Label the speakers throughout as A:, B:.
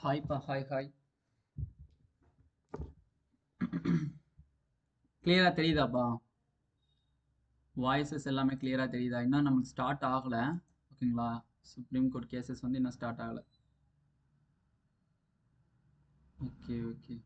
A: ஹாய்ப்பா, hi. கிளியரா தெரியுதாப்பா? Voices எல்லாமே கிளியரா தெரியுதா? இன்னும் நமக்கு ஸ்டார்ட் ஆகல. ஓகேங்களா? சுப்ரீம் கோர்ட் கேசஸ் வந்து இன்னும் ஸ்டார்ட் ஆகல. ஓகே.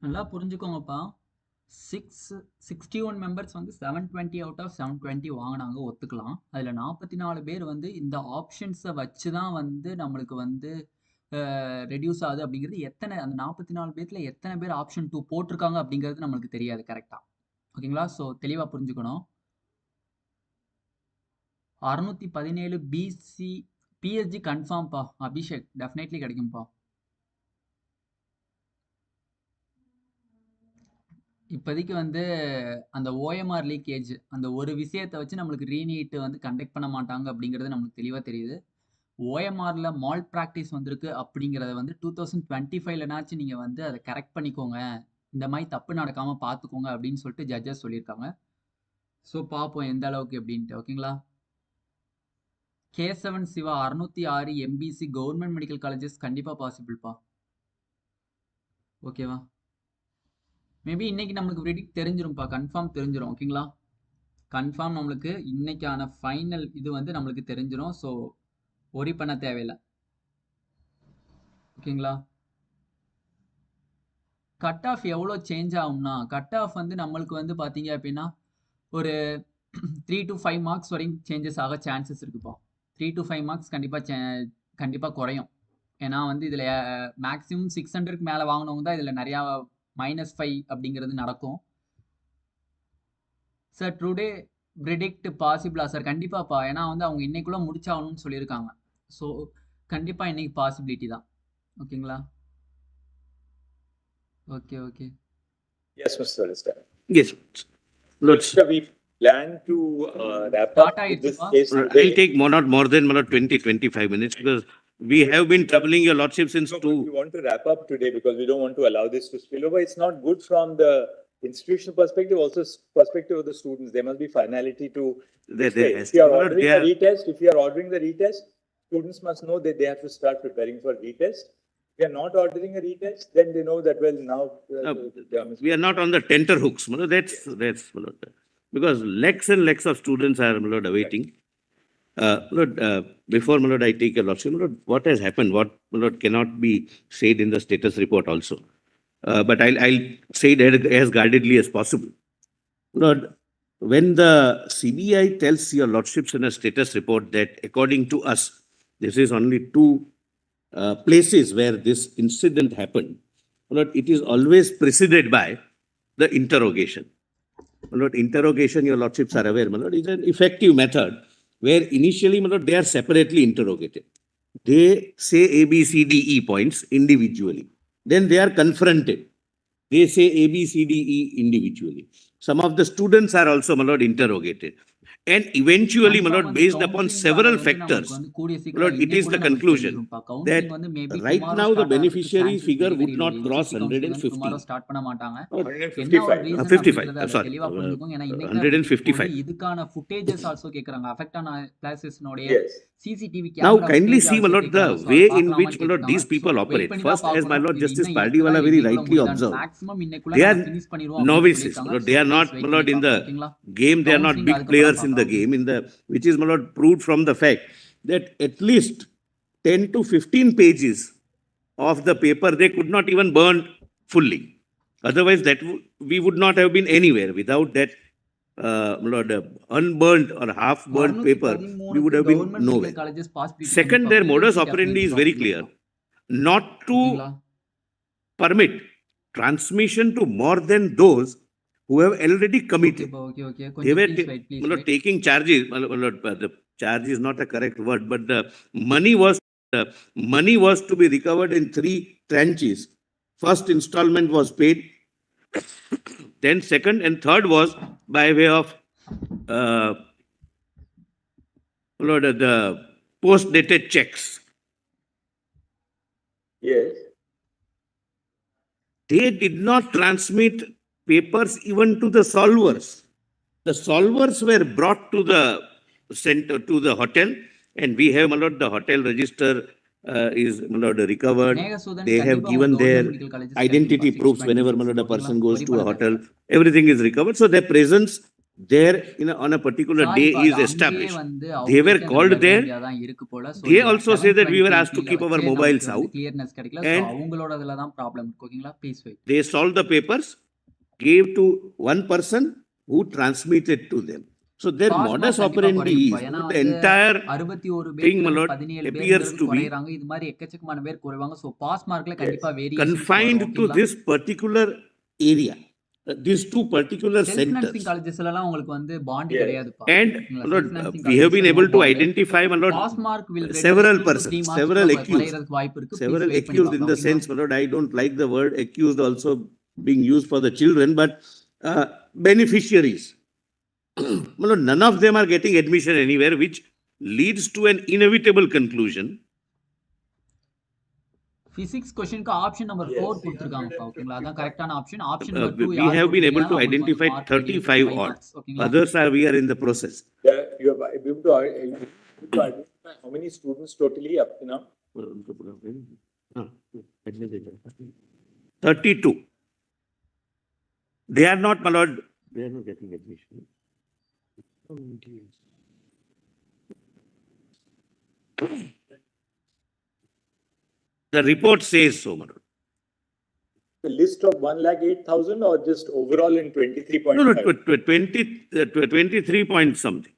A: நல்லா புரிஞ்சுக்கோங்கப்பா. 61 மெம்பர்ஸ் வந்து 720 அவுட் ஆஃப் 720 வாங்கினாங்க, ஒத்துக்கலாம். அதுல 44 பேர் வந்து இந்த ஆப்ஷன்ஸை வச்சு தான் வந்து நம்மளுக்கு வந்து ரெடியூஸ் ஆகுது அப்படிங்கிறது. எத்தனை அந்த 44 பேர்ல எத்தனை பேர் ஆப்ஷன் 2 போட்டிருக்காங்க அப்படிங்கிறது நம்மளுக்கு தெரியாது கரெக்டா. ஓகேங்களா? ஸோ தெளிவா புரிஞ்சுக்கணும். 617 பிசி பிஎஸ்ஜி கன்ஃபார்ம்ப்பா. அபிஷேக் டெஃபினெட்லி கிடைக்கும்பா. இப்போதைக்கு வந்து அந்த ஓஎம்ஆர் லீக்கேஜ் அந்த ஒரு விஷயத்தை வச்சு நம்மளுக்கு ரீநீட் வந்து கண்டக்ட் பண்ண மாட்டாங்க அப்படிங்கிறது நம்மளுக்கு தெளிவாக தெரியுது. ஓஎம்ஆரில் மால் ப்ராக்டிஸ் வந்திருக்கு அப்படிங்கிறத வந்து 2025லனாச்சும் நீங்கள் வந்து அதை கரெக்ட் பண்ணிக்கோங்க, இந்த மாதிரி தப்பு நடக்காமல் பார்த்துக்கோங்க அப்படின்னு சொல்லிட்டு ஜட்ஜஸ் சொல்லியிருக்காங்க. ஸோ பார்ப்போம் எந்த அளவுக்கு எப்படின்ட்டு. ஓகேங்களா? Kesavan Siva 606 MBC government medical colleges கண்டிப்பாக பாசிபிள்ப்பா. ஓகேவா? மேபி இன்னைக்கு நம்மளுக்கு ப்ரிடிக்ட் தெரிஞ்சிரும்ப்பா, கன்ஃபார்ம் தெரிஞ்சிடும். ஓகேங்களா? கன்ஃபார்ம் நம்மளுக்கு இன்னைக்கான ஃபைனல் இது வந்து நம்மளுக்கு தெரிஞ்சிடும். ஸோ ஒரி பண்ண தேவையில்லை. ஓகேங்களா? கட் ஆஃப் எவ்வளோ சேஞ்ச் ஆகும்னா, கட் ஆஃப் வந்து நம்மளுக்கு வந்து பார்த்தீங்க அப்படின்னா ஒரு 3 to 5 மார்க்ஸ் வரையும் சேஞ்சஸ் ஆக சான்சஸ் இருக்குப்பா. 3 to 5 மார்க்ஸ் கண்டிப்பாக குறையும். ஏன்னா வந்து இதில் மேக்ஸிமம் 600க்கு மேலே வாங்கினவங்க தான் இதில் நிறையா -5 அப்படிங்கிறது நடக்கும். சார் டுடே ப்ரிடிக்ட் பாசிபிளா சார்? கண்டிப்பாப்பா. ஏன்னா வந்து அவங்க இன்னைக்குள்ள முடிச்சாகணும்னு சொல்லியிருக்காங்க. ஸோ கண்டிப்பாக இன்னைக்கு பாசிபிலிட்டி தான். ஓகேங்களா? Okay.
B: Yes, Mr. Solicitor.
C: Yes. Let's.
B: We plan to wrap up this case.
C: I'll take not more than 20-25 minutes because we have been troubling your lordship since
B: No,
C: 2.
B: We want to wrap up today because we don't want to allow this to spill over. It's not good from the institutional perspective, also perspective of the students. There must be finality to
C: If
B: you are ordering a retest, if you are ordering the retest, students must know that they have to start preparing for retest. If we are not ordering a retest, then they know that well now
C: we are not on the tenter hooks. That's because lakhs and lakhs of students are awaiting. Before I take your lordship, what has happened, what cannot be said in the status report also. But I'll say that as guardedly as possible. When the CBI tells your lordships in a status report that according to us, this is only 2 places where this incident happened, it is always preceded by the interrogation. Interrogation, your lordships are aware, is an effective method where initially they are separately interrogated. They say A, B, C, D, E points individually. Then they are confronted. They say A, B, C, D, E individually. Some of the students are also interrogated. And eventually, based upon several factors, it is the conclusion that right now the beneficiary figure would not cross 150. 155, sorry, 155.
A: இதுக்கான footages also கேக்குறாங்க. affect ஆன classes நோடைய CCTV camera.
C: Now kindly see, my lord, the way in which these people operate. First, as my lord Justice Pardiwala very rightly observed, they are novices. They are not, my lord, in the game. They are not big players in the game. Which is, my lord, proved from the fact that at least 10 to 15 pages of the paper they could not even burn fully. Otherwise, that we would not have been anywhere. Without that, unburned or half-burned paper, we would have been nowhere. Second, their modus operandi is very clear: not to permit transmission to more than those who have already committed.
A: Okay.
C: They
A: Konja,
C: were
A: please wait, please wait.
C: taking charges. The charge is not a correct word, but the money was to be recovered in 3 tranches. First installment was paid, then second and third was by way of the post-dated checks.
B: Yes.
C: They did not transmit papers even to the solvers. The solvers were brought to the center, to the hotel, and we have the hotel register is recovered. They have given their identity proofs whenever a person goes to a hotel. Everything is recovered. So their presence there on a particular day is established. They were called there. They also say that we were asked to keep our mobiles out. And they solved the papers, gave to one person who transmitted to them. So their modus operandi is the entire thing, my lord, appears to be confined to this particular area, these 2 particular centers. And we have been able to identify, my lord, several persons, several accused in the sense, my lord, I don't like the word accused also being used for the children, but beneficiaries. None of them are getting admission anywhere, which leads to an inevitable conclusion.
A: Physics question ka option number 4 கொடுத்திருக்காங்க ஓகேங்களா அதான் கரெக்ட்டான option option number 2
C: we have been able to identify 35 odd. Others are we are in the process.
B: You have able to identify how many students totally up to now?
C: 32. They are not, my lord, they are not getting admission. The report says so, my lord.
B: The list of 1,08,000 or just overall in 23.5?
C: No, 23 point something.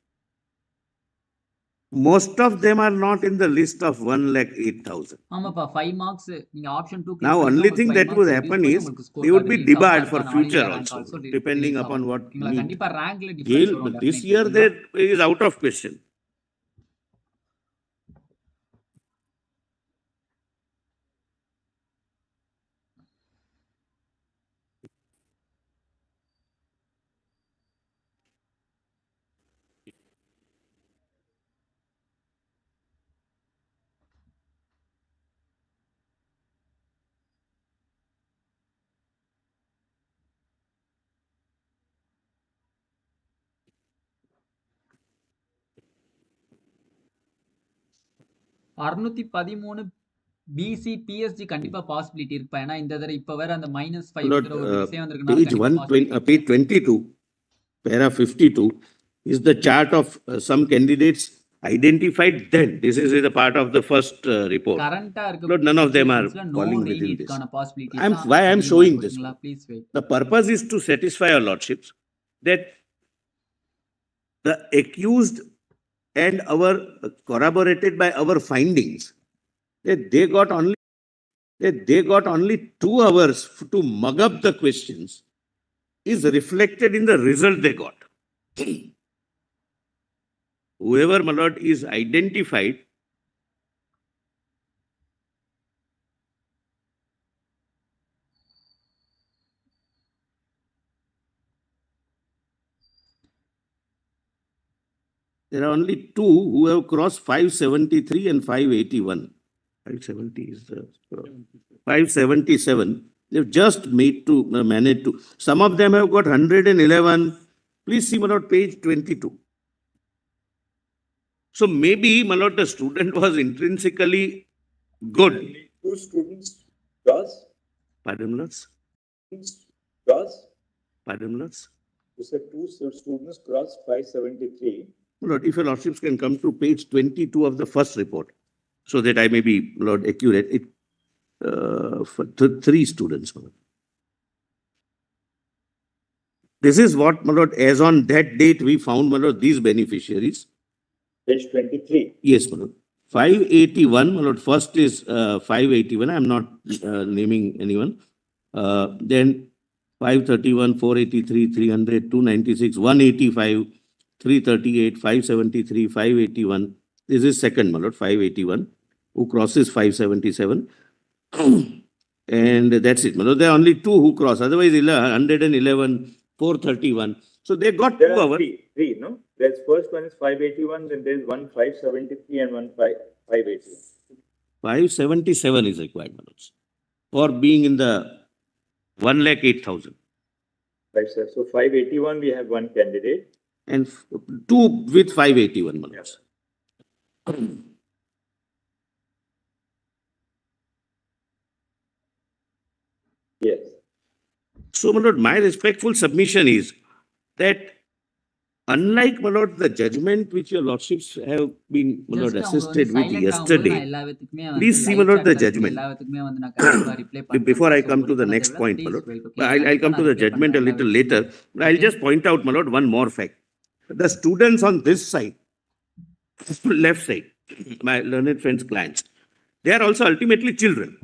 C: Most of them are not in the list of 1,08,000.
A: ஆமாப்பா 5 marks நீங்க option 2
C: Now only thing that would happen is they would be debarred for future also, depending upon what need.
A: கண்டிப்பா ரேங்க்ல difference வரும்.
C: This year that is out of question.
A: அறுநூத்தி PC PSG கண்டிப்பா possibility இருக்கு. ஏன்னா இந்த தடவை இப்ப வேற அந்த -5 ஒரு விஷயம் வந்திருக்குனால
C: page 22 para 52 is the chart of some candidates identified then. This is the part of the first report.
A: கரண்டா இருக்கு.
C: None of them are falling within this. Why I am showing this. The purpose is to satisfy our lordships that the accused and our corroborated by our findings that they got only 2 hours to mug up the questions is reflected in the result they got. Whoever, my lord, is identified there are only 2 who have crossed 573 and 581. 570 is the 577. They've just managed to. Some of them have got 111. Please see, my lord, page 22. So maybe, my lord, the student was intrinsically good.
B: 2 students cross?
C: Pardon, lord?
B: Cross?
C: Pardon, lord?
B: You said 2 students cross 573.
C: Lord, if your lordships can come to page 22 of the first report, so that I may be, Lord, accurate, for 3 students. This is what, my lord, as on that date we found, my lord, these beneficiaries.
B: Page 23.
C: Yes, my lord. 581, my lord, first is 581. I am not naming anyone. Then 531, 483, 300, 296, 185, 338, 573, 581. This is second, my lord, 581, who crosses 577. And that's it, my lord. There are only two who cross. Otherwise, 111, 431. So they got
B: There
C: 2
B: are
C: hours.
B: three, no? There's first one is 581, then there's one 573 and one 581.
C: 577 is required, my lords, for being in the 1,08,000.
B: Right, sir. So 581, we have one candidate.
C: And 2 with 581, my lords.
B: Yes.
C: So, my lord, my respectful submission is that unlike, my lord, the judgment which your lordships have been, my lord, assisted with yesterday, please see, my lord, the judgment. Before I come to the next point, my lord, I'll come to the judgment a little later. But I'll just point out, my lord, one more fact. The students on this side, left side, my learned friends' clients, they are also ultimately children.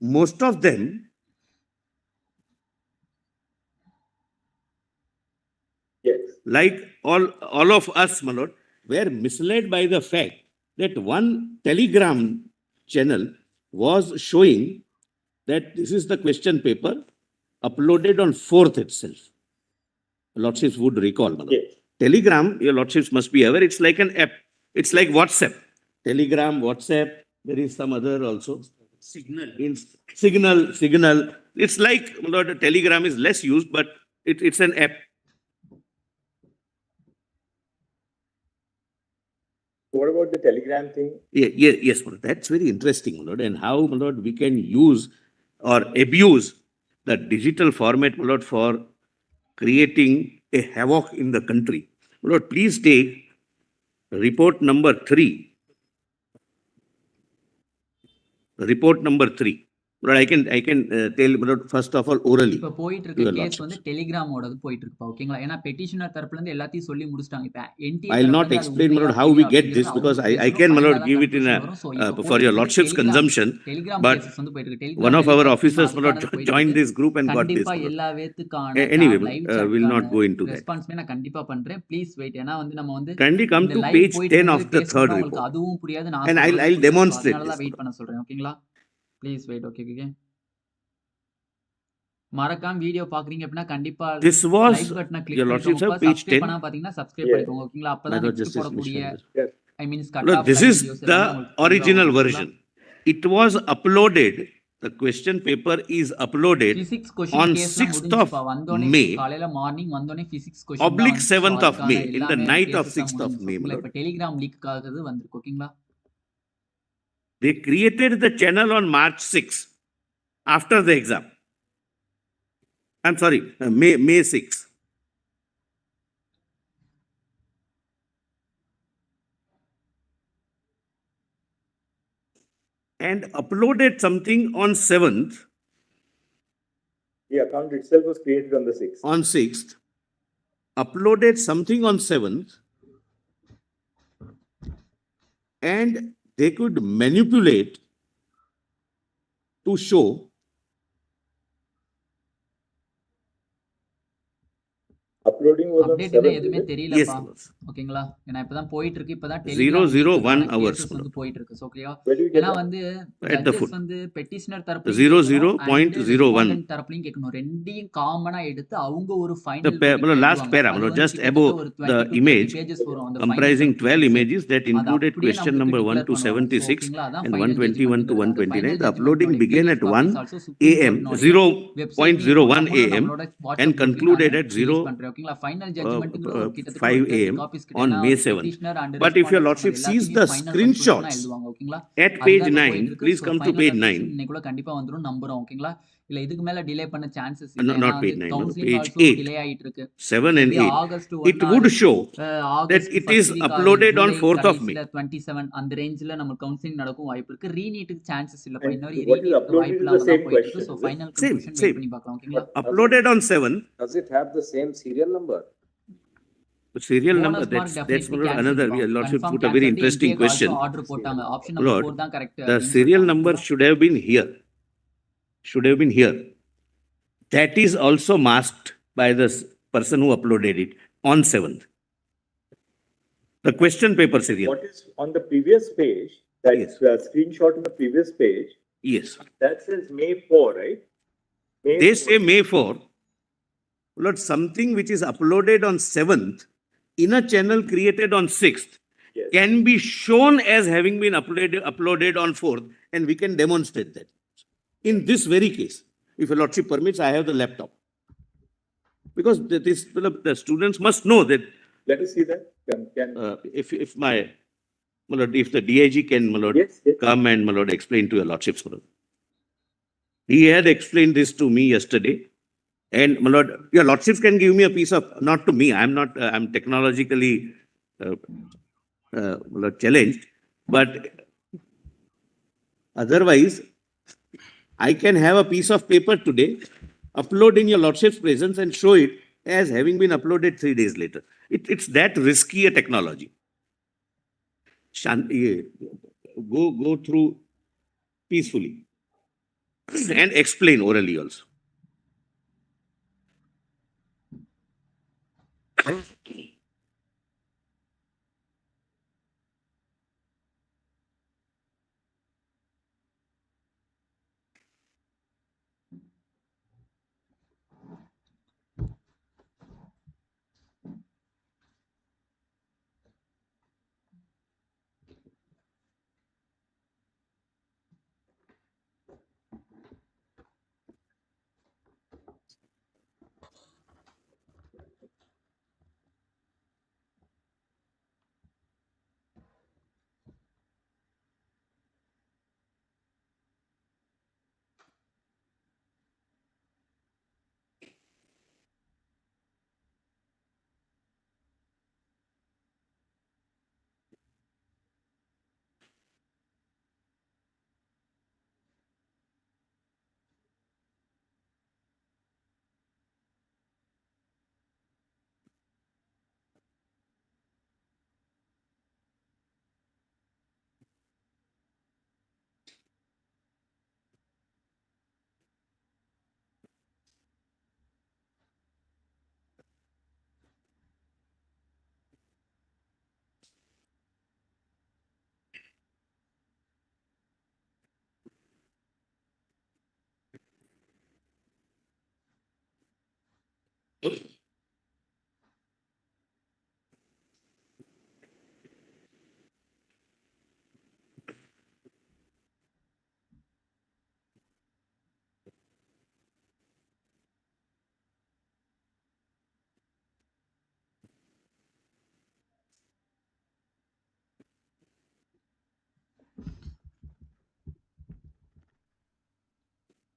C: Most of them,
B: Yes.
C: like all of us, my lord, were misled by the fact that one telegram channel was showing that this is the question paper uploaded on 4th itself. Lordships would recall, my lord.
B: Yes.
C: Telegram, your lordships must be aware, it's like an app. It's like WhatsApp. Telegram, WhatsApp, there is some other also. Signal. Signal. It's like, my lord, Telegram is less used, but it's an app.
B: What about the Telegram thing?
C: Yes, my lord. That's very interesting, my lord. And how, my lord, we can use or abuse the digital format, my lord, for creating a havoc in the country. My lord, please take report number 3. Report number 3. But I can tell, my lord, first of all, orally.
A: இப்ப போயிட்டு இருக்க case வந்து டெலிகிராமோடது போயிட்டு இருக்குப்பா, ஓகேங்களா? ஏன்னா petitioner தரப்புல இருந்து எல்லாத்தையும் சொல்லி முடிச்சிட்டாங்க. இப்ப என்டி
C: I'll not explain, my lord, how we get this, because I can, my lord, give it in a for your lordship's consumption. But one of our officers, my lord, joined this group and got this.
A: கண்டிப்பா எல்லா வேத்துக்கான
C: Anyway,
A: live
C: we'll not go into that.
A: ரெஸ்பான்ஸ்மே நான் கண்டிப்பா பண்றேன். Please wait. ஏன்னா வந்து நம்ம வந்து
C: Kindly come to page 10 of the third report.
A: அதுவும் புரியாது. நான்
C: And I'll demonstrate
A: அதனால
C: this.
A: தான் வெயிட் பண்ண சொல்றேன், ஓகேங்களா? Please wait. ஓகே. மறக்காம வீடியோ பாக்குறீங்க அப்படினா கண்டிப்பா
C: This was
A: லைக் பட்டனை click
C: your lordship, sir, page 10.
A: பண்ணா பாத்தீங்கன்னா சப்ஸ்கிரைப் பண்ணிக்கோங்க, ஓகேங்களா? அப்பதான் நெக்ஸ்ட் போடக்கூடிய I means cut off
C: This is the original version. It was uploaded. The question paper is uploaded on 6th of May,
A: காலையில morning வந்தோனே physics question
C: oblique 7th of May, in the night of 6th of May.
A: இப்ப Telegram லீக்குக்காக வந்திருக்கு, ஓகேங்களா?
C: They created the channel on March 6 after the exam. I'm sorry, May 6. And uploaded something on 7th.
B: The account itself was created on the 6th.
C: On 6th. Uploaded something on 7th. And they could manipulate to show
B: Uploading was on
A: update என்ன
B: 7th.
A: எதுமே
B: is it?
A: தெரியலப்பா,
C: Yes.
A: ஓகேங்களா? ஏன்னா இப்பதான் போயிட்டு இருக்கு. இப்பதான்
C: 001 hours.
A: வந்து போயிட்டு இருக்கு, ஓகேவா?
B: Where do you get
A: ஏன்னா
B: that?
A: வந்து
C: At the
A: ஜட்ஜஸ்
C: foot.
A: வந்து பெட்டிஷனர் தரப்புல
C: 00.01.
A: தரப்புலயும் கேட்கணும். ரெண்டையும் காமனா எடுத்து அவங்க ஒரு
C: The
A: final
C: last para, just above the image, comprising 12 images that included question number 1 to 76 and 121 to 129. The uploading began at 1 a.m., 0.01 a.m. and concluded at 5 a.m. on May 7th. But if your lordship sees the screenshots at page 9, please come to page 9.
A: இன்னைக்குள்ள கண்டிப்பா வந்துரும் நம்புறோம், ஓகேங்களா? இல்ல இதுக்கு மேல delay பண்ண chances
C: No,
A: இல்ல.
C: not page 9, no, page 8.
A: Delay ஆயிட்டு இருக்கு.
C: 7 and 8.
A: August
C: It would show that it is uploaded on 4th of May.
A: 27 அந்த ரேஞ்சில நம்ம கவுன்சிலிங் நடக்கும் வாய்ப்பு இருக்கு. ரீநீட்டுக்கு சான்சஸ் இல்ல.
B: And
A: இன்னொரு
B: what is
A: ரீநீட்
B: uploaded
A: வாய்ப்பு
B: is the
A: இல்லாம
B: same
A: தான் போயிட்டு இருக்கு.
B: question,
A: so
B: is it?
A: Final
C: Same,
A: conclusion
C: same.
A: Wait பண்ணி பார்க்கலாம், ஓகேங்களா?
C: Uploaded on 7th.
D: Does it have the same serial number?
C: Serial
A: Bonus
C: number,
A: mark
C: that's
A: definitely
C: my lord,
A: cancelled
C: another,
A: pa.
C: Lordship
A: Confirm
C: put a very
A: cancelled.
C: interesting
A: NTA க்கு also
C: question.
A: order போட்டாங்க. Option
C: My
A: number
C: lord,
A: 4 தான் correct
C: the
A: அப்படின்னு
C: serial
A: சொல்லிட்டாங்க.
C: number should have been here. Should have been here. That is also masked by the person who uploaded it on 7th. The question paper serial.
B: What is on the previous page, that
C: Yes.
B: screenshot on the previous page,
C: Yes.
B: that says May 4, right? May
C: They
B: 4.
C: say May 4. Lord, something which is uploaded on 7th in a channel created on 6th
B: Yes.
C: can be shown as having been uploaded on 4th, and we can demonstrate that. In this very case, if your lordship permits, I have the laptop. Because the students must know that
B: Let us see that.
C: if my lord, if the DIG can, my lord,
B: Yes, yes.
C: come and, my lord, explain to your lordships. My lord. He had explained this to me yesterday. And, my lord, your lordships can give me a piece of, not to me, I'm not, I'm technologically my lord, challenged, but otherwise, I can have a piece of paper today, upload in your lordship's presence and show it as having been uploaded 3 days later. It's that risky a technology. Go through peacefully and explain orally also.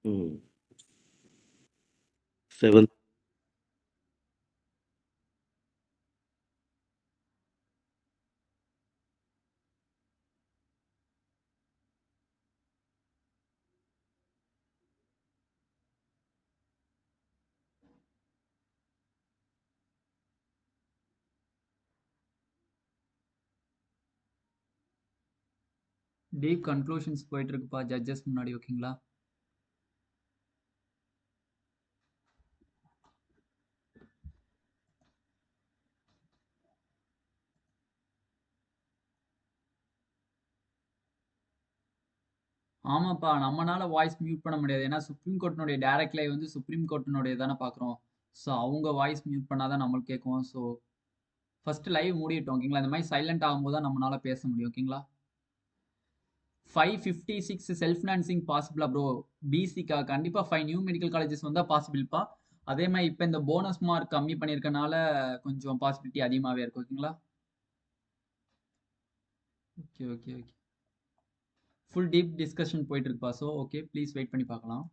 C: Hmm. 7.
A: Deep conclusions போயிட்டு இருக்குப்பா judges முன்னாடி. ஓகேங்களா? ஆமாப்பா, நம்மனால voice mute பண்ண முடியாது. ஏன்னா supreme கோர்ட்டினுடைய டைரக்ட் லைவ் வந்து சுப்ரீம் கோர்ட்டினுடைய தானே பார்க்குறோம். ஸோ அவங்க வாய்ஸ் மியூட் பண்ணாதான் நம்மளுக்கு கேட்கும். ஸோ ஃபர்ஸ்ட் லைவ் மூடிட்டோம். ஓகேங்களா? இந்த மாதிரி சைலண்ட் ஆகும்போது தான் நம்மளால பேச முடியும். ஓகேங்களா? 556 செல்ஃப் ஃபினான்சிங் பாசிபிளா ப்ரோ? பிசிக்கா கண்டிப்பா 5 நியூ மெடிக்கல் காலேஜஸ் வந்தா பாசிபிள்ப்பா. அதே மாதிரி இப்போ இந்த போனஸ் மார்க் கம்மி பண்ணியிருக்கனால கொஞ்சம் பாசிபிலிட்டி அதிகமாகவே இருக்கு. ஓகேங்களா? Okay okay okay. Full deep discussion போயிட்டு இருக்குப்பா. ஸோ ஓகே, ப்ளீஸ் வெயிட் பண்ணி பார்க்கலாம்.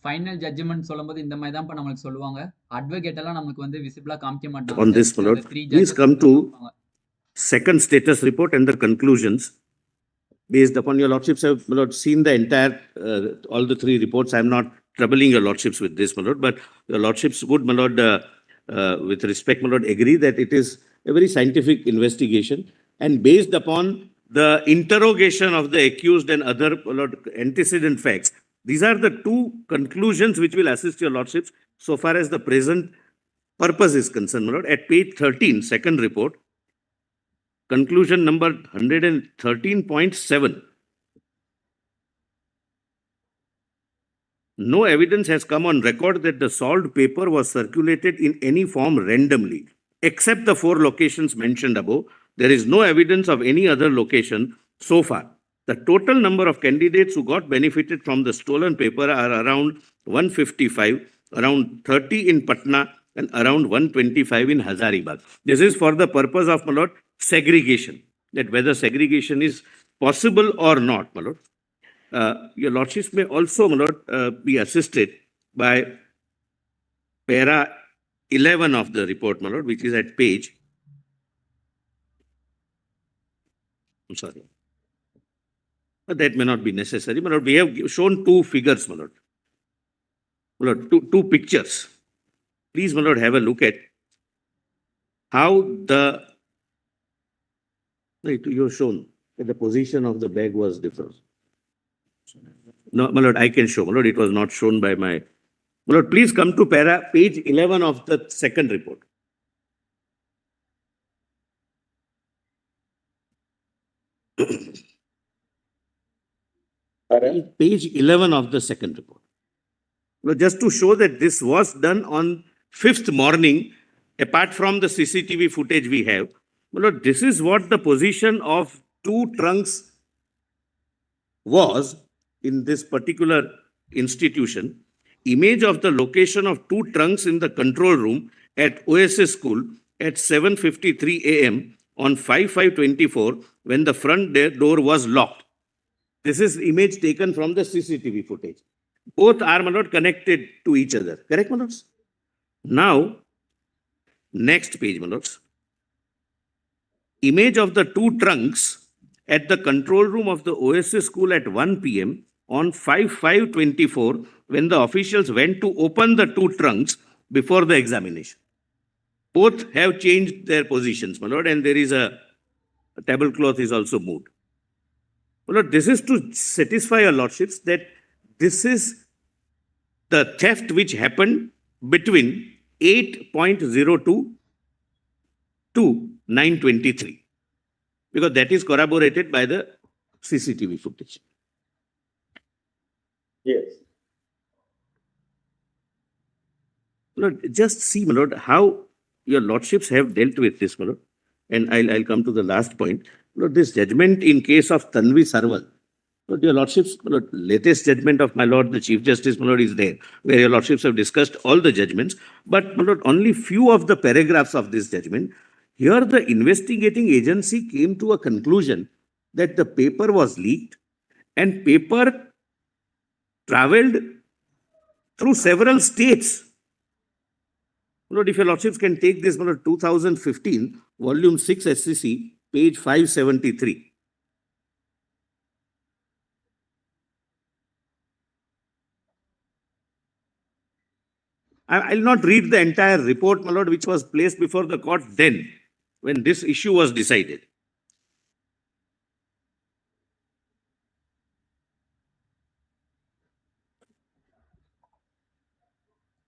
A: ஃபைனல் ஜட்ஜ்மெண்ட் சொல்லும்போது இந்த மாதிரி தான் நம்மளுக்கு சொல்லுவாங்க. அட்வொகேட் எல்லாம் நமக்கு வந்து விசிபிளா காமிக்க மாட்டாங்க.
C: On this, my lord, please come to second status report and the conclusions. based upon your lordships have, my lord, seen the entire, all the three reports. I'm not troubling your lordships with this, my lord, but your lordships would, my lord, with respect, my lord, agree that it is a very scientific investigation, and based upon the interrogation of the accused and other, my lord, antecedent facts, these are the two conclusions which will assist your lordships so far as the present purpose is concerned, my lord. At page 13, second report, conclusion number 113.7. No evidence has come on record that the solved paper was circulated in any form randomly. Except the 4 locations mentioned above, there is no evidence of any other location so far. The total number of candidates who got benefited from the stolen paper are around 155, around 30 in Patna, and around 125 in Hazaribagh. This is for the purpose of, my lord, segregation, that whether segregation is possible or not, my lord. Your lordships may also, my lord, be assisted by para 11 of the report, my lord, which is at page, I'm sorry, but that may not be necessary, my lord. We have shown 2 figures, my lord. My lord, two pictures. Please, my lord, have a look at how the, you have shown that the position of the bag was different. No, my lord, I can show, my lord, it was not shown by my lord. Please come to page 11 of the second report. Page 11 of the second report. Well, just to show that this was done on 5th morning, apart from the CCTV footage we have, well, this is what the position of 2 trunks was in this particular institution. Image of the location of 2 trunks in the control room at OSS school at 7:53 a.m. on 5/5/24 when the front door was locked. This is image taken from the CCTV footage. Both are, my lord, connected to each other. Correct, my lords? Now, next page, my lords. Image of the 2 trunks at the control room of the OSS school at 1 p.m. on 5/5/24 when the officials went to open the 2 trunks before the examination. Both have changed their positions, my lord, and there is a tablecloth is also moved. My lord, this is to satisfy your lordships that this is the theft which happened between 8:02 to 9:23, because that is corroborated by the CCTV footage.
B: Yes.
C: My lord, just see, my lord, how your lordships have dealt with this, my lord. And I'll come to the last point. My lord, this judgment in case of Tanvi Sarwal, but your lordships, my lord, latest judgment of my lord, the Chief Justice, my lord, is there, where your lordships have discussed all the judgments, but my lord, only few of the paragraphs of this judgment. Here, the investigating agency came to a conclusion that the paper was leaked and paper traveled through several states. My lord, if your lordships can take this, my lord, 2015, volume 6 SCC, page 573. I'll not read the entire report, my lord, which was placed before the court then, when this issue was decided.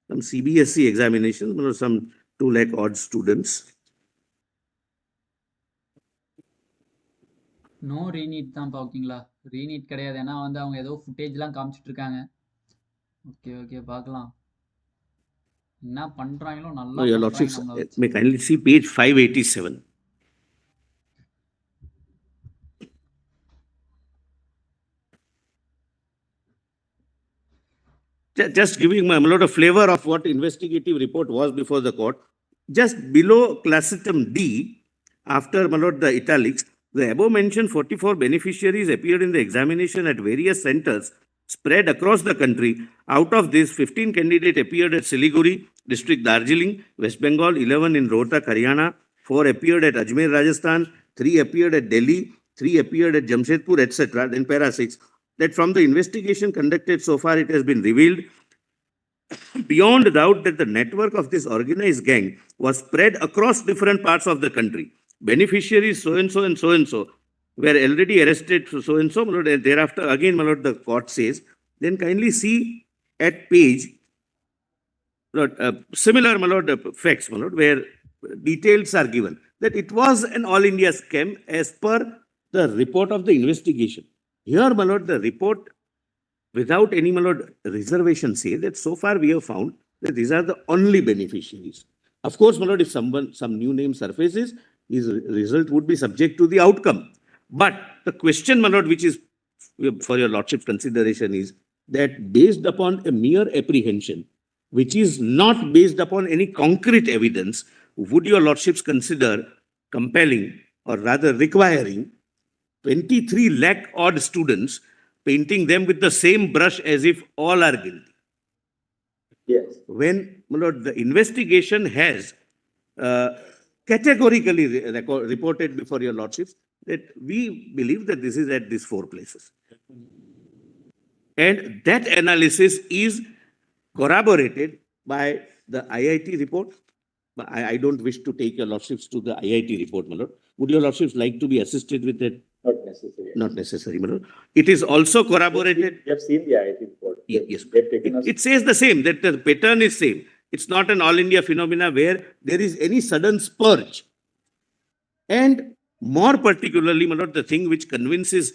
C: Some CBSE examinations, my lord, some 2 lakh odd students.
A: No re NEET தான் பாத்தீங்களா? Re-NEET கிடையாது. ஏன்னா வந்து அவங்க ஏதோ ஃபுட்டேஜ்லாம் காமிச்சிட்டு இருக்காங்க. Okay okay பார்க்கலாம். என்ன பண்றாங்களோ நல்லா
C: No, your
A: பண்றாங்க
C: lordships,
A: நம்மள வச்சு.
C: may kindly see page 587. Just giving my lord a flavor of what investigative report was before the court. Just below classitum D, after my lord the italics, the above mentioned 44 beneficiaries appeared in the examination at various centers spread across the country. Out of this, 15 candidates appeared at Siliguri district, Darjeeling, West Bengal, 11 in Rohtak, Haryana, 4 appeared at Ajmer, Rajasthan, 3 appeared at Delhi, 3 appeared at Jamshedpur, etc. Then para 6, that from the investigation conducted so far, it has been revealed beyond doubt that the network of this organized gang was spread across different parts of the country. Beneficiaries so-and-so and so-and-so were already arrested so-and-so, my lord, and thereafter again, my lord, the court says, then kindly see at page, my lord, similar, my lord, facts, my lord, where details are given, that it was an all India scam as per the report of the investigation. Here, my lord, the report without any, my lord, reservation say that so far we have found that these are the only beneficiaries. Of course, my lord, if some new name surfaces, his result would be subject to the outcome. But the question, my lord, which is for your lordship's consideration is that based upon a mere apprehension, which is not based upon any concrete evidence, would your lordships consider compelling or rather requiring 23 lakh odd students, painting them with the same brush as if all are guilty?
B: Yes.
C: When, my lord, the investigation has categorically reported before your lordships that we believe that this is at these 4 places. And that analysis is corroborated by the IIT report. I don't wish to take your lordships to the IIT report, my lord. Would your lordships like to be assisted with that?
B: Not necessary.
C: Not necessary, my lord. It is also corroborated.
B: You have seen the IIT report.
C: Yes.
B: They've taken us.
C: It says the same, that the pattern is same. It's not an all India phenomena where there is any sudden spurge. And more particularly, my lord, the thing which convinces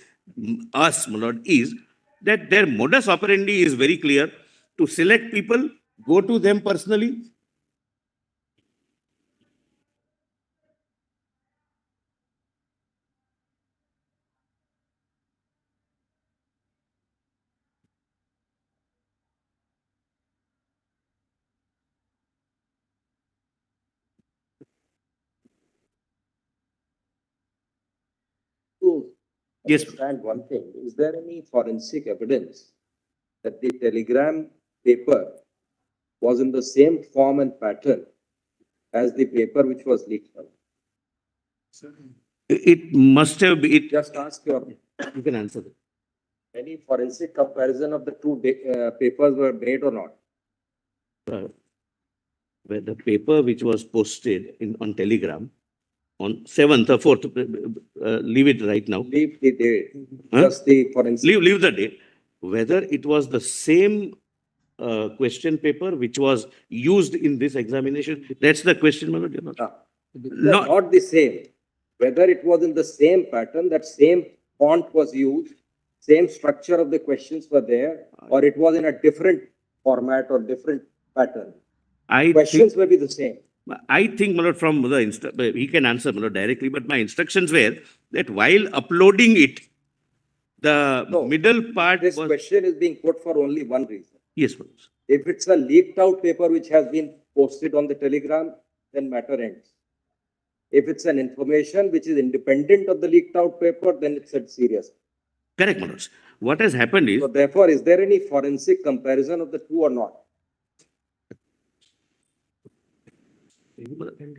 C: us, my lord, is that their modus operandi is very clear: to select people, go to them personally.
B: To
C: Yes.
B: understand one thing, is there any forensic evidence that the telegram paper was in the same form and pattern as the paper which was leaked out?
C: It must have been,
B: Just ask your,
C: you can answer that.
B: any forensic comparison of the two papers were made or not?
C: Where the paper which was posted on Telegram on 7th or 4th, leave it right now.
B: Leave the date,
C: Huh?
B: just the forensic.
C: Leave the date. Whether it was the same question paper which was used in this examination, that's the question, my lord.
B: Not the same. Whether it was in the same pattern, that same font was used, same structure of the questions were there, or it was in a different format or different pattern. Questions may be the same.
C: I think, my lord, from the he can answer, my lord, directly, but my instructions were that while uploading it, the middle part
B: This
C: was...
B: question is being put for only one reason.
C: Yes, my lord.
B: If it's a leaked out paper which has been posted on the Telegram, then matter ends. If it's an information which is independent of the leaked out paper, then it's serious.
C: Correct, my lord. What has happened is...
B: So therefore, is there any forensic comparison of the two or not?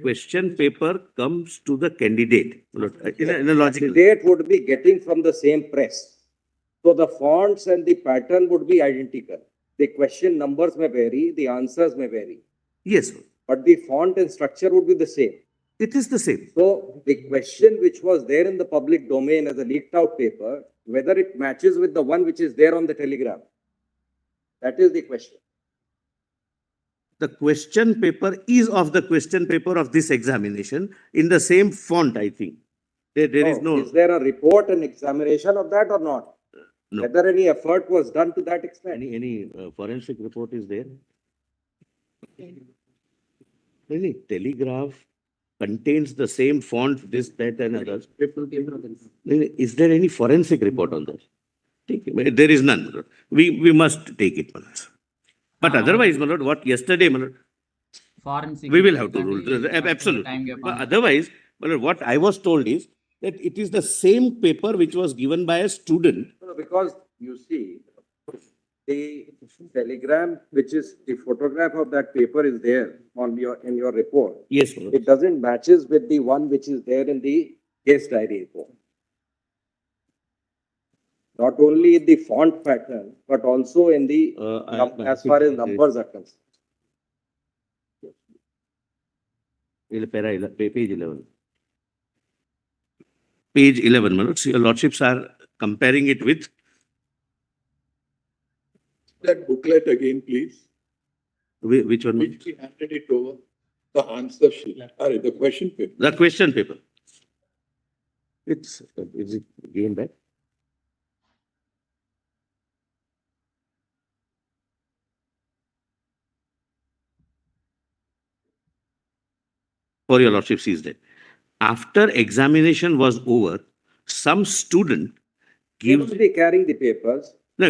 C: Question paper comes to the candidate in a logical...
B: Candidate would be getting from the same press. So the fonts and the pattern would be identical. The question numbers may vary, the answers may vary.
C: Yes, sir.
B: But the font and structure would be the same.
C: It is the same.
B: So the question which was there in the public domain as a leaked out paper, whether it matches with the one which is there on the Telegram, that is the question.
C: The question paper is of the question paper of this examination in the same font, I think. There is no...
B: Is there a report and examination of that or not?
C: No.
B: Whether any effort was done to that extent?
C: Any forensic report is there? Any telegraph contains the same font, this, that, and others. Is there any forensic report on that? There is none. We must take it, my lord. But otherwise, my lord, what yesterday, my lord,
A: Forensic
C: we will have to rule. Absolutely. But otherwise, my lord, what I was told is that it is the same paper which was given by a student.
B: Because you see, the telegram, which is the photograph of that paper is there on in your report.
C: Yes, my lord.
B: It doesn't matches with the one which is there in the case diary report. not only in the font pattern, but also in the, as far as numbers are concerned.
C: Page 11. Page 11, my lords. Your lordships are comparing it with
D: That booklet again, please.
C: which one?
D: Which we handed it over. The answer sheet. Sorry, the question paper.
C: The question paper. Is it again back? For your lordship sees that. After examination was over, some student
B: He
C: gives
B: will be carrying the papers.
C: no,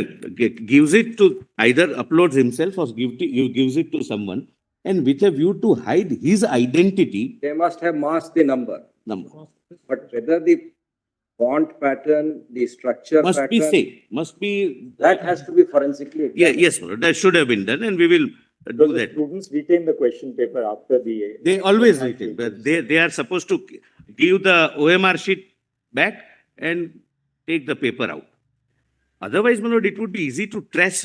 C: gives it to either uploads himself or gives it to someone, and with a view to hide his identity.
B: They must have masked the number. But whether the font pattern, the structure
C: Must be
B: pattern,
C: safe. Must be.
B: that has to be forensically examined.
C: Yes, my lord, that should have been done, and we will do that.
E: Students retain the question paper after the.
C: They always retain, but they are supposed to give the OMR sheet back and take the paper out. Otherwise, my lord, it would be easy to trace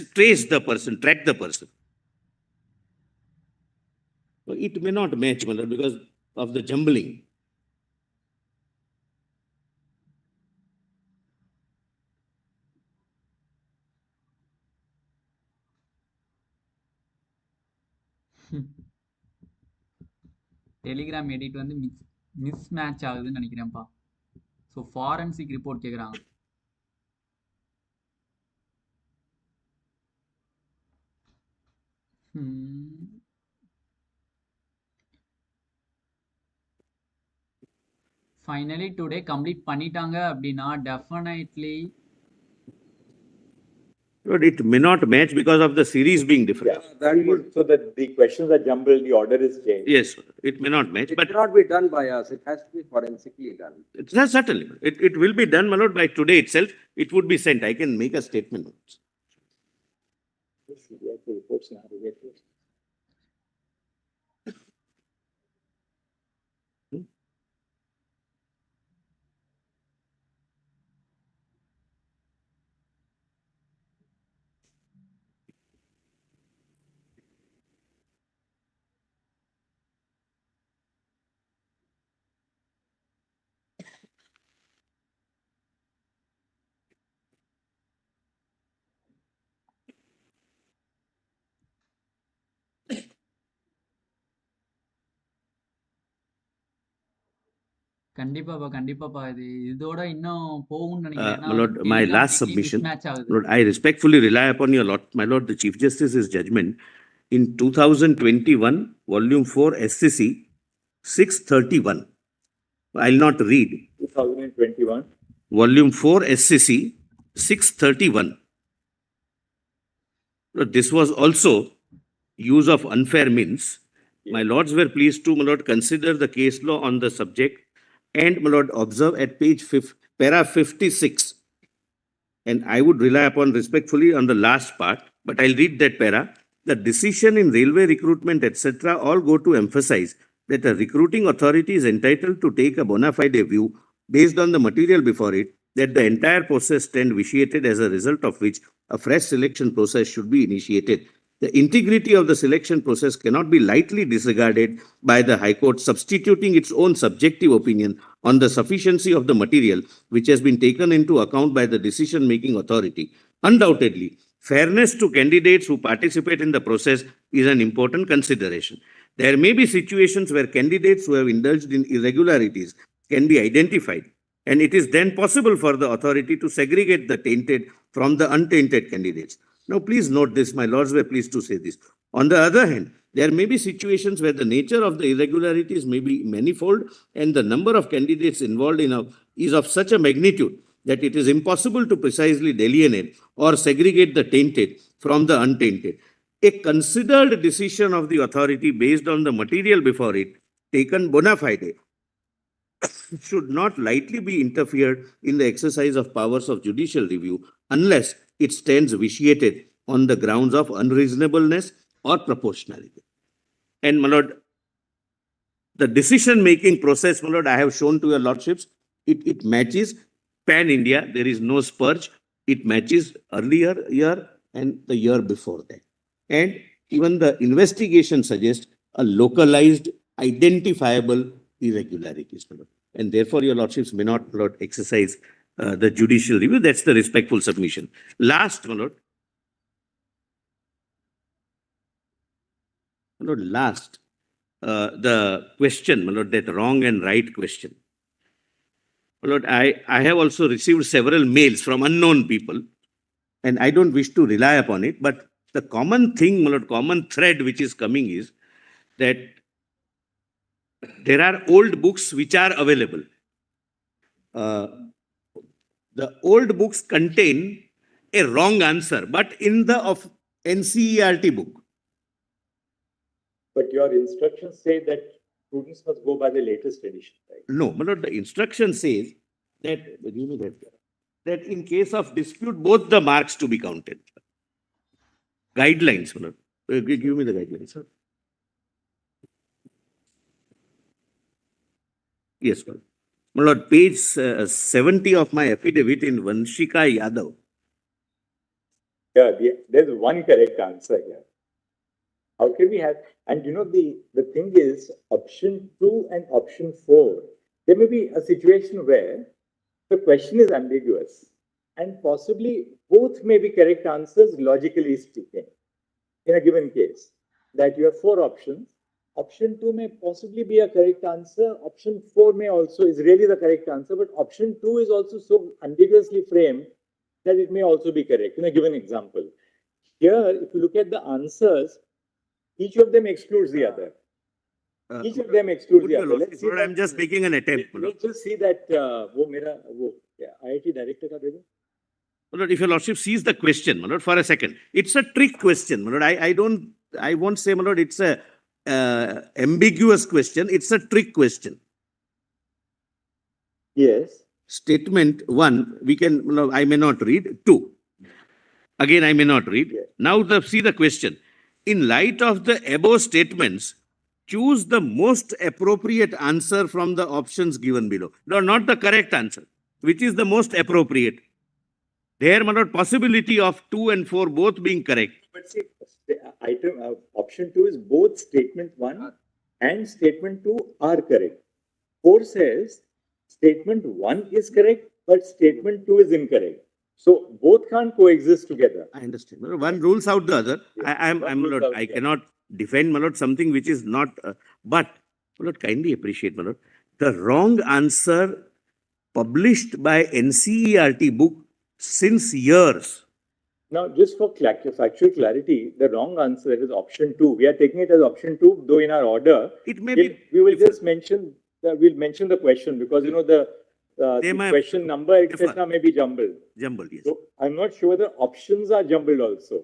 C: the person, track the person. So it may not match, my lord, because of the jumbling.
A: Telegram edit வந்து miss match ஆகுதுன்னு நினைக்கிறேன்ப்பா. So forensic report கேட்குறாங்க. Finally today complete பண்ணிட்டாங்க அப்படின்னா definitely.
C: But it may not match because of the series being different.
E: Yeah, that would, so that the questions are jumbled, the order is changed.
C: Yes, it may not match,
B: It
C: but
B: cannot be done by us. It has to be forensically done.
C: certainly it will be done, my lord, by today itself. It would be sent. I can make a statement.
A: கண்டிப்பாப்பா இது இதோட இன்னும் போகும்னு நினைக்கிறேன்.
C: My lord, my last submission. Lord, I respectfully rely upon your lord, my lord, the Chief Justice's judgment in 2021, Volume 4, SCC 631. I'll not read.
E: 2021.
C: Volume 4, SCC 631. Lord, this was also use of unfair means. My lords were pleased to, my lord, consider the case law on the subject, and my lord, observe at page 5, para 56. And I would rely upon respectfully on the last part, but I'll read that para. The decision in railway recruitment, etc., all go to emphasize that a recruiting authority is entitled to take a bona fide view based on the material before it, that the entire process stand vitiated, as a result of which a fresh selection process should be initiated. The integrity of the selection process cannot be lightly disregarded by the High Court, substituting its own subjective opinion on the sufficiency of the material which has been taken into account by the decision-making authority. Undoubtedly, fairness to candidates who participate in the process is an important consideration. There may be situations where candidates who have indulged in irregularities can be identified, and it is then possible for the authority to segregate the tainted from the untainted candidates. Now, please note this, my lords were pleased to say this. On the other hand, there may be situations where the nature of the irregularities may be manifold and the number of candidates involved is of such a magnitude that it is impossible to precisely delineate or segregate the tainted from the untainted. A considered decision of the authority based on the material before it, taken bona fide, should not lightly be interfered in the exercise of powers of judicial review unless it stands vitiated on the grounds of unreasonableness or proportionality. And, my lord, the decision-making process, my lord, I have shown to your lordships, it matches pan-India. There is no spurge. it matches earlier year and the year before that. And even the investigation suggests a localized, identifiable irregularities. And therefore, your lordships may not, Lord, exercise the judicial review. That's the respectful submission. Last, my lord. My lord, last, the question, my lord, that wrong and right question. My lord, I have also received several mails from unknown people, and I don't wish to rely upon it, but the common thing, my lord, common thread which is coming is that there are old books which are available. The old books contain a wrong answer, but in the of NCERT book.
E: But your instructions say that students must go by the latest edition, right?
C: No, my lord, the instruction says that, give me that in case of dispute, both the marks to be counted. Guidelines, my lord. Give me the guidelines, sir. Yes, sir. My lord, page 70 of my affidavit in Vanshika Yadav.
E: Yeah, there's one correct answer here. How can we have, and you know, the thing is, option 2 and option 4, there may be a situation where the question is ambiguous and possibly both may be correct answers, logically speaking, in a given case, that you have 4 options. Option 2 may possibly be a correct answer. Option 4 may also is really the correct answer, but option 2 is also so ambiguously framed that it may also be correct. In a given example, here, if you look at the answers, each of them excludes the other. Each of them excludes the other. Let's see.
C: I'm just making an attempt.
E: Let's just see that. IIT director ka de do.
C: My lord, if your lordship sees the question, my lord, for a second, it's a trick question, my lord. I won't say, my lord, it's a ambiguous question. It's a trick question.
E: Yes.
C: Statement 1, we can, I may not read. 2, again, I may not read.
E: Yes.
C: Now, see the question. In light of the above statements, choose the most appropriate answer from the options given below. No, not the correct answer. Which is the most appropriate? There, my lord, possibility of 2 and 4 both being correct.
E: But see, option 2 is both statement 1 and statement 2 are correct. 4 says statement 1 is correct, but statement 2 is incorrect. So both can't coexist together.
C: I understand. One rules out the other.
E: Yes,
C: I'm my lord, I cannot defend, my lord, something which is not, but, my lord, kindly appreciate, my lord, the wrong answer published by NCERT book since years.
E: Now, just for factual clarity, the wrong answer is option 2. We are taking it as option 2, though in our order,
C: It may be.
E: we will just mention, we'll mention the question because, you know, the question number, etc. may be jumbled.
C: Jumbled, yes.
E: So I'm not sure the options are jumbled also.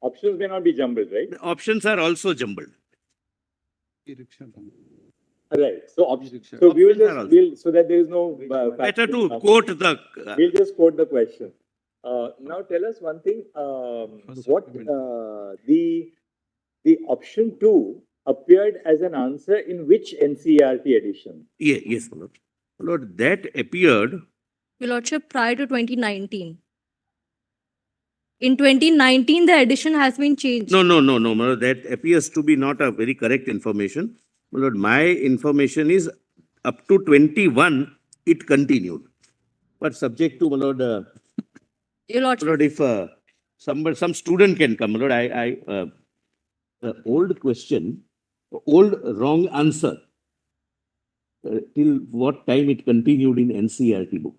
E: Options may not be jumbled, right?
C: The options are also jumbled.
E: Right. So, so we will just, so that there is no...
C: Better to quote the...
E: We'll just quote the question. Now tell us one thing, what the option 2 appeared as an answer in which NCERT edition?
C: Yeah, yes, my lord. My lord, that appeared...
F: Your Lordship, prior to 2019. In 2019, the edition has been changed.
C: No, my lord, that appears to be not a very correct information. My lord, my information is up to 21, it continued. But subject to, my lord,
F: Your Lordship,
C: my lord, if some student can come, my lord, the old question, old wrong answer, till what time it continued in NCERT book?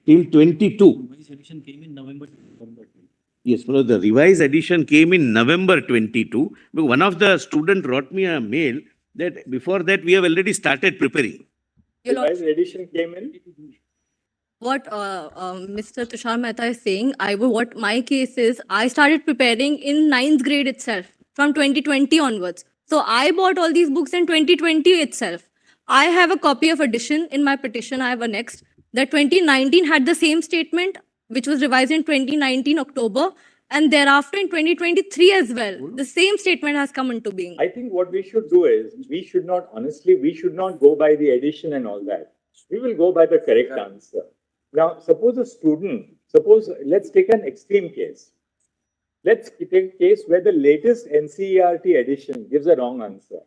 C: Till 22.
G: Edition came in November.
C: Yes, well, the revised edition came in November 22. But one of the students wrote me a mail that before that we have already started preparing.
F: Your
E: Revised
F: Lordship,
E: edition came in?
F: what Mr. Tushar Mehta is saying, what my case is, I started preparing in 9th grade itself, from 2020 onwards. So I bought all these books in 2020 itself. I have a copy of edition in my petition. I have annexed that 2019 had the same statement, which was revised in 2019 October, and thereafter in 2023 as well. The same statement has come into being.
E: I think what we should do is, we should not, honestly, we should not go by the edition and all that. We will go by the correct answer. Now, let's take an extreme case. Let's take a case where the latest NCERT edition gives a wrong answer.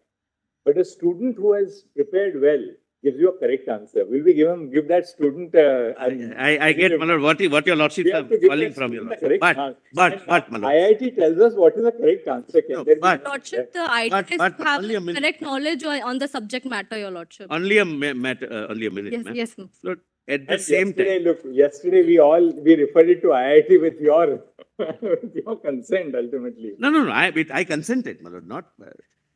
E: But a student who has prepared well gives you a correct answer. Will we give that student?
C: I get, my lord, what your lordship
E: We
C: are
E: have to give
C: calling
E: that
C: from your
E: student the
C: lordship.
E: correct answer.
C: But, my lord.
E: IIT tells us what is the correct answer. Can
C: No,
E: there be
C: but-
F: Lordship, the idea is
C: but
F: to have
C: only a minute.
F: correct knowledge on the subject matter, Your Lordship.
C: Only a minute,
F: Yes,
C: ma'am.
F: yes, ma'am.
C: Lord, at the
E: And
C: same time.
E: yesterday we referred it to IIT with your with your consent ultimately.
C: No, I consented, my lord, not.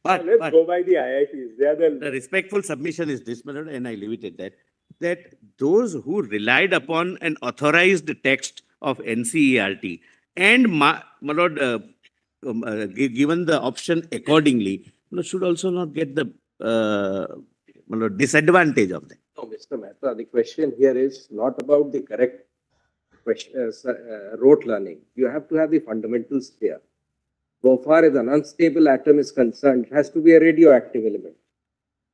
E: Let's go by the IITs. They are
C: The
E: the
C: respectful submission is this, my lord, and I leave it at that those who relied upon an authorized text of NCERT and, my lord, given the option accordingly, my lord, should also not get the, my lord, disadvantage of that.
B: No, Mr. Mehta, the question here is not about the correct question, rote learning. You have to have the fundamentals clear. So far as an unstable atom is concerned, it has to be a radioactive element.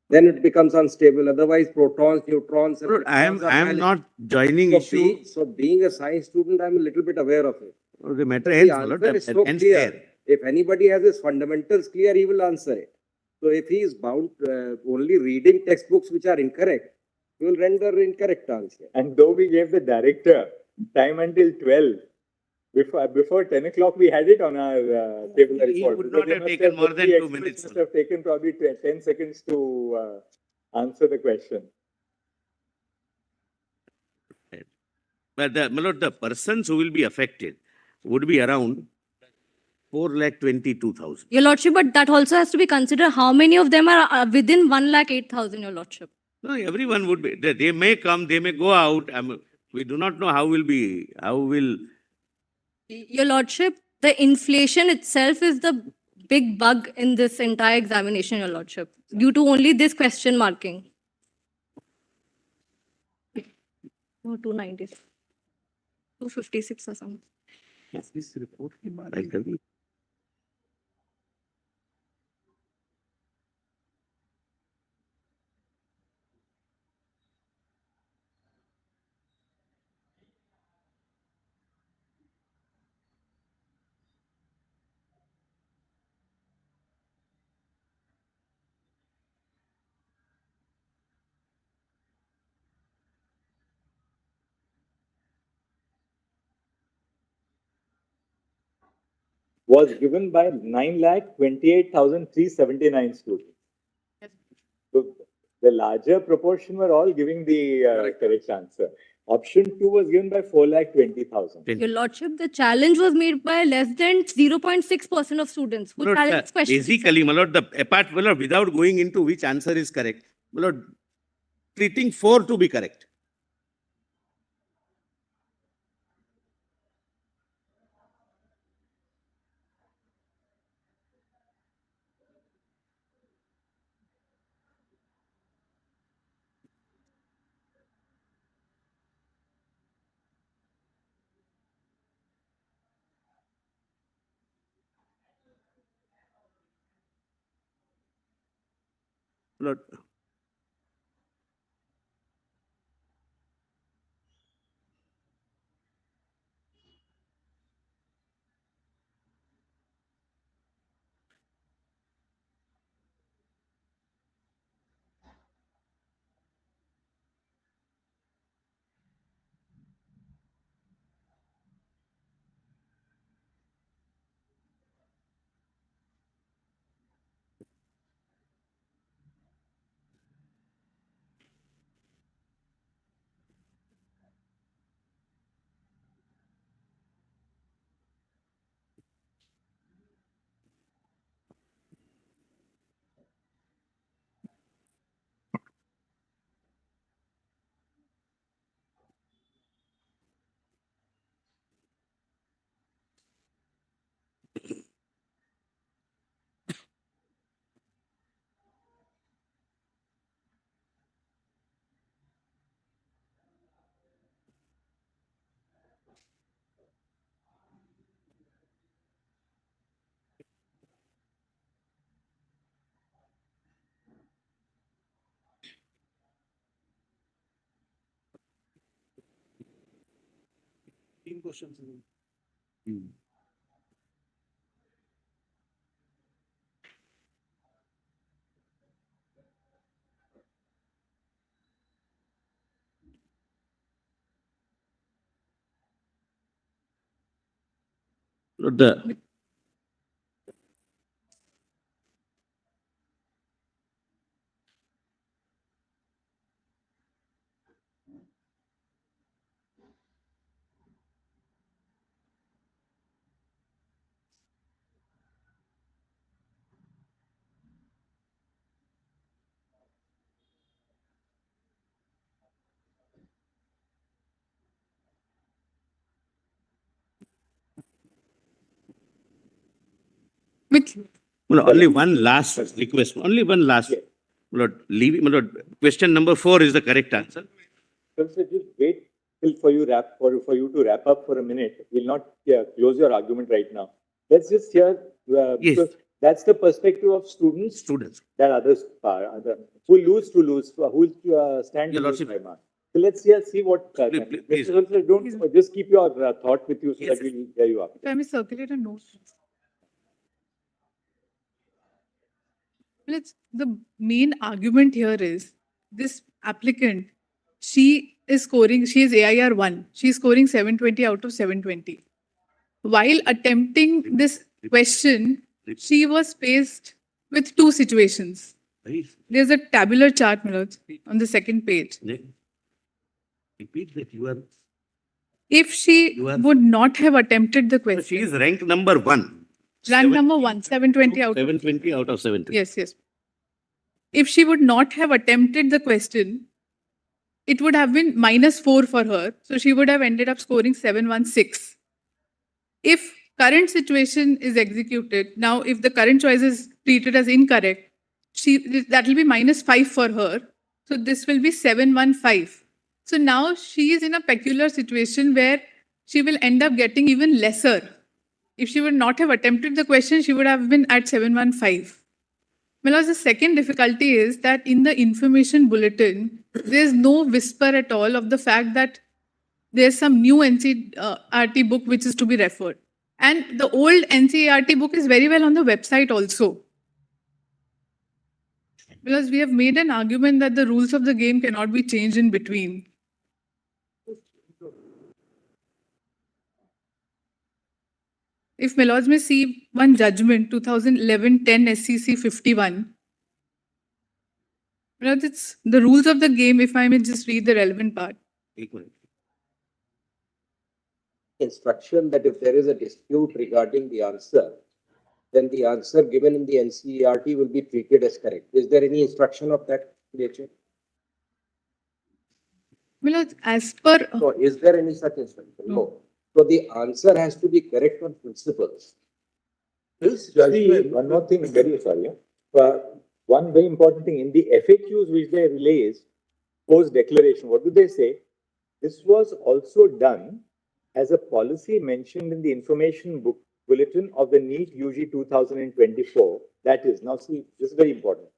B: Then it becomes unstable. Otherwise, protons, neutrons, and
C: Lord, I am
B: electrons are
C: not joining
B: So,
C: issue.
B: so being a science student, I'm a little bit aware of it.
C: The matter
B: The
C: ends, my lord,
B: answer is so
C: ends
B: clear.
C: there.
B: If anybody has his fundamentals clear, he will answer it. So if he is bound only reading textbooks which are incorrect, he will render incorrect answer.
E: and though we gave the director time until 12, before 10 o'clock we had it on our table
C: He
E: report.
C: would
E: Because
C: not
E: they
C: have
E: must
C: taken more than
E: the
C: 2
E: experts
C: minutes.
E: Must have taken probably 10 seconds to answer the question.
C: But my lord, the persons who will be affected would be around 4,22,000.
F: Your Lordship, but that also has to be considered. How many of them are within 1,08,000, Your Lordship?
C: No, everyone would be. They may come, they may go out. We do not know how will.
F: Your Lordship, the inflation itself is the big bug in this entire examination, Your Lordship, due to only this question marking. No, 290. 256 or something.
C: This report I'll tell you.
E: Was given by 9,28,379 students. So the larger proportion were all giving the correct answer. Option 2 was given by 4,20,000.
F: Your Lordship, the challenge was made by less than 0.6% of students who
C: My lord,
F: challenged questions.
C: basically, my lord, my lord, without going into which answer is correct, my lord, treating 4 to be correct. My lord, The
F: Which
C: only one last request, only one last. Question number 4 is the correct answer.
E: So just wait till for you to wrap up for a minute. We'll not close your argument right now. Let's just hear,
C: Yes.
E: because that's the perspective of students that others are, who lose to lose, who stand to
C: Your
E: lose
C: Lordship.
E: by mark. So let's see what,
C: Please.
E: Mr. Sultan, don't, just keep your thought with you so
C: Yes.
E: that we'll hear you up.
G: If I may circulate a note. Well, the main argument here is this applicant, she is AIR 1. She's scoring 720 out of 720. While attempting this question, she was faced with two situations. There's a tabular chart, Manoj, on the second page.
C: Repeat that you are.
G: If she
C: You are-
G: would not have attempted the
C: She
G: question,
C: is ranked number 1.
G: rank number 1, 720 out of
C: 720 out of 70.
G: Yes, yes. If she would not have attempted the question, it would have been -4 for her. So she would have ended up scoring 716. If current situation is executed, now if the current choice is treated as incorrect, that will be -5 for her. So this will be 715. So now she is in a peculiar situation where she will end up getting even lesser. If she would not have attempted the question, she would have been at 715. Well, the second difficulty is that in the information bulletin, there's no whisper at all of the fact that there's some new NCERT book which is to be referred. And the old NCERT book is very well on the website also. Because we have made an argument that the rules of the game cannot be changed in between. If my lords may see one judgment, 2011-10 SCC 51. My lords, it's the rules of the game, if I may just read the relevant part.
B: Instruction that if there is a dispute regarding the answer, then the answer given in the NCERT will be treated as correct. Is there any instruction of that nature?
G: My lords, as per...
B: So is there any such instruction? No. So the answer has to be correct on principles.
D: This
E: See,
D: judgment,
E: one more thing, very sorry. One very important thing in the FAQs which they released post declaration, what do they say? This was also done as a policy mentioned in the information bulletin of the Neet UG 2024. That is, now see, this is very important.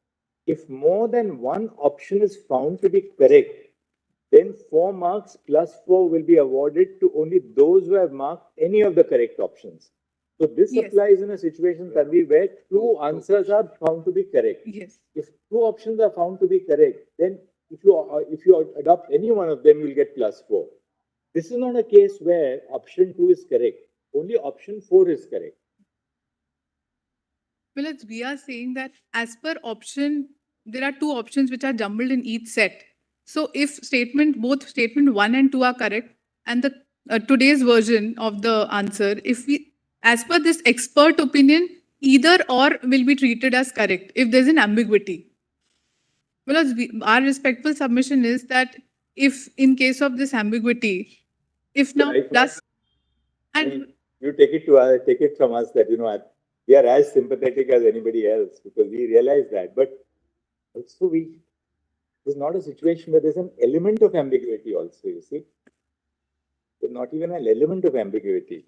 E: If more than one option is found to be correct, then 4 marks plus 4 will be awarded to only those who have marked any of the correct options. So this
G: Yes.
E: applies in a situation, Tanvi, where 2 answers are found to be correct.
G: Yes.
E: If 2 options are found to be correct, then if you adopt any one of them, you'll get +4. This is not a case where option 2 is correct. Only option 4 is correct.
G: Well, we are saying that as per option, there are 2 options which are jumbled in each set. So if both statement 1 and 2 are correct, and the today's version of the answer, as per this expert opinion, either or will be treated as correct if there's an ambiguity. Well, our respectful submission is that if in case of this ambiguity, if now
E: Right.
G: plus
E: And
G: and
E: you take it from us that, we are as sympathetic as anybody else because we realize that. But also there's not a situation where there's an element of ambiguity also, you see. There's not even an element of ambiguity.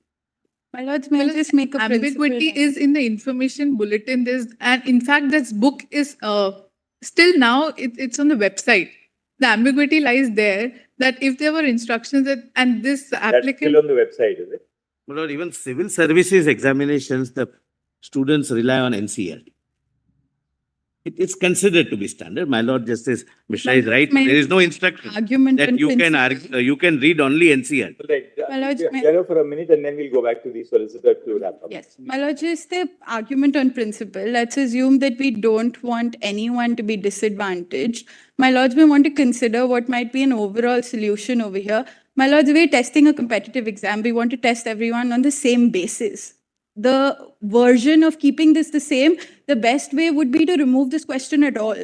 H: My lords, may I just make a
G: ambiguity
H: principle-
G: is in the information bulletin. And in fact, this book is still now it's on the website. The ambiguity lies there that if there were instructions and this
E: That's
G: applicant.
E: still on the website, is it?
C: My lord, even civil services examinations, the students rely on NCERT. It's considered to be standard. My lord Justice Mishra is right. There is no instruction
H: Argument
C: that
H: on
C: you can
H: principle.
C: argue, you can read only NCERT.
E: Right.
H: My lords, may-
E: Hear her for a minute and then we'll go back to the solicitor to wrap up.
H: Yes, my lord, just the argument on principle. Let's assume that we don't want anyone to be disadvantaged. My lords, we want to consider what might be an overall solution over here. My lords, we're testing a competitive exam. We want to test everyone on the same basis. The version of keeping this the same, the best way would be to remove this question at all.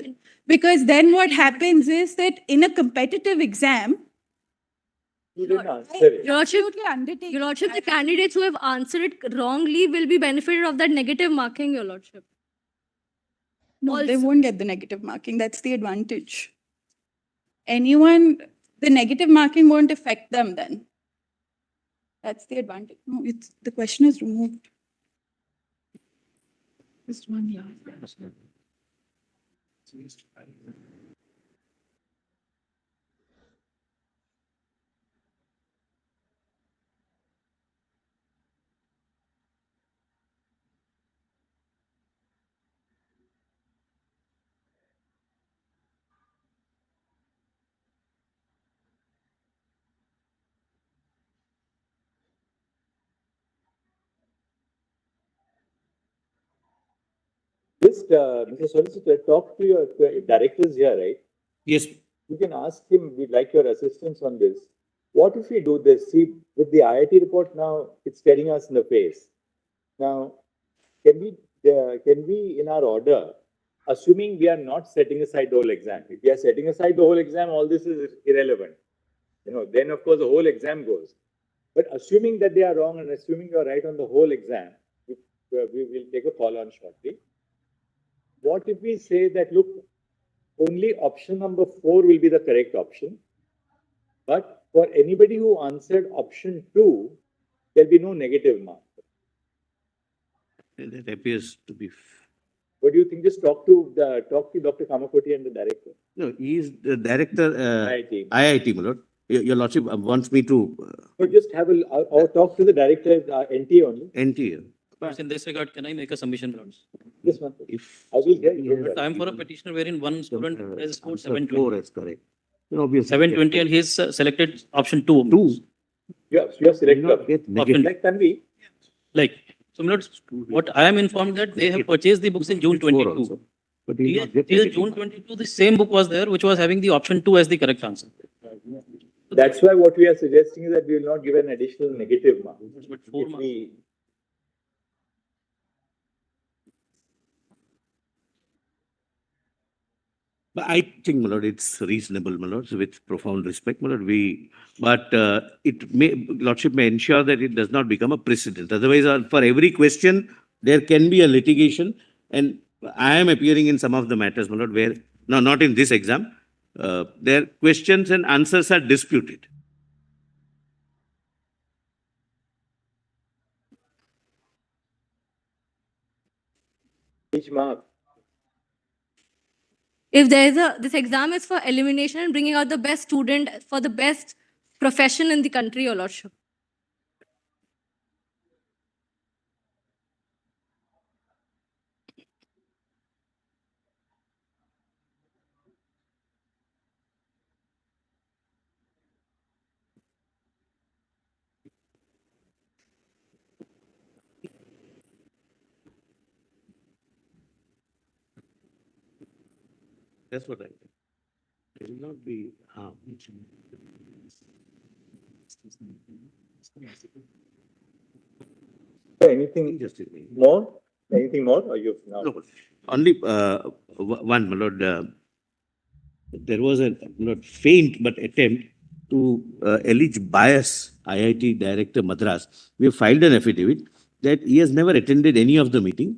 H: Because then what happens is that in a competitive exam,
E: You didn't answer it.
F: Your Lordship,
H: absolutely undertake.
F: Your Lordship, the candidates who have answered it wrongly will be benefited of that negative marking, Your Lordship.
H: No, they
F: Also-
H: won't get the negative marking. That's the advantage. Anyone, the negative marking won't affect them then. That's the advantage. No, it's, the question is removed.
G: Just one, yeah.
E: Just, Mr. Solicitor, talk to your directors here, right?
C: Yes.
E: You can ask him, we'd like your assistance on this. What if we do this? See, with the IIT report now, it's staring us in the face. Now, can we in our order, assuming we are not setting aside the whole exam, if we are setting aside the whole exam, all this is irrelevant. You know, then of course the whole exam goes. But assuming that they are wrong and assuming you are right on the whole exam, we will take a call on shortly. What if we say that, look, only option number 4 will be the correct option, but for anybody who answered option 2, there'll be no negative mark.
C: That appears to be.
E: What do you think? Just talk to Dr. Kamakoti and the director.
C: No, he is the director,
E: IIT.
C: IIT, my lord. Your lordship wants me to.
E: So just have or talk to the director, NT only.
C: NTA.
I: But in this regard, can I make a submission, Lords?
E: This one.
C: If.
E: I will get you.
I: But I am for a petitioner wherein one student has scored
C: Answer
I: 720.
C: 4 is correct. You know, obviously.
I: 720 and he's selected option 2.
E: You have selected.
C: Not get negative.
E: Like Tanvi.
I: Like, so my lords, what I am informed that they have purchased the books in June
C: 4
I: 22.
C: also. But he
I: Till
C: not get
I: till
C: negative.
I: June 22, the same book was there, which was having the option 2 as the correct answer.
E: That's why what we are suggesting is that we will not give an additional negative mark.
I: But 4
E: If
I: marks.
E: we-
C: But I think, my lord, it's reasonable, my lord, with profound respect, my lord. Lordship may ensure that it does not become a precedent. Otherwise, for every question, there can be a litigation. And I am appearing in some of the matters, my lord, where, no, not in this exam, their questions and answers are disputed.
E: Each mark.
F: If this exam is for elimination and bringing out the best student for the best profession in the country, Your Lordship.
C: That's what I think. It will not be harm.
E: Anything more? Anything more? Or you've now?
C: No, only one, my lord. There was a not faint but attempt to allege bias. IIT Director Madras. We have filed an affidavit that he has never attended any of the meeting.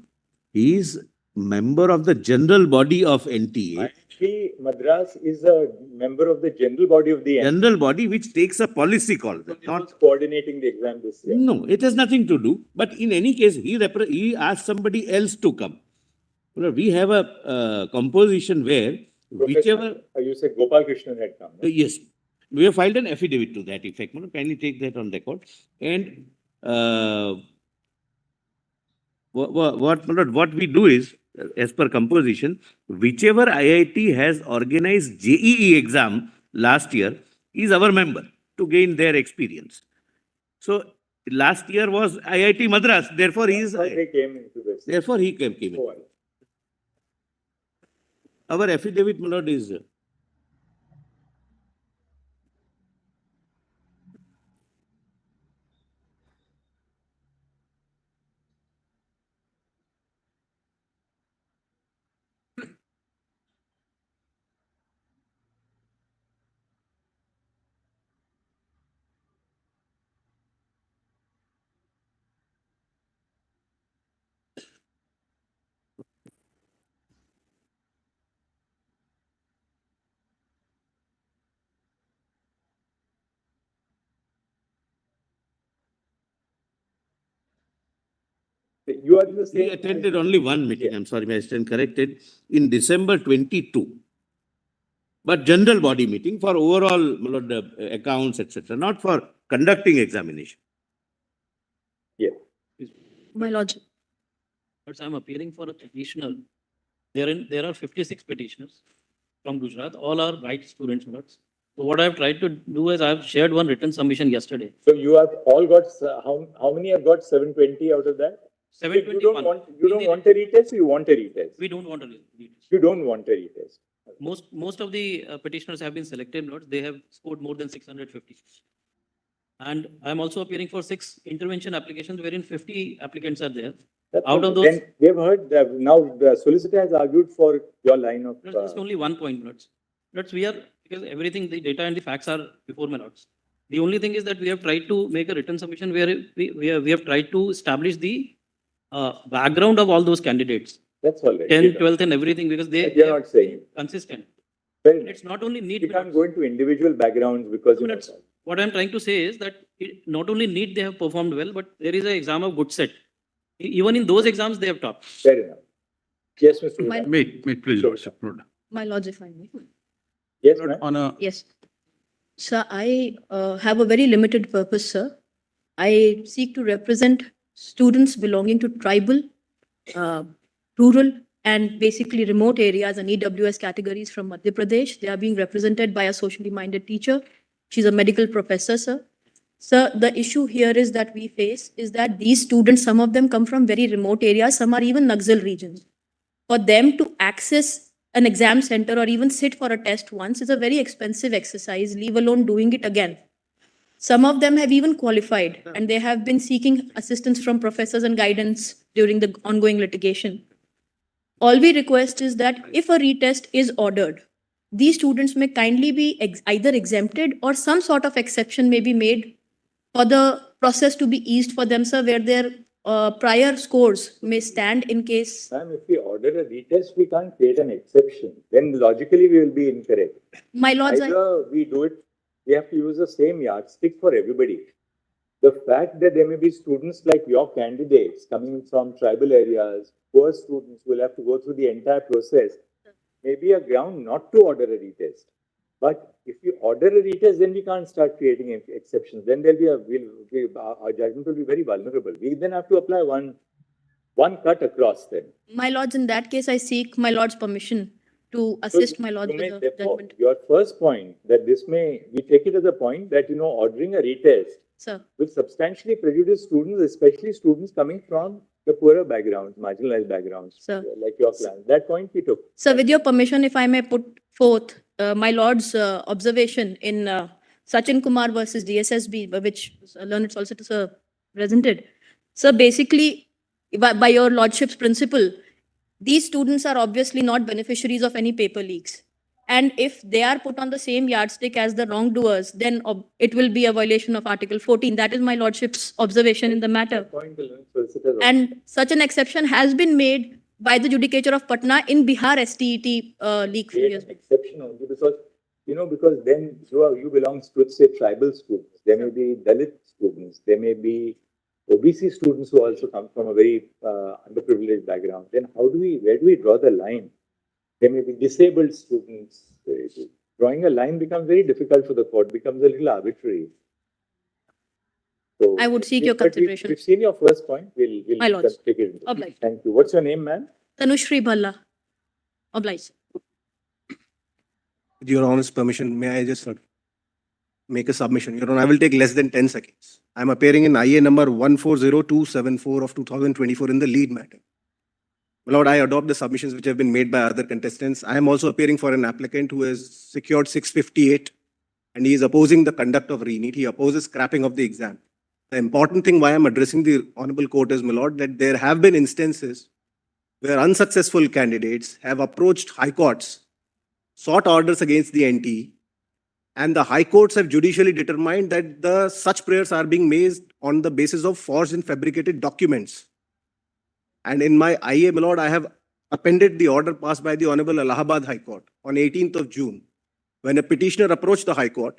C: He is member of the general body of NTA.
E: IIT Madras is a member of the general body of the
C: General body which takes a policy call.
E: not coordinating the exam this year.
C: No, it has nothing to do. But in any case, he asked somebody else to come. We have a composition where whichever,
E: You said Gopal Krishnan had come. No?
C: yes, we have filed an affidavit to that effect. Kindly take that on record. And what we do is, as per composition, whichever IIT has organized JEE exam last year is our member to gain their experience. So last year was IIT Madras, therefore he is.
E: They came into this.
C: Therefore he came in.
E: Oh,
C: Our affidavit, my lord, is.
E: You are in the
C: He
E: same.
C: attended only one meeting, I'm sorry, I stand corrected, in December 22. But general body meeting for overall, my lord, accounts, etc., not for conducting examination.
E: Yeah.
F: My lord.
I: But I'm appearing for a petitioner. There are 56 petitioners from Gujarat. All are right students. So what I've tried to do is I've shared one written submission yesterday.
E: So you have all got, how many have got 720 out of that?
I: 721.
E: You don't want a retest, you want a retest?
I: We don't want a retest.
E: You don't want a retest.
I: Most of the petitioners have been selected, Lord. They have scored more than 650. And I'm also appearing for 6 intervention applications wherein 50 applicants are there. Out of those,
E: then they've heard that now the solicitor has argued for your line of.
I: just only one point, Lords. Lords, we are, because everything, the data and the facts are before my Lords. The only thing is that we have tried to make a written submission where we have tried to establish the background of all those candidates.
E: That's all right.
I: 10th, 12th and everything, because they
E: are not saying.
I: Consistent.
E: Well,
I: It's not only Neet.
E: you can't go into individual backgrounds because you know.
I: What I'm trying to say is that not only Neet they have performed well, but there is an exam of good set. Even in those exams, they have topped.
E: Fair enough. Yes, Mr.
F: My-
E: Udai.
J: May please,
E: Sure.
J: Sir, Lord.
F: My lords, if I may.
E: Yes, ma'am.
J: On a,
F: Yes. Sir, I have a very limited purpose, sir. I seek to represent students belonging to tribal, rural, and basically remote areas and EWS categories from Madhya Pradesh. They are being represented by a socially minded teacher. She's a medical professor, sir. Sir, the issue here is that we face is that these students, some of them come from very remote areas, some are even Naxal regions. For them to access an exam center or even sit for a test once is a very expensive exercise, leave alone doing it again. Some of them have even qualified and they have been seeking assistance from professors and guidance during the ongoing litigation. All we request is that if a retest is ordered, these students may kindly be either exempted or some sort of exception may be made for the process to be eased for them, sir, where their prior scores may stand in case.
E: Ma'am, if we order a retest, we can't create an exception. Then logically we will be incorrect.
F: My lords,
E: Either we do it, we have to use the same yardstick for everybody. The fact that there may be students like your candidates coming from tribal areas, poor students will have to go through the entire process, may be a ground not to order a retest. But if you order a retest, then we can't start creating exceptions. Then there'll be our judgment will be very vulnerable. We then have to apply one cut across then.
F: my lords, in that case, I seek my lord's permission to assist my lords
E: You may,
F: with the
E: therefore,
F: judgment.
E: your first point that we take it as a point that, ordering a retest
F: Sir,
E: will substantially prejudice students, especially students coming from the poorer backgrounds, marginalized backgrounds,
F: Sir.
E: like your class. That point we took.
F: sir, with your permission, if I may put forth my lord's observation in Sachin Kumar versus DSSB, which learned solicitor sir presented. So basically, by your lordship's principle, these students are obviously not beneficiaries of any paper leaks. And if they are put on the same yardstick as the wrongdoers, then it will be a violation of Article 14. That is my lordship's observation in the matter.
E: Point the solicitors.
F: And such an exception has been made by the Judicature of Patna in Bihar STET leak few
E: Create
F: years
E: an
F: back.
E: exception only because, because then you belong to, say, tribal students. There may be Dalit students. There may be OBC students who also come from a very underprivileged background. Then where do we draw the line? There may be disabled students. Drawing a line becomes very difficult for the court, becomes a little arbitrary. So,
F: I would seek your
E: but
F: consideration.
E: we've seen your first point. We'll
F: My lords.
E: take it.
F: Obliged.
E: Thank you. What's your name, ma'am?
F: Tanushri Bhalla. Obliged.
J: With your Honor's permission, may I just make a submission? Your Honor, I will take less than 10 seconds. I'm appearing in IA number 140274 of 2024 in the lead matter. My Lord, I adopt the submissions which have been made by other contestants. I am also appearing for an applicant who has secured 658 and he is opposing the conduct of re-NEET. He opposes scrapping of the exam. The important thing why I'm addressing the Honorable Court is, my Lord, that there have been instances where unsuccessful candidates have approached high courts, sought orders against the NTE, and the high courts have judicially determined that such prayers are being made on the basis of forged and fabricated documents. And in my IA, my Lord, I have appended the order passed by the Honorable Allahabad High Court on 18th of June. When a petitioner approached the High Court,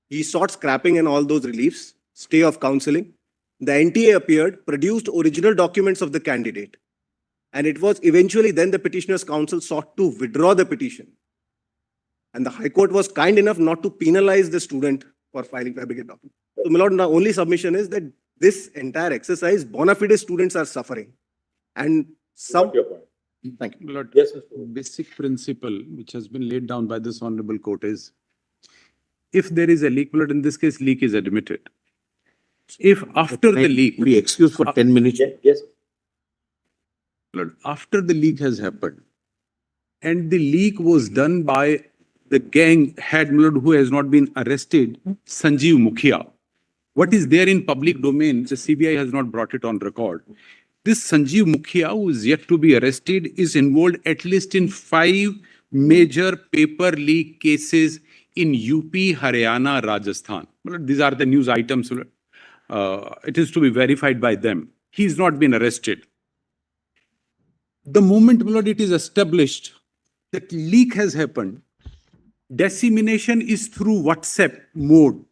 J: he sought scrapping and all those reliefs, stay of counseling. The NTA appeared, produced original documents of the candidate. And it was eventually then the petitioner's counsel sought to withdraw the petition. And the High Court was kind enough not to penalize the student for filing fabricated documents. So, my Lord, the only submission is that this entire exercise, bona fide students are suffering. And some...
E: What's your point?
J: Thank you.
D: Lord,
E: Yes, Mr.
D: basic principle which has been laid down by this honorable court is, if there is a leak, Lord, in this case, leak is admitted. If after the leak,
C: We excuse for 10 minutes.
E: Yes.
D: Lord, after the leak has happened, and the leak was done by the gang head, Lord, who has not been arrested, Sanjeev Mukhia. What is there in public domain, the CBI has not brought it on record. This Sanjeev Mukhia, who is yet to be arrested, is involved at least in 5 major paper leak cases in UP, Haryana, Rajasthan. These are the news items. It is to be verified by them. He's not been arrested. The moment, Lord, it is established that leak has happened, dissemination is through WhatsApp mode.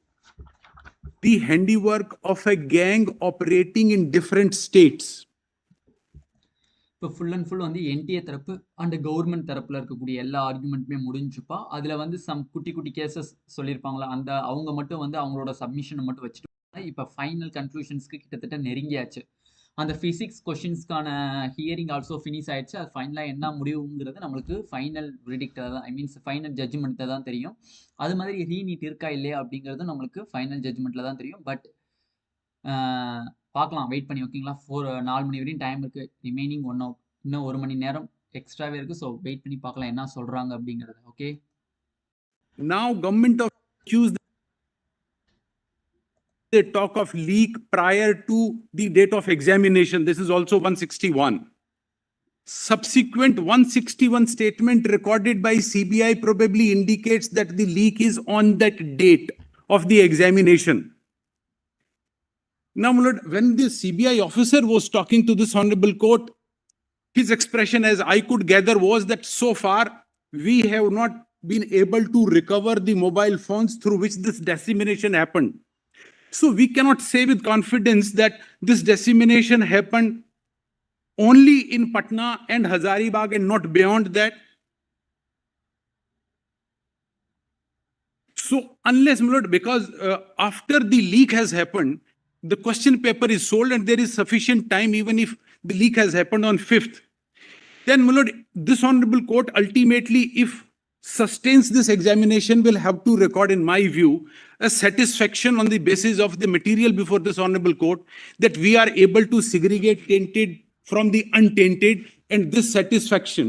D: The handiwork of a gang operating in different states.
A: இப்போ full and full வந்து NDA தரப்பு and government தரப்பில் இருக்கக்கூடிய எல்லா ஆர்குமெண்ட்டுமே முடிஞ்சுப்பா. அதில் வந்து some குட்டி குட்டி கேசஸ் சொல்லியிருப்பாங்களா, அந்த அவங்க மட்டும் வந்து அவங்களோட சப்மிஷனை மட்டும் வச்சுட்டு இப்போ ஃபைனல் கன்க்ளூஷன்ஸ்க்கு கிட்டத்தட்ட நெருங்கியாச்சு. அந்த ஃபிசிக்ஸ் கொஷின்ஸ்க்கான ஹியரிங் ஆல்சோ ஃபினிஷ் ஆயிடுச்சு. அது ஃபைனலாக என்ன முடிவுங்கிறது நம்மளுக்கு ஃபைனல் ப்ரிடிக்டாக தான், ஃபைனல் ஜட்ஜ்மெண்ட்டில் தான் தெரியும். அது மாதிரி ரீநீட் இருக்கா இல்லையா அப்படிங்கிறது நம்மளுக்கு ஃபைனல் ஜட்ஜ்மெண்ட்டில் தான் தெரியும். பட் பார்க்கலாம், வெயிட் பண்ணி. ஓகேங்களா, 4 மணி வரையும் டைம் இருக்கு. ரிமைனிங் இன்னும் 1 மணி நேரம் எக்ஸ்ட்ராவே இருக்கு. ஸோ வெயிட் பண்ணி பார்க்கலாம் என்ன சொல்றாங்க அப்படிங்கிறது. Okay,
D: Now government of accused they talk of leak prior to the date of examination. This is also 161. Subsequent 161 statement recorded by CBI probably indicates that the leak is on that date of the examination. Now, Lord, when the CBI officer was talking to this honorable court, his expression, as I could gather, was that so far we have not been able to recover the mobile phones through which this dissemination happened. So we cannot say with confidence that this dissemination happened only in Patna and Hazaribagh and not beyond that. So unless, my Lord, because after the leak has happened, the question paper is sold and there is sufficient time, even if the leak has happened on 5th. Then, my Lord, this honorable court ultimately, if sustains this examination, will have to record, in my view, a satisfaction on the basis of the material before this honorable court that we are able to segregate tainted from the untainted, and this satisfaction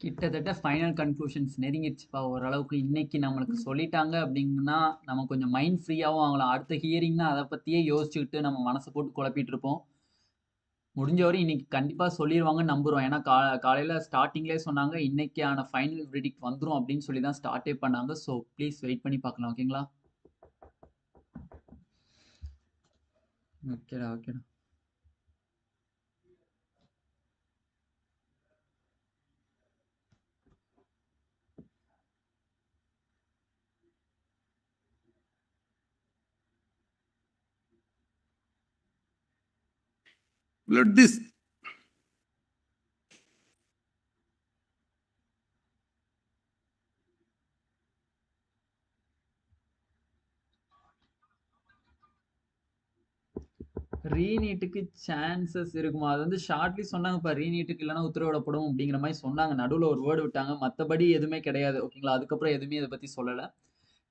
A: கிட்டத்தட்ட final conclusions நெருங்கிடுச்சுப்பா. ஓரளவுக்கு இன்னைக்கு நம்மளுக்கு சொல்லிட்டாங்க அப்படின்னா நம்ம கொஞ்சம் mind ஃப்ரீயாகவும் ஆகலாம். அடுத்த ஹியரிங்னா அதை பற்றியே யோசிச்சுக்கிட்டு நம்ம மனசை போட்டு குழப்பிட்டு இருப்போம். முடிஞ்ச வரை இன்னைக்கு கண்டிப்பாக சொல்லிடுவாங்கன்னு நம்புகிறோம். ஏன்னா காலையில் ஸ்டார்டிங்லேயே சொன்னாங்க இன்னைக்கான ஃபைனல் ப்ரிடிக்ட் வந்துடும் அப்படின்னு சொல்லி தான் ஸ்டார்ட்டே பண்ணாங்க. ஸோ ப்ளீஸ் வெயிட் பண்ணி பார்க்கலாம். ஓகேங்களா? ஓகேடா.
D: Lord, this
A: ரீநீட்டுக்கு சான்சஸ் இருக்குமா? அது வந்து ஷார்ட்லி சொன்னாங்கப்பா. ரீநீட்டுக்கு இல்லைன்னா உத்தரவிடப்படும் அப்படிங்கிற மாதிரி சொன்னாங்க. நடுவுல ஒரு வேர்டு விட்டாங்க. மத்தபடி எதுவுமே கிடையாது. ஓகேங்களா? அதுக்கப்புறம் எதுவுமே இதை பத்தி சொல்லல.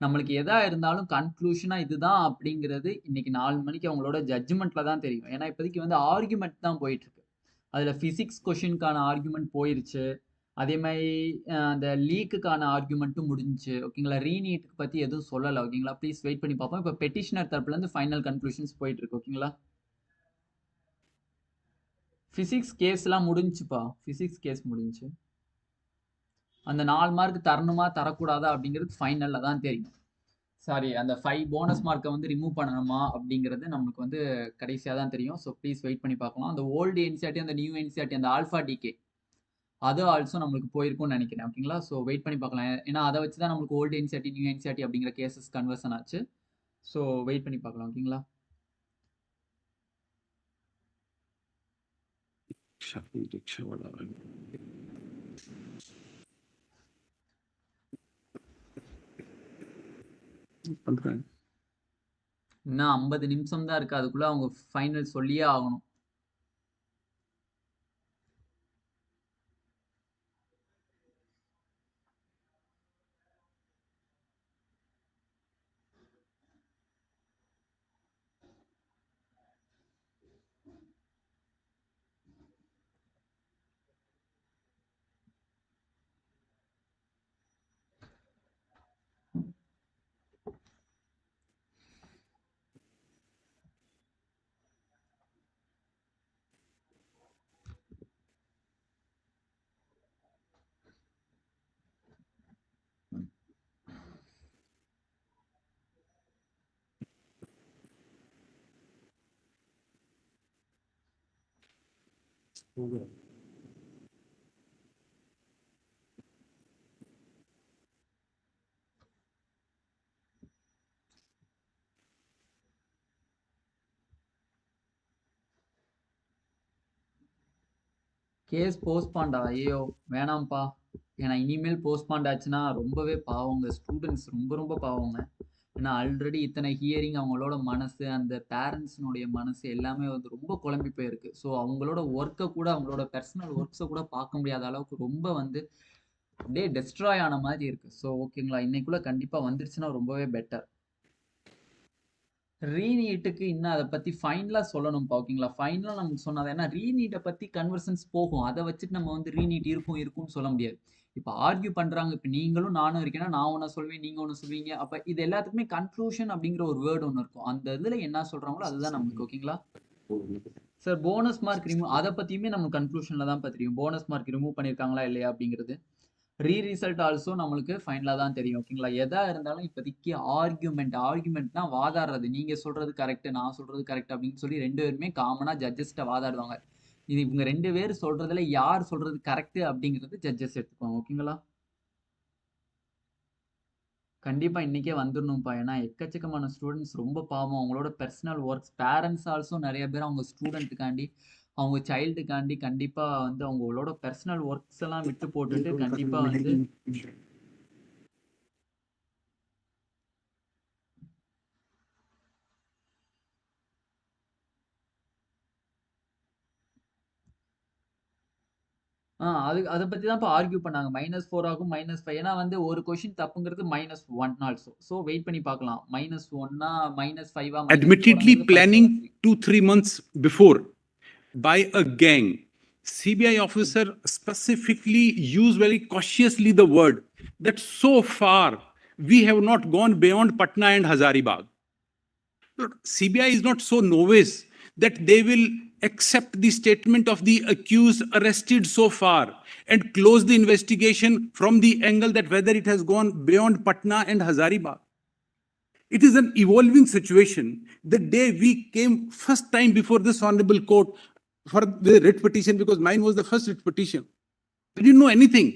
A: நம்மளுக்கு எதா இருந்தாலும் கன்க்ளூஷனா இதுதான் அப்படிங்கிறது இன்னைக்கு 4 மணிக்கு அவங்களோட ஜட்ஜ்மெண்ட்ல தான் தெரியும். ஏன்னா இப்போதைக்கு வந்து ஆர்குமெண்ட் தான் போயிட்டு இருக்கு. அதுல பிசிக்ஸ் கொஷினுக்கான ஆர்குமெண்ட் போயிருச்சு. அதே மாதிரி அந்த லீக்குக்கான ஆர்குமெண்ட்டும் முடிஞ்சுச்சு. ஓகேங்களா? ரீநீட்டுக்கு பத்தி எதுவும் சொல்லலை. ஓகேங்களா? ப்ளீஸ் வெயிட் பண்ணி பார்ப்போம். இப்போ பெட்டிஷனர் தரப்புல இருந்து ஃபைனல் கன்க்ளூஷன்ஸ் போயிட்டு இருக்கு. ஓகேங்களா? பிசிக்ஸ் கேஸ்லாம் முடிஞ்சுப்பா. பிசிக்ஸ் கேஸ் முடிஞ்சு. அந்த 4 மார்க் தரணுமா தரக்கூடாதா அப்படிங்கிறது ஃபைனல்ல தான் தெரியும். சாரி, அந்த 5 போனஸ் மார்க்கை வந்து ரிமூவ் பண்ணணுமா அப்படிங்கிறது நமக்கு வந்து கடைசியாக தான் தெரியும். ஸோ ப்ளீஸ் வெயிட் பண்ணி பார்க்கலாம். அந்த ஓல்டு என்சிஆர்டி, அந்த நியூ என்சிஆர்டி, அந்த ஆல்ஃபா டிகே அது ஆல்சோ நம்மளுக்கு போயிருக்கும்னு நினைக்கிறேன். ஓகேங்களா? ஸோ வெயிட் பண்ணி பார்க்கலாம். ஏன்னா அதை வச்சு தான் நம்மளுக்கு ஓல்டு என்சிஆர்டி, நியூ என்சிஆர்டி அப்படிங்கிற கேசஸ் கன்வர்ஷன் ஆச்சு. ஸோ வெயிட் பண்ணி பார்க்கலாம். ஓகேங்களா? இன்னும் 50 நிமிஷம் தான் இருக்கு. அதுக்குள்ள அவங்க ஃபைனல் சொல்லியே ஆகணும். கேஸ் போஸ்ட்பாண்டா? ஐயோ வேணாம்ப்பா. ஏன்னா இனிமேல் போஸ்ட்பாண்ட் ஆச்சுன்னா ரொம்பவே பாவங்க. ஸ்டூடெண்ட்ஸ் ரொம்ப ரொம்ப பாவங்க. ஏன்னா ஆல்ரெடி இத்தனை ஹியரிங் அவங்களோட மனசு, அந்த பேரண்ட்ஸினுடைய மனசு எல்லாமே வந்து ரொம்ப குழம்பி போயிருக்கு. ஸோ அவங்களோட ஒர்க்கை கூட, அவங்களோட பர்சனல் ஒர்க்ஸை கூட பார்க்க முடியாத அளவுக்கு ரொம்ப வந்து அப்படியே டெஸ்ட்ராய் ஆன மாதிரி இருக்கு. ஸோ ஓகேங்களா? இன்னைக்குள்ள கண்டிப்பாக வந்துருச்சுன்னா ரொம்பவே பெட்டர். ரீநீட்டுக்கு இன்னும் அதை பத்தி ஃபைனலா சொல்லணும்ப்பா. ஓகேங்களா? ஃபைனலா நமக்கு சொன்னது ஏன்னா ரீநீட்டை பத்தி கன்வர்சன்ஸ் போகும். அதை வச்சுட்டு நம்ம வந்து ரீநீட் இருக்கும்னு சொல்ல முடியாது. இப்போ ஆர்கியூ பண்றாங்க. இப்போ நீங்களும் நானும் இருக்கேன்னா நான் ஒன்று சொல்வேன், நீங்க ஒன்று சொல்வீங்க. அப்ப இது எல்லாத்துக்குமே கன்க்ளூஷன் அப்படிங்கிற ஒரு வேர்டு ஒன்று இருக்கும். அந்த இதுல என்ன சொல்றாங்களோ அதுதான் நமக்கு. ஓகேங்களா? சார் போனஸ் மார்க் ரிமூவ் அதை பத்தியுமே நம்ம கன்க்ளூஷன்ல தான் தெரியும். போனஸ் மார்க் ரிமூவ் பண்ணிருக்காங்களா இல்லையா அப்படிங்கிறது. ரிசல்ட் ஆல்சோ நம்மளுக்கு ஃபைனலா தான் தெரியும். ஓகேங்களா? எதா இருந்தாலும் இப்போதைக்கு ஆர்குமெண்ட்னா வாதாடுறது. நீங்க சொல்றது கரெக்ட், நான் சொல்றது கரெக்ட் அப்படின்னு சொல்லி 2 பேருமே காமனா ஜட்ஜஸ்ட வாதாடுவாங்க. இது இவங்க 2 பேர் சொல்றதுல யார் சொல்றது கரெக்ட் அப்படிங்கிறது ஜட்ஜஸ் எடுத்துக்குவாங்க. ஓகேங்களா? கண்டிப்பா இன்னைக்கே வந்துடணும்ப்பா. ஏன்னா எக்கச்சக்கமான ஸ்டூடெண்ட்ஸ் ரொம்ப பாவம். அவங்களோட பர்சனல் ஒர்க்ஸ், பேரண்ட்ஸ் ஆல்சோ நிறைய பேர் அவங்க ஸ்டூடெண்ட்டுக்காண்டி, அவங்க சைல்டுக்காண்டி கண்டிப்பா வந்து அவங்களோட பர்சனல் ஒர்க்ஸ் எல்லாம் விட்டு போட்டுட்டு கண்டிப்பா வந்து அதை பத்தி தான் இப்போ ஆர்கியூ பண்ணாங்க. -4 ஆகும், -5. ஏன்னா வந்து ஒரு கொஸ்டின் தப்புங்கிறது -1 ஆல்சோ. ஸோ வெயிட் பண்ணி பார்க்கலாம். -1 -5
D: admittedly planning 2-3 months before by a gang. CBI officer specifically used very cautiously the word that so far we have not gone beyond Patna and Hazaribagh. CBI is not so novice that they will accept the statement of the accused arrested so far and close the investigation from the angle that whether it has gone beyond Patna and Hazaribagh. It is an evolving situation. The day we came first time before this honorable court for the writ petition, because mine was the first writ petition, we didn't know anything.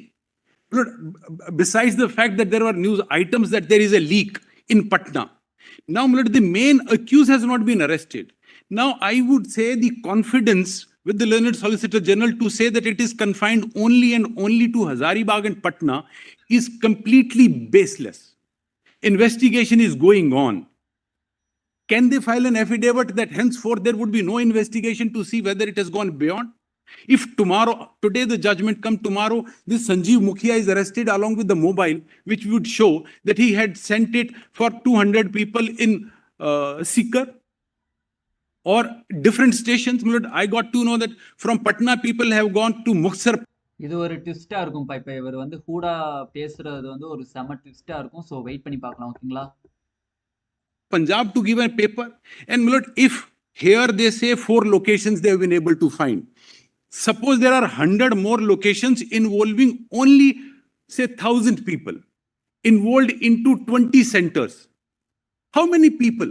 D: Besides the fact that there were news items that there is a leak in Patna. Now, the main accused has not been arrested. Now, I would say the confidence with the learned Solicitor General to say that it is confined only and only to Hazaribagh and Patna is completely baseless. Investigation is going on. Can they file an affidavit that henceforth there would be no investigation to see whether it has gone beyond? If today the judgment come tomorrow, this Sanjeev Mukhia is arrested along with the mobile, which would show that he had sent it for 200 people in Sikar or different stations. I got to know that from Patna people have gone to Muxar.
A: இது ஒரு ட்விஸ்டா இருக்கும்பா. இப்ப இவர் வந்து ஹூடா பேசுறது வந்து ஒரு செம ட்விஸ்டா இருக்கும். சோ வெயிட் பண்ணி பார்க்கலாம். ஓகேங்களா?
D: Punjab to give a paper. And my lord, if here they say 4 locations they have been able to find. Suppose there are 100 more locations involving only, say, 1,000 people involved into 20 centers. How many people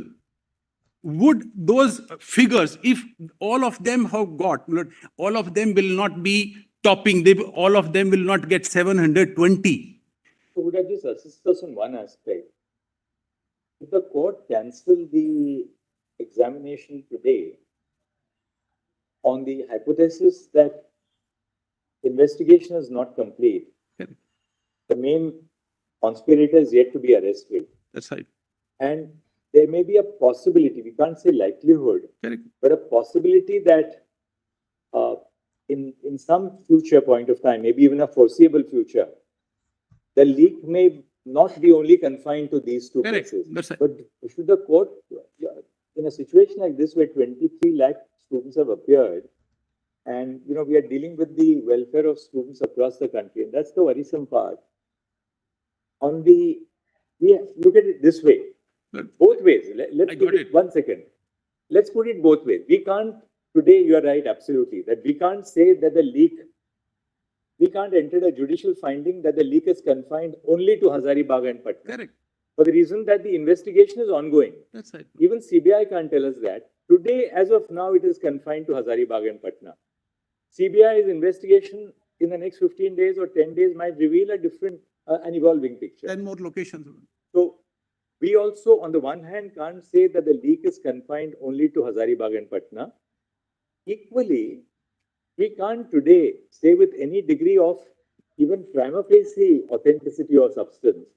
D: would those figures, if all of them have got, all of them will not be topping, all of them will not get 720.
E: So would I just assist us on one aspect? If the court cancel the examination today on the hypothesis that investigation is not complete,
D: Correct.
E: The main conspirator is yet to be arrested.
D: That's right.
E: And there may be a possibility, we can't say likelihood,
D: Correct.
E: but a possibility that in some future point of time, maybe even a foreseeable future, the leak may not be only confined to these 2
D: Correct.
E: cases.
D: That's right.
E: But should the court, in a situation like this where 23 lakh students have appeared, and we are dealing with the welfare of students across the country, and that's the worrisome part. We look at it this way, both ways. Let's put it 1 second. Let's put it both ways. We can't, today you are right, absolutely, that we can't say that the leak, we can't enter a judicial finding that the leak is confined only to Hazaribagh and Patna.
D: Correct.
E: For the reason that the investigation is ongoing.
D: That's right.
E: Even CBI can't tell us that. Today, as of now, it is confined to Hazaribagh and Patna. CBI's investigation in the next 15 days or 10 days might reveal a different, an evolving picture.
D: 10 more locations.
E: So, we also, on the one hand, can't say that the leak is confined only to Hazaribagh and Patna. Equally, we can't today say with any degree of even prima facie authenticity or substance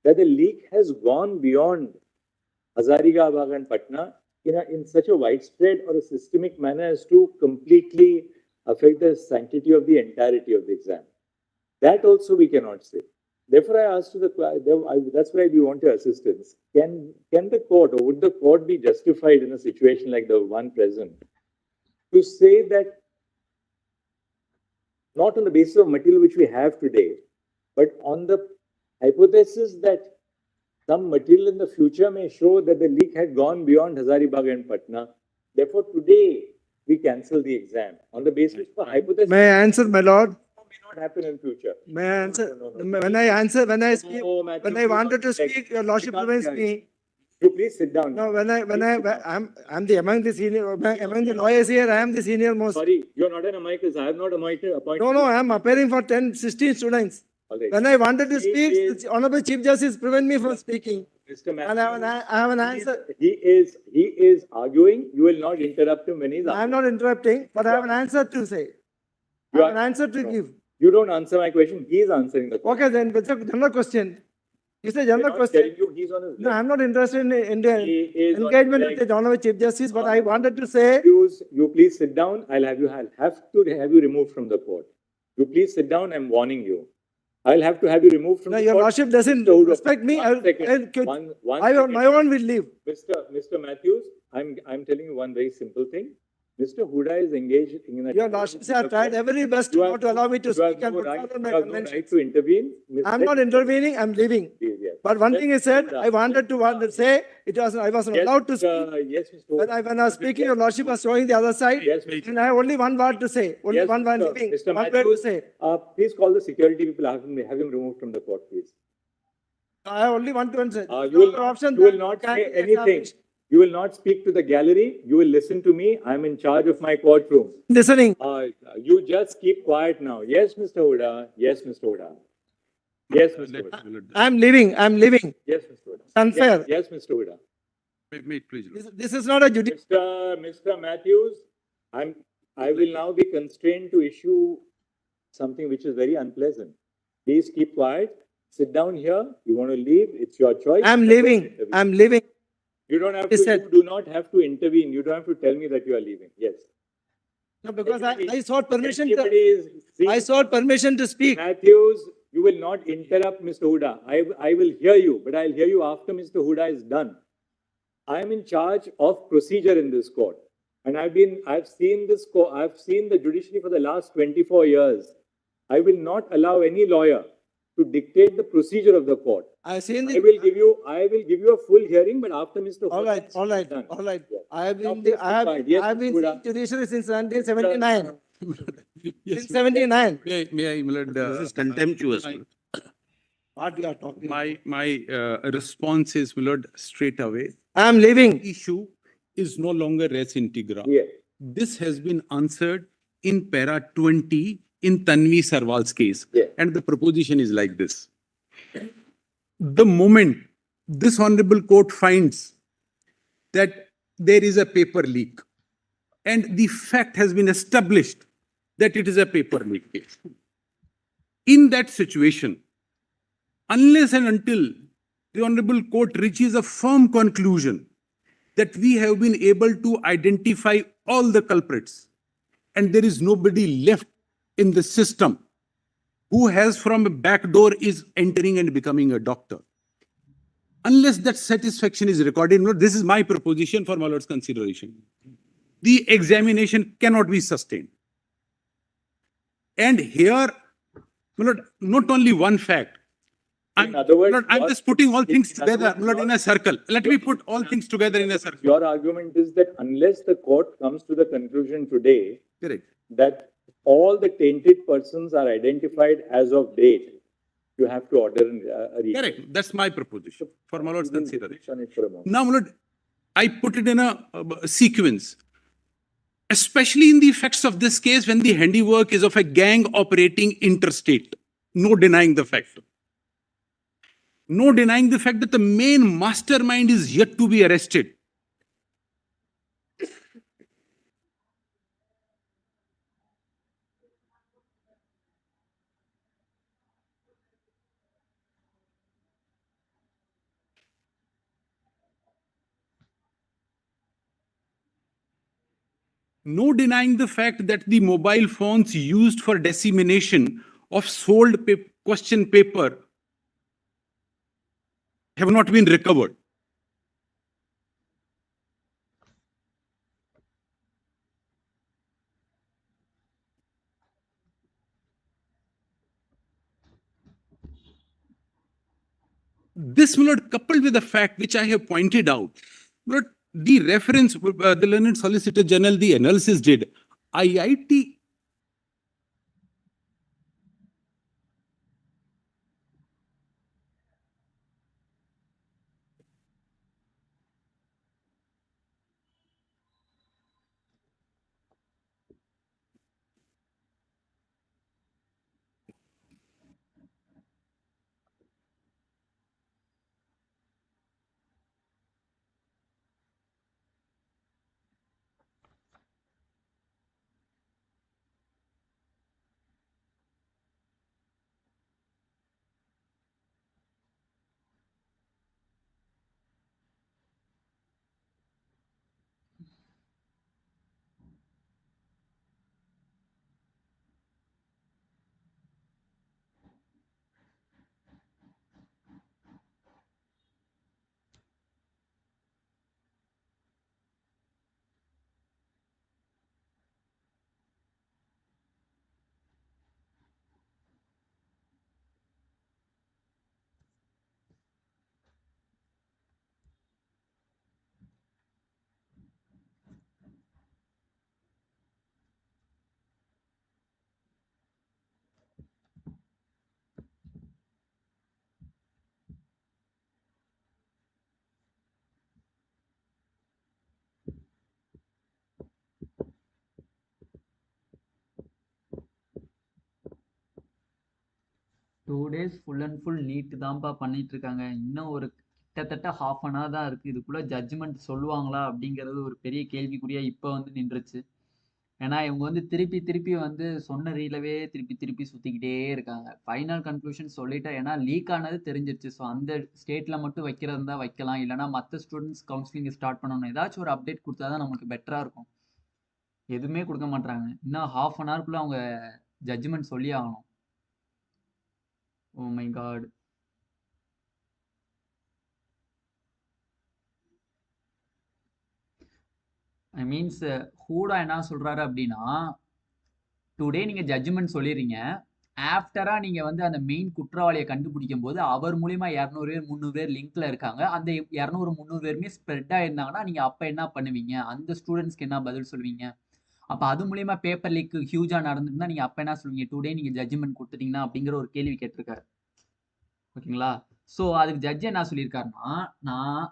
E: that the leak has gone beyond Hazaribagh and Patna in such a widespread or a systemic manner as to completely affect the sanctity of the entirety of the exam. That also we cannot say. Therefore, I asked to that's why we want your assistance. Can the court, or would the court be justified in a situation like the one present to say that not on the basis of material which we have today, but on the hypothesis that some material in the future may show that the leak had gone beyond Hazaribagh and Patna. Therefore, today we cancel the exam on the basis of a hypothesis.
J: May I answer, my lord?
E: May not happen in future.
J: May I answer?
E: No.
J: When I speak,
E: Matthew,
J: when I wanted to speak, your lordship
E: We can't
J: prevents
E: hear
J: me.
E: You please sit down.
J: No, I'm the among the senior, among the lawyers here, I am the senior most.
E: Sorry, you're not an amicus. I have not appointed.
J: No, I am appearing for 10, 16 students.
E: All right.
J: When I wanted to
E: He
J: speak,
E: is-
J: the Honorable Chief Justice prevent me from speaking.
E: Mr.
J: And I have an answer.
E: He is arguing. You will not interrupt him when he's
J: I am
E: arguing.
J: not interrupting, but I have an answer to say. I
E: You
J: have
E: are-
J: an answer to
E: No.
J: give.
E: You don't answer my question. He is answering the question.
J: Okay, then, it's a general question. It's a
E: We're
J: general
E: not
J: question.
E: telling you he's on his
J: No, I'm not interested in the
E: He is on
J: engagement
E: his
J: with
E: leg.
J: the Honorable Chief Justice, but I wanted to say,
E: You please sit down. I'll have you removed from the court. You please sit down. I'm warning you. I'll have to have you removed from
J: no,
E: the
J: your
E: court.
J: lordship doesn't
E: Mr. Udo,
J: respect me.
E: one second. One
J: I on
E: second.
J: my own will leave.
E: Mr. Matthews, I'm telling you one very simple thing. Mr. Huda is engaged in a.
J: Your lordship have tried every best
E: You
J: not
E: have-
J: to allow me to
E: you have
J: speak and
E: no
J: put
E: right-
J: forward my
E: you have no
J: convention.
E: right to intervene.
J: I'm not intervening, I'm leaving.
E: Yes.
J: But one thing is said, I wanted to say, I was not
E: Yes,
J: allowed to
E: Mr.
J: speak.
E: Yes, Mr.
J: When I was speaking, your lordship was showing the other side.
E: Yes,
J: And I have only one word to say, only
E: Yes,
J: one word
E: Mr.
J: leaving,
E: Mr.
J: one word to
E: Matthews,
J: say.
E: Please call the security people, have him removed from the court, please.
J: I only want to answer.
E: You will not say anything. You will not speak to the gallery. You will listen to me. I'm in charge of my courtroom.
J: Listening.
E: You just keep quiet now. Yes, Mr. Huda. Yes, Mr. Huda. Yes, Mr. Huda.
J: I'm leaving.
E: Yes, Mr. Huda.
J: Unfair.
E: Yes, Mr. Huda.
D: Please.
J: This is not a judicial.
E: Mr. Matthews, I will now be constrained to issue something which is very unpleasant. Please keep quiet. Sit down here. You want to leave? It's your choice.
K: I'm
E: But don't
K: leaving.
E: intervene.
K: I'm leaving.
E: You don't have
K: He
E: to.
K: said-
E: You do not have to intervene. You don't have to tell me that you are leaving. Yes.
K: No, because
E: Anybody-
K: I sought permission
E: anybody
K: to,
E: is free-
K: I sought permission to speak.
E: Matthews, you will not interrupt Mr. Huda. I will hear you, but I'll hear you after Mr. Huda is done. I am in charge of procedure in this court. And I've seen the judiciary for the last 24 years. I will not allow any lawyer to dictate the procedure of the court.
K: I've seen
E: I
K: the,
E: will give you a full hearing, but after Mr.
K: all right,
E: Huda is
K: all right,
E: done.
K: all right.
E: Yeah.
K: I have
E: Now,
K: been,
E: please
K: I have,
E: be quiet. Yes,
K: I have been
E: Mr. Huda.
K: in judiciary since 1979.
D: Yes,
K: Since 79.
D: may I, my lord,
C: This is contemptuous.
K: What you are talking?
D: my response is, my lord, straight away.
K: I'm leaving.
D: Issue is no longer res integra.
E: Yeah.
D: This has been answered in para 20 in Tanvi Sarwal's case.
E: Yeah.
D: And the proposition is like this. The moment this honorable court finds that there is a paper leak and the fact has been established that it is a paper leak case. In that situation, unless and until the honorable court reaches a firm conclusion that we have been able to identify all the culprits and there is nobody left in the system who has from a back door is entering and becoming a doctor. Unless that satisfaction is recorded, no, this is my proposition for my lord's consideration. The examination cannot be sustained. And here, my lord, not only one fact.
E: In other words,
D: Lord, I'm
E: your-
D: just putting all things
E: in other
D: together,
E: words,
D: not in a circle. Let me put all things together in a circle.
E: Your argument is that unless the court comes to the conclusion today
D: Correct.
E: that all the tainted persons are identified as of date, you have to order a recall.
D: Correct. That's my proposition for my lord's
E: You can
D: consideration.
E: focus on it for a moment.
D: Now, my lord, I put it in a sequence, especially in the effects of this case when the handiwork is of a gang operating interstate. No denying the fact. No denying the fact that the main mastermind is yet to be arrested. No denying the fact that the mobile phones used for dissemination of sold question paper have not been recovered. This, my lord, coupled with the fact which I have pointed out, my lord, the reference, the learned Solicitor General, the analysis did, IIT.
A: Two days full and full NEET தான்ப்பா பண்ணிட்டு இருக்காங்க. இன்னும் ஒரு கிட்டத்தட்ட half an hour தான் இருக்கு. இதுக்குள்ள judgement சொல்லுவாங்களா அப்படிங்கிறது ஒரு பெரிய கேள்விக்குறியா இப்ப வந்து நின்றுச்சு. ஏன்னா இவங்க வந்து திருப்பி திருப்பி வந்து சொன்ன ரீலவே திருப்பி திருப்பி சுத்திக்கிட்டே இருக்காங்க. ஃபைனல் கன்க்ளூஷன் சொல்லிட்டா ஏன்னா லீக் ஆனது தெரிஞ்சிருச்சு. ஸோ அந்த ஸ்டேட்ல மட்டும் வைக்கிறதா இருந்தா வைக்கலாம். இல்லைன்னா மற்ற ஸ்டூடெண்ட்ஸ் கவுன்சிலிங் ஸ்டார்ட் பண்ணணும். ஏதாச்சும் ஒரு அப்டேட் கொடுத்தா தான் நமக்கு பெட்டரா இருக்கும். எதுவுமே கொடுக்க மாட்றாங்க. இன்னும் ஹாஃப் அன் ஹவர்க்குள்ள அவங்க ஜட்ஜ்மெண்ட் சொல்லி ஆகணும். Oh my god. I means Hooda என்ன சொல்றாரு அப்படின்னா, டுடே நீங்க ஜட்ஜ்மெண்ட் சொல்லிடுறீங்க. ஆஃப்டரா நீங்க வந்து அந்த மெயின் குற்றவாளியை கண்டுபிடிக்கும் போது அவர் மூலியமா 200 பேர் 300 பேர் லிங்க்ல இருக்காங்க. அந்த 200 300 பேருமே ஸ்ப்ரெட் ஆயிருந்தாங்கன்னா நீங்க அப்ப என்ன பண்ணுவீங்க? அந்த ஸ்டூடெண்ட்ஸ்க்கு என்ன பதில் சொல்வீங்க? அப்ப அது மூலியமா பேப்பர் லீக் ஹியூஜா நடந்திருந்தா நீங்க அப்ப என்ன சொல்வீங்க? டுடே நீங்க ஜட்ஜ்மெண்ட் கொடுத்துட்டீங்கன்னா அப்படிங்கிற ஒரு கேள்வி கேட்டிருக்காரு. ஓகேங்களா? ஸோ அதுக்கு ஜட்ஜ் என்ன சொல்லியிருக்காருன்னா, நான்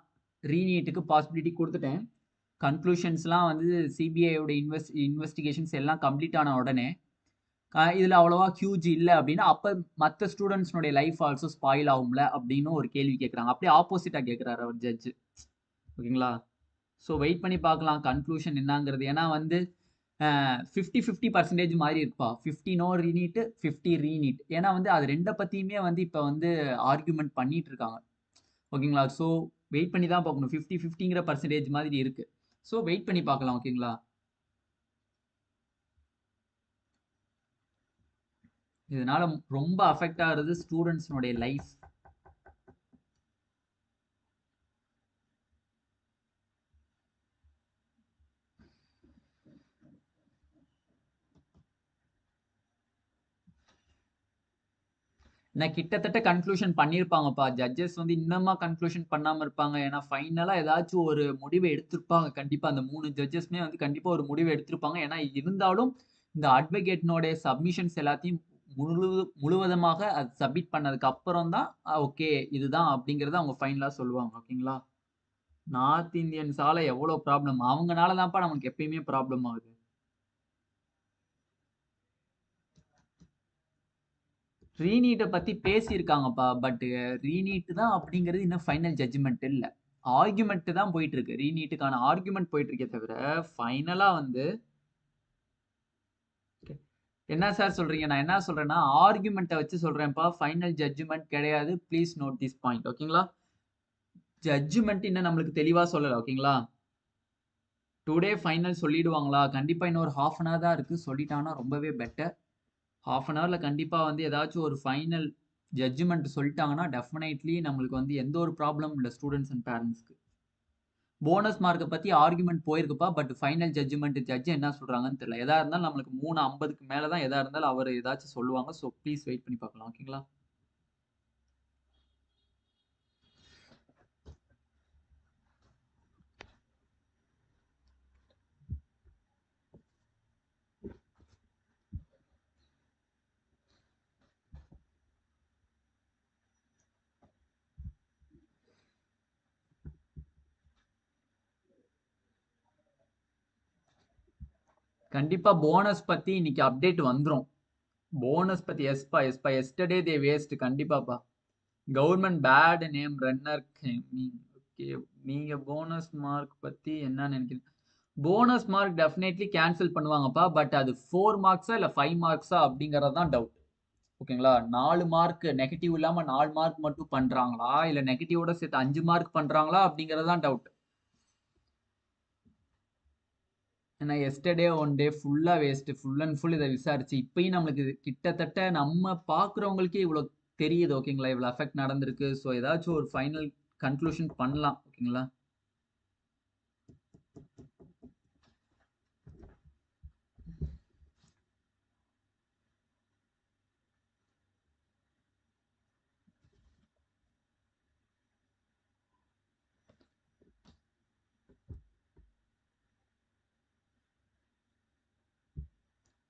A: ரீநீட்டுக்கு பாசிபிலிட்டி கொடுத்துட்டேன். கன்க்ளூஷன்ஸ்லாம் வந்து சிபிஐயோட இன்வெஸ்டிகேஷன்ஸ் எல்லாம் கம்ப்ளீட் ஆன உடனே இதுல அவ்வளவா ஹியூஜ் இல்லை அப்படின்னா அப்ப மற்ற ஸ்டூடெண்ட்ஸ்னுடைய லைஃப் ஆல்சோ ஸ்பாயில் ஆகும்ல அப்படின்னு ஒரு கேள்வி கேட்குறாங்க. அப்படியே ஆப்போசிட்டா கேட்குறாரு அவர் ஜட்ஜ். ஓகேங்களா? ஸோ வெயிட் பண்ணி பார்க்கலாம் கன்க்ளூஷன் என்னங்கிறது. ஏன்னா வந்து 50-50% மாதிரி இருப்பா. 50 நோ ரீநீட் 50 ரீநீட். ஏன்னா வந்து அது ரெண்டை பத்தியுமே வந்து இப்போ வந்து ஆர்கியூமெண்ட் பண்ணிட்டு இருக்காங்க. ஓகேங்களா? ஸோ வெயிட் பண்ணி தான் பார்க்கணும். 50-50ங்கிற பர்சன்டேஜ் மாதிரி இருக்கு. ஸோ வெயிட் பண்ணி பார்க்கலாம். ஓகேங்களா? இதனால ரொம்ப அஃபெக்ட் ஆகுறது ஸ்டூடெண்ட்ஸ்னுடைய லைஃப். நான் கிட்டத்தட்ட கன்க்ளூஷன் பண்ணியிருப்பாங்கப்பா. ஜட்ஜஸ் வந்து இன்னமா கன்க்ளூஷன் பண்ணாம இருப்பாங்க. ஏன்னா ஃபைனலா ஏதாச்சும் ஒரு முடிவை எடுத்திருப்பாங்க. கண்டிப்பா அந்த 3 ஜட்ஜஸ்மே வந்து கண்டிப்பா ஒரு முடிவை எடுத்திருப்பாங்க. ஏன்னா இருந்தாலும் இந்த அட்வொகேட்னுடைய சப்மிஷன்ஸ் எல்லாத்தையும் முழுவதுமாக அது சப்மிட் பண்ணதுக்கு அப்புறம் தான் ஓகே இதுதான் அப்படிங்கறத அவங்க ஃபைனலா சொல்லுவாங்க. ஓகேங்களா? நார்த் இந்தியன்ஸால எவ்வளவு ப்ராப்ளம், அவங்கனால தான்ப்பா நமக்கு எப்பயுமே ப்ராப்ளம் ஆகுது. ரீநீட்டை பத்தி பேசியிருக்காங்கப்பா. பட் ரீநீட் தான் அப்படிங்கிறது இன்னும் ஃபைனல் ஜட்ஜ்மெண்ட் இல்ல. ஆர்குமெண்ட் தான் போயிட்டு இருக்கு. ரீநீட்டுக்கான ஆர்குமெண்ட் போயிட்டு இருக்கே தவிர ஃபைனலா வந்து என்ன சார் சொல்றீங்க? நான் என்ன சொல்றேன்னா ஆர்குமெண்ட்டை வச்சு சொல்றேன்ப்பா. ஃபைனல் ஜட்ஜ்மெண்ட் கிடையாது. Please note this point. ஓகேங்களா? ஜட்ஜ்மெண்ட் இன்னும் நம்மளுக்கு தெளிவா சொல்லல. ஓகேங்களா? டுடே ஃபைனல் சொல்லிடுவாங்களா? கண்டிப்பா இன்னொரு ஹாஃப் அன் ஹவர் தான் இருக்கு. சொல்லிட்டாங்கன்னா ரொம்பவே பெட்டர். ஹாஃப் அன் ஹவர்ல கண்டிப்பா வந்து ஏதாச்சும் ஒரு ஃபைனல் ஜட்ஜ்மெண்ட் சொல்லிட்டாங்கன்னா டெஃபினெட்லி நம்மளுக்கு வந்து எந்த ஒரு ப்ராப்ளம் இல்லை ஸ்டூடெண்ட்ஸ் அண்ட் பேரண்ட்ஸ்க்கு. போனஸ் மார்க்கை பத்தி ஆர்குமெண்ட் போயிருக்குப்பா. பட் ஃபைனல் ஜட்ஜ்மெண்ட் ஜட்ஜ் என்ன சொல்றாங்கன்னு தெரியல. எதா இருந்தாலும் நம்மளுக்கு 3:50க்கு மேல தான் எதா இருந்தாலும் அவர் ஏதாச்சும் சொல்லுவாங்க. ஸோ ப்ளீஸ் வெயிட் பண்ணி பார்க்கலாம். ஓகேங்களா? கண்டிப்பா போனஸ் பத்தி இன்னைக்கு அப்டேட் வந்துரும். போனஸ் பத்தி எஸ்பா எஸ்டர்டே தே வேஸ்ட். கண்டிப்பாப்பா. Government bad name runner. Okay, நீங்க போனஸ் மார்க் பத்தி என்ன நினைக்கிறீங்க? போனஸ் மார்க் டெஃபினெட்லி கேன்சல் பண்ணுவாங்கப்பா. பட் அது 4 மார்க்ஸா இல்ல 5 மார்க்ஸா அப்படிங்கறது தான் டவுட். ஓகேங்களா? 4 மார்க் நெகட்டிவ் இல்லாம 4 மார்க் மட்டும் பண்றாங்களா இல்ல நெகட்டிவோட சேர்த்து 5 மார்க் பண்றாங்களா அப்படிங்கறது தான் டவுட். ஏன்னா எஸ்டர்டே ஒன் டே ஃபுல்லா வேஸ்ட். ஃபுல் அண்ட் ஃபுல் இதை விசாரிச்சு இப்பயும் நம்மளுக்கு கிட்டத்தட்ட நம்ம பாக்குறவங்களுக்கே இவ்வளவு தெரியுது. ஓகேங்களா? இவ்வளவு அஃபெக்ட் நடந்திருக்கு. ஸோ ஏதாச்சும் ஒரு ஃபைனல் கன்க்ளூஷன் பண்ணலாம். ஓகேங்களா?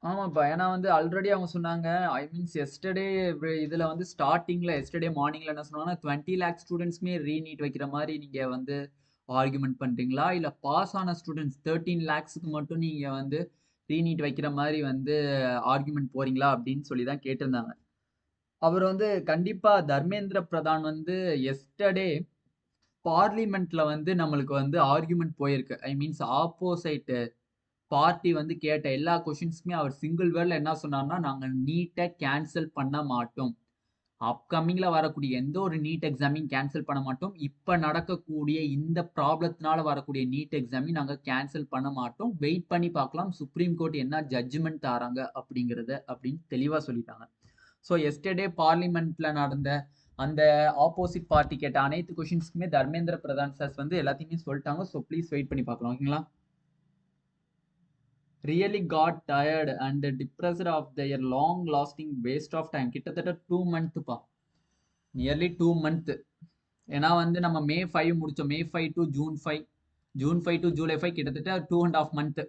A: ஆமாப்பா. ஏன்னா வந்து ஆல்ரெடி அவங்க சொன்னாங்க. ஐ மீன்ஸ் எஸ்டர்டே இதுல வந்து ஸ்டார்டிங்ல எஸ்டர்டே மார்னிங்ல என்ன சொன்னாங்கன்னா 20 லேக் ஸ்டூடெண்ட்ஸ்மே ரீநீட் வைக்கிற மாதிரி நீங்க வந்து ஆர்குமெண்ட் பண்றீங்களா இல்ல பாஸ் ஆன ஸ்டூடெண்ட்ஸ் 13 லேக்ஸுக்கு மட்டும் நீங்க வந்து ரீநீட் வைக்கிற மாதிரி வந்து ஆர்குமெண்ட் போறீங்களா அப்படின்னு சொல்லி தான் கேட்டிருந்தாங்க. அவர் வந்து கண்டிப்பா தர்மேந்திர பிரதான் வந்து எஸ்டர்டே பார்லிமெண்ட்ல வந்து நம்மளுக்கு வந்து ஆர்குமெண்ட் போயிருக்கு. ஐ மீன்ஸ் ஆப்போசைட் பார்ட்டி வந்து கேட்ட எல்லா கொஷின்ஸ்க்குமே அவர் சிங்கிள் வேர்ட்ல என்ன சொன்னார்னா, நாங்க நீட்டை கேன்சல் பண்ண மாட்டோம். அப்கமிங்ல வரக்கூடிய எந்த ஒரு நீட் எக்ஸாமையும் கேன்சல் பண்ண மாட்டோம். இப்ப நடக்கக்கூடிய இந்த ப்ராப்ளத்தினால வரக்கூடிய நீட் எக்ஸாமையும் நாங்க கேன்சல் பண்ண மாட்டோம். வெயிட் பண்ணி பார்க்கலாம். சுப்ரீம் கோர்ட் என்ன ஜட்ஜ்மெண்ட் தராங்க அப்படிங்கிறத அப்படின்னு தெளிவா சொல்லிட்டாங்க. ஸோ எஸ்டர்டே பார்லிமெண்ட்ல நடந்த அந்த ஆப்போசிட் பார்ட்டி கேட்ட அனைத்து கொஷின்ஸ்க்குமே தர்மேந்திர பிரதான் சார் வந்து எல்லாத்தையுமே சொல்லிட்டாங்க. ஸோ ப்ளீஸ் வெயிட் பண்ணி பார்க்கலாம். ஓகேங்களா? really got tired and depressed of their long lasting waste of time. கிட்டத்தட்ட 2 month பா, நியர்லி 2 month. ஏன்னா வந்து நம்ம மே 5 முடிச்சோம். மே 5 to June 5, June 5 to July 5, கிட்டத்தட்ட 2.5 month.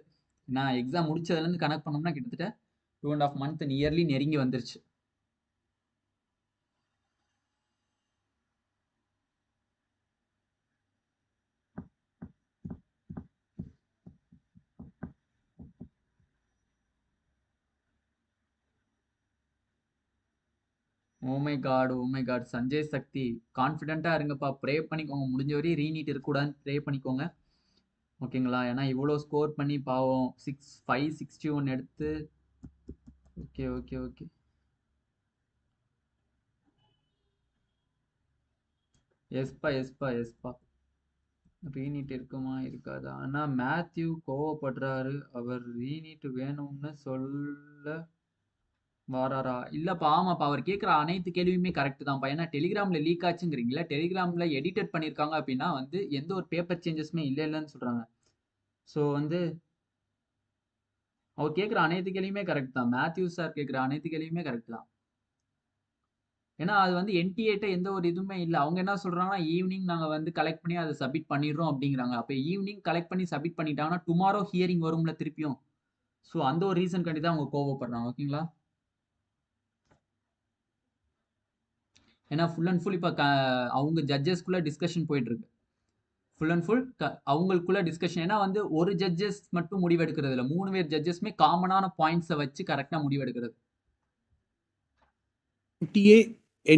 A: நான் எக்ஸாம் முடிச்சதுலேருந்து கணக்கு பண்ணோம்னா கிட்டத்தட்ட 2.5 month நியர்லி நெருங்கி வந்துருச்சு. ஓ மை காட் சஞ்சய் சக்தி, கான்ஃபிடென்ட்டா இருங்கப்பா. ப்ரே பண்ணிக்கோங்க, முடிஞ்ச வரையும் ரீநீட் இருக்கக்கூடாதுன்னு ப்ரே பண்ணிக்கோங்க. ஓகேங்களா? ஏன்னா இவ்வளோ ஸ்கோர் பண்ணி பாவம் 561 எடுத்து. ஓகே ஓகே ஓகே எஸ்பா ரீநீட் இருக்குமா இருக்காதா? ஆனா மேத்யூ கோவப்படுறாரு. அவர் ரீநீட் வேணும்னு சொல்ல வாராரா? இல்லப்பா, ஆமாப்பா, அவர் கேட்குற அனைத்து கேள்வியுமே கரெக்ட் தான்ப்பா. ஏன்னா டெலிகிராம்ல லீக் ஆச்சுங்கிறீங்களா, டெலிகிராம்ல எடிட்டட் பண்ணியிருக்காங்க அப்படின்னா வந்து எந்த ஒரு பேப்பர் சேஞ்சஸுமே இல்லைன்னு சொல்றாங்க. ஸோ வந்து அவர் கேட்குற அனைத்து கேள்வியுமே கரெக்ட் தான். மேத்யூ சார் கேட்குற அனைத்து கேள்வியுமே கரெக்ட் தான். ஏன்னா அது வந்து என்டிஏட்ட எந்த ஒரு இதுவுமே இல்லை. அவங்க என்ன சொல்றாங்கன்னா, ஈவினிங் நாங்கள் வந்து கலெக்ட் பண்ணி அதை சப்மிட் பண்ணிடுறோம் அப்படிங்கிறாங்க. அப்போ ஈவினிங் கலெக்ட் பண்ணி சப்மிட் பண்ணிட்டாங்கன்னா டுமாரோ ஹியரிங் வரும்ல திருப்பியும். ஸோ அந்த ஒரு ரீசன் கண்டி தான் அவங்க கோவப்படுறாங்க. ஓகேங்களா? ஏன்னா ஃபுல் அண்ட் ஃபுல் இப்போ அவங்க ஜட்ஜஸ்குள்ள டிஸ்கஷன் போயிட்டு இருக்கு. ஃபுல் அண்ட் ஃபுல் அவங்களுக்குள்ள டிஸ்கஷன். ஏன்னா வந்து ஒரு ஜட்ஜஸ் மட்டும் முடிவெடுக்கிறது இல்லை, 3 பேர் ஜட்ஜஸ்மே காமனான பாயிண்ட்ஸை வச்சு கரெக்டாக முடிவெடுக்கிறது.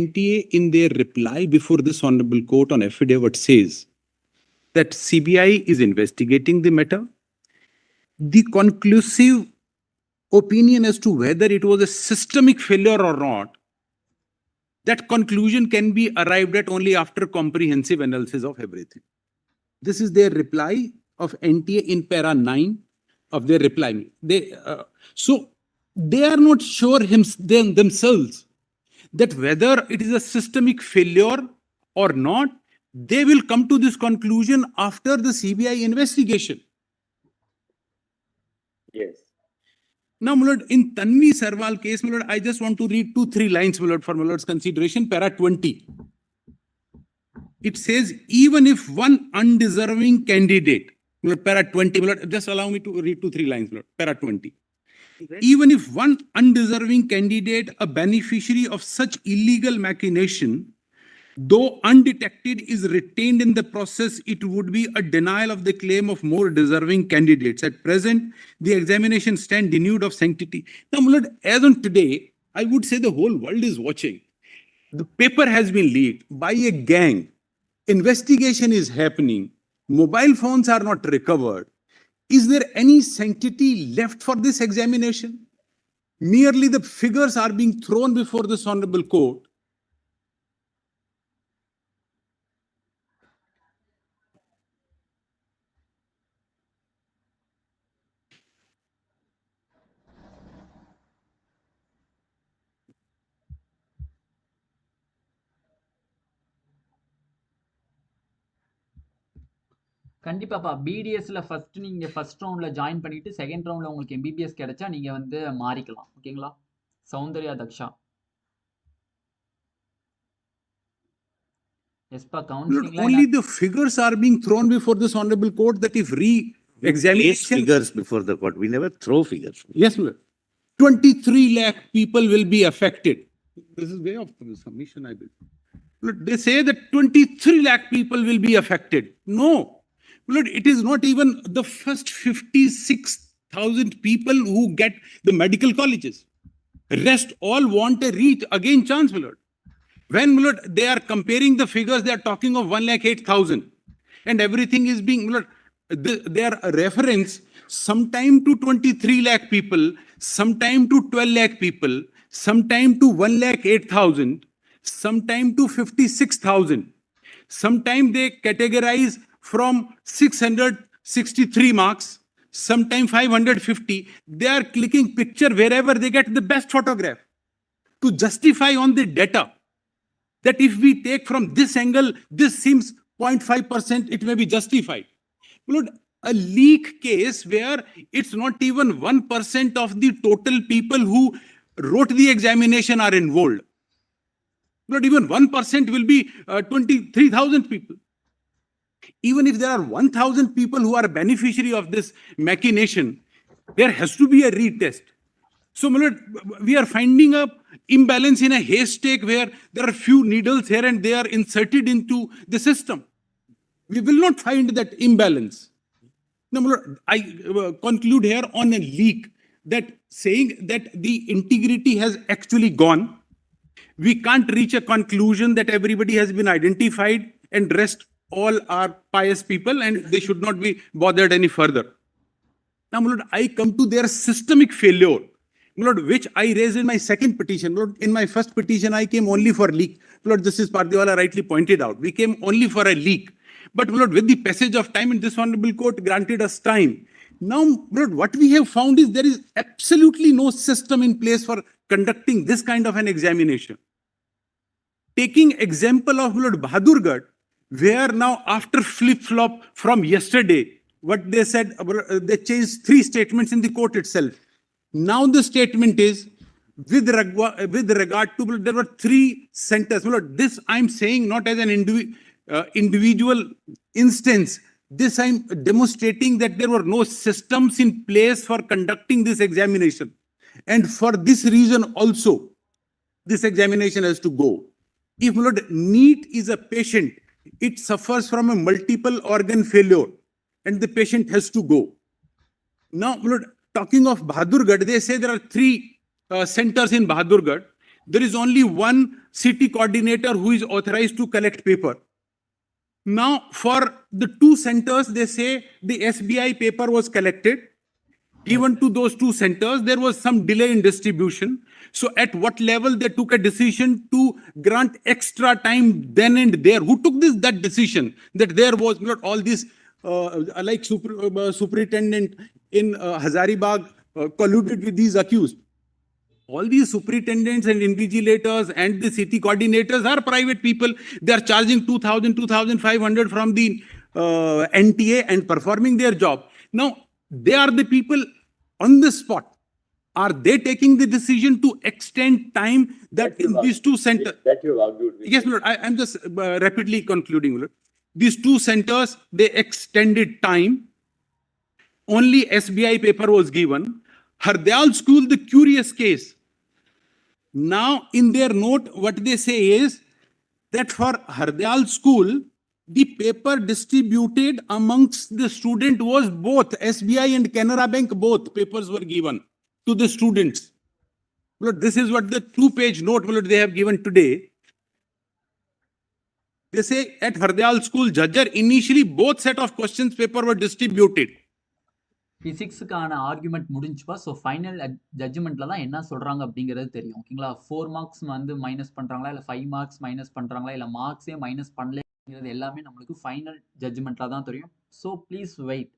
D: NTA in their reply before this honorable court on affidavit says that CBI is investigating the matter. The conclusive opinion as to whether it was a systemic failure or not, that conclusion can be arrived at only after comprehensive analysis of everything. This is their reply of NTA in para 9 of their reply. So they are not sure themselves that whether it is a systemic failure or not. They will come to this conclusion after the CBI investigation.
E: Yes.
D: Now, my lord, in Tanvi Sarwal case, my lord, I just want to read 2-3 lines, my lord, for my lord's consideration. Para 20. It says, even if one undeserving candidate, my lord, para 20, my lord, just allow me to read 2-3 lines, my lord, para 20. Even if one undeserving candidate, a beneficiary of such illegal machination, though undetected, is retained in the process, it would be a denial of the claim of more deserving candidates. At present, the examination stand denuded of sanctity. Now, my lord, as on today, I would say the whole world is watching. The paper has been leaked by a gang. Investigation is happening. Mobile phones are not recovered. Is there any sanctity left for this examination? Merely the figures are being thrown before this honorable court.
A: கண்டிப்பாப்பா, பிடிஎஸ்ல நீங்க first ரவுண்ட்ல join பண்ணிட்டு second ரவுண்ட்ல உங்களுக்கு MBBS கிடைச்சா நீங்க வந்து மாறிக்கலாம். ஓகேங்களா? சௌந்தர்யா தக்ஷா. எஸ்பா கவுன்சிலிங்ல
D: Only the figures are being thrown before this honorable court that if
C: Place figures before the court. We never throw figures.
D: Yes, sir. 23 lakh people will be affected. This is way of submission, I believe. Look, they say that 23 lakh people will be affected. No. Look, it is not even the first 56,000 people who get the medical colleges. Rest all want a reach again chance, my lord. When, my lord, they are comparing the figures, they are talking of 1,08,000. And everything is being, my lord, their reference sometime to 23 lakh people, sometime to 12 lakh people, sometime to 1,08,000, sometime to 56,000. Sometime they categorize from 663 marks, sometime 550. They are clicking picture wherever they get the best photograph to justify on the data that if we take from this angle, this seems 0.5%, it may be justified. Lord, a leak case where it's not even 1% of the total people who wrote the examination are involved. Not even 1% will be 23,000 people. Even if there are 1,000 people who are beneficiary of this machination, there has to be a retest. So, my lord, we are finding a imbalance in a haystack where there are few needles here and they are inserted into the system. We will not find that imbalance. Now, my lord, I conclude here on a leak that saying that the integrity has actually gone. We can't reach a conclusion that everybody has been identified and rest all are pious people and they should not be bothered any further. Now, my lord, I come to their systemic failure, my lord, which I raised in my second petition. My lord, in my first petition, I came only for leak. My lord, this is Pardiwala rightly pointed out. We came only for a leak. But my lord, with the passage of time, and this honorable court granted us time. Now, my lord, what we have found is there is absolutely no system in place for conducting this kind of an examination. Taking example of my lord Bahadurgarh, where now after flip-flop from yesterday, what they said, they changed 3 statements in the court itself. Now the statement is, with regard to, there were 3 centers. This I'm saying not as an individual instance. This I'm demonstrating that there were no systems in place for conducting this examination. And for this reason also, this examination has to go. If Neet is a patient, it suffers from a multiple organ failure and the patient has to go. Now, talking of Bahadurgarh, they say there are 3 centers in Bahadurgarh. There is only one city coordinator who is authorized to collect paper. Now, for the 2 centers, they say the SBI paper was collected. Even to those 2 centers, there was some delay in distribution. So at what level they took a decision to grant extra time then and there? Who took that decision? That there was not all this, like superintendent in Hazaribagh colluded with these accused. All these superintendents and invigilators and the city coordinators are private people. They are charging 2,000, 2,500 from the NTA and performing their job. Now, they are the people on the spot. Are they taking the decision to extend time that in these 2 centers?
E: That you argued with.
D: Yes, Lord, I'm just rapidly concluding, Lord. These 2 centers, they extended time. Only SBI paper was given. Hardyal School, the curious case. Now, in their note, what they say is that for Hardyal School, the paper distributed amongst the student was both SBI and Canara Bank, both papers were given to the students. This is what the 2-page note they have given today. They say at Hardyal School, Judger, initially both set of questions paper were distributed.
A: பிசிக்ஸுக்கான argument முடிஞ்சுப்பா. So final ஜட்ஜ்மெண்ட்லலாம் என்ன சொல்றாங்க அப்படிங்கிறது தெரியும். ஓகேங்களா? 4 marks வந்து minus பண்றாங்களா, இல்லை 5 மார்க்ஸ் மைனஸ் பண்றாங்களா, இல்லை மார்க்ஸே மைனஸ் பண்ணலங்கிறது எல்லாமே நம்மளுக்கு ஃபைனல் ஜட்ஜ்மெண்ட்ல தான் தெரியும். So please wait.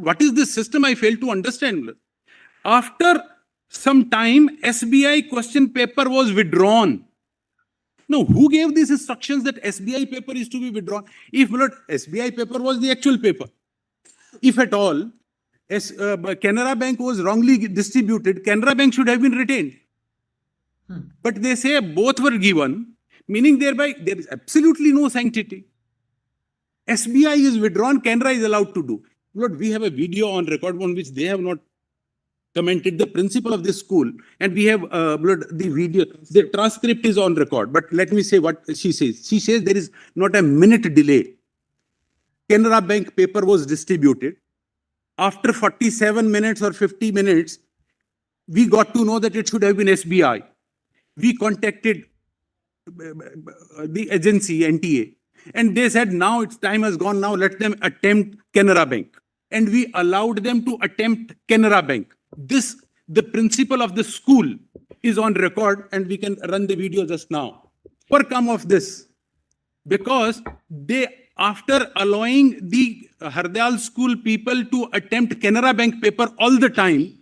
D: What is this system? I fail to understand. After some time, SBI question paper was withdrawn. Now, who gave these instructions that SBI paper is to be withdrawn? If SBI paper was the actual paper, if at all, Canara Bank was wrongly distributed, Canara Bank should have been retained. But they say both were given, meaning thereby there is absolutely no sanctity. SBI is withdrawn, Canara is allowed to do. Lord, we have a video on record on which they have not commented the principal of this school, and we have the video, the transcript is on record. But let me say what she says. She says there is not a minute delay. Canara Bank paper was distributed. After 47 minutes or 50 minutes, we got to know that it should have been SBI. We contacted the agency, NTA, and they said, now its time has gone, now let them attempt Canara Bank. and we allowed them to attempt Canara Bank. The principal of the school is on record, and we can run the video just now. Overcome of this, because they, after allowing the Hardayal school people to attempt Canara Bank paper all the time,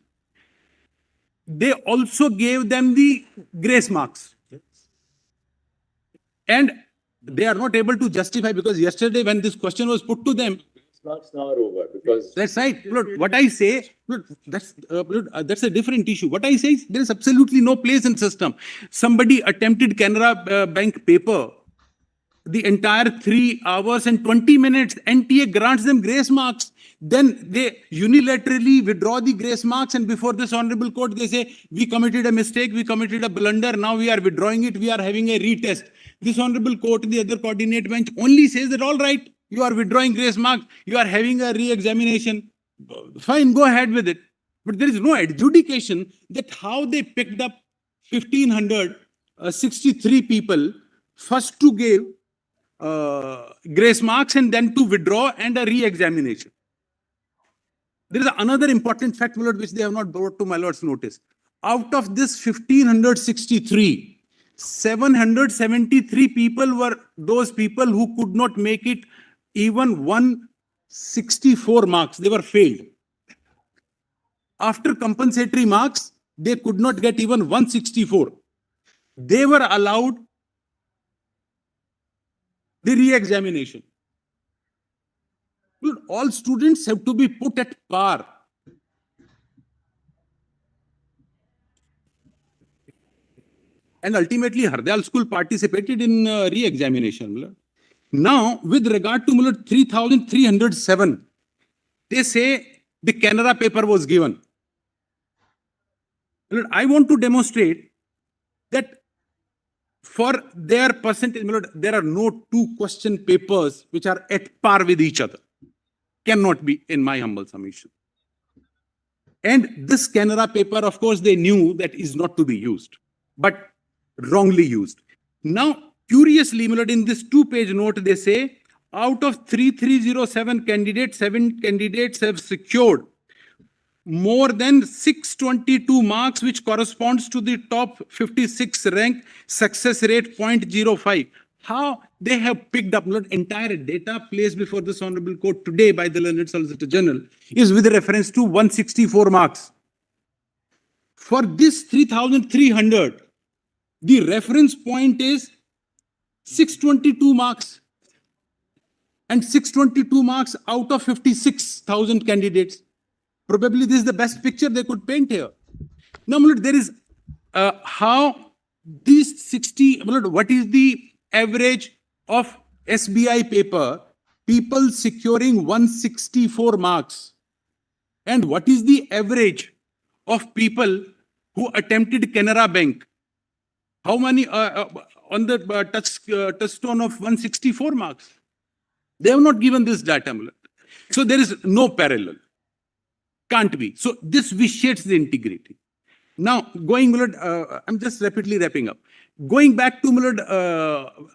D: they also gave them the grace marks. And they are not able to justify, because yesterday when this question was put to them,
E: Marks now are over because
D: that's right. Look, what I say, look, that's a different issue. What I say is there is absolutely no place in system. Somebody attempted Canara Bank paper, the entire 3 hours and 20 minutes, NTA grants them grace marks. Then they unilaterally withdraw the grace marks, and before this honorable court, they say, we committed a mistake, we committed a blunder, now we are withdrawing it, we are having a retest. This honorable court, the other coordinate bench, only says that, all right, you are withdrawing grace marks, you are having a re-examination. Fine, go ahead with it. But there is no adjudication that how they picked up 1,563 people, first to give grace marks and then to withdraw and a re-examination. There is another important fact, my lord, which they have not brought to my lord's notice. Out of this 1,563, 773 people were those people who could not make it even 164 marks. They were failed. After compensatory marks, they could not get even 164. They were allowed the re-examination. All students have to be put at par. And ultimately, Hardayal school participated in re-examination. Now, with regard to 3,307, they say the Canara paper was given. I want to demonstrate that for their percentage, there are no two question papers which are at par with each other. Cannot be, in my humble submission. And this Canara paper, of course, they knew that is not to be used, but wrongly used. Now, curiously, in this 2-page note, they say, out of 3,307 candidates, 7 candidates have secured more than 622 marks, which corresponds to the top 56 rank, success rate 0.05. How they have picked up entire data placed before this honorable court today by the learned Solicitor General is with reference to 164 marks. For this 3,300, the reference point is 622 marks. And 622 marks out of 56,000 candidates. Probably this is the best picture they could paint here. Now, there is how these 60, what is the average of SBI paper, people securing 164 marks? And what is the average of people who attempted Canara Bank? How many on the touchstone of 164 marks? They have not given this data. So there is no parallel. Can't be. So this vitiates the integrity. Now, going, I'm just rapidly wrapping up. Going back to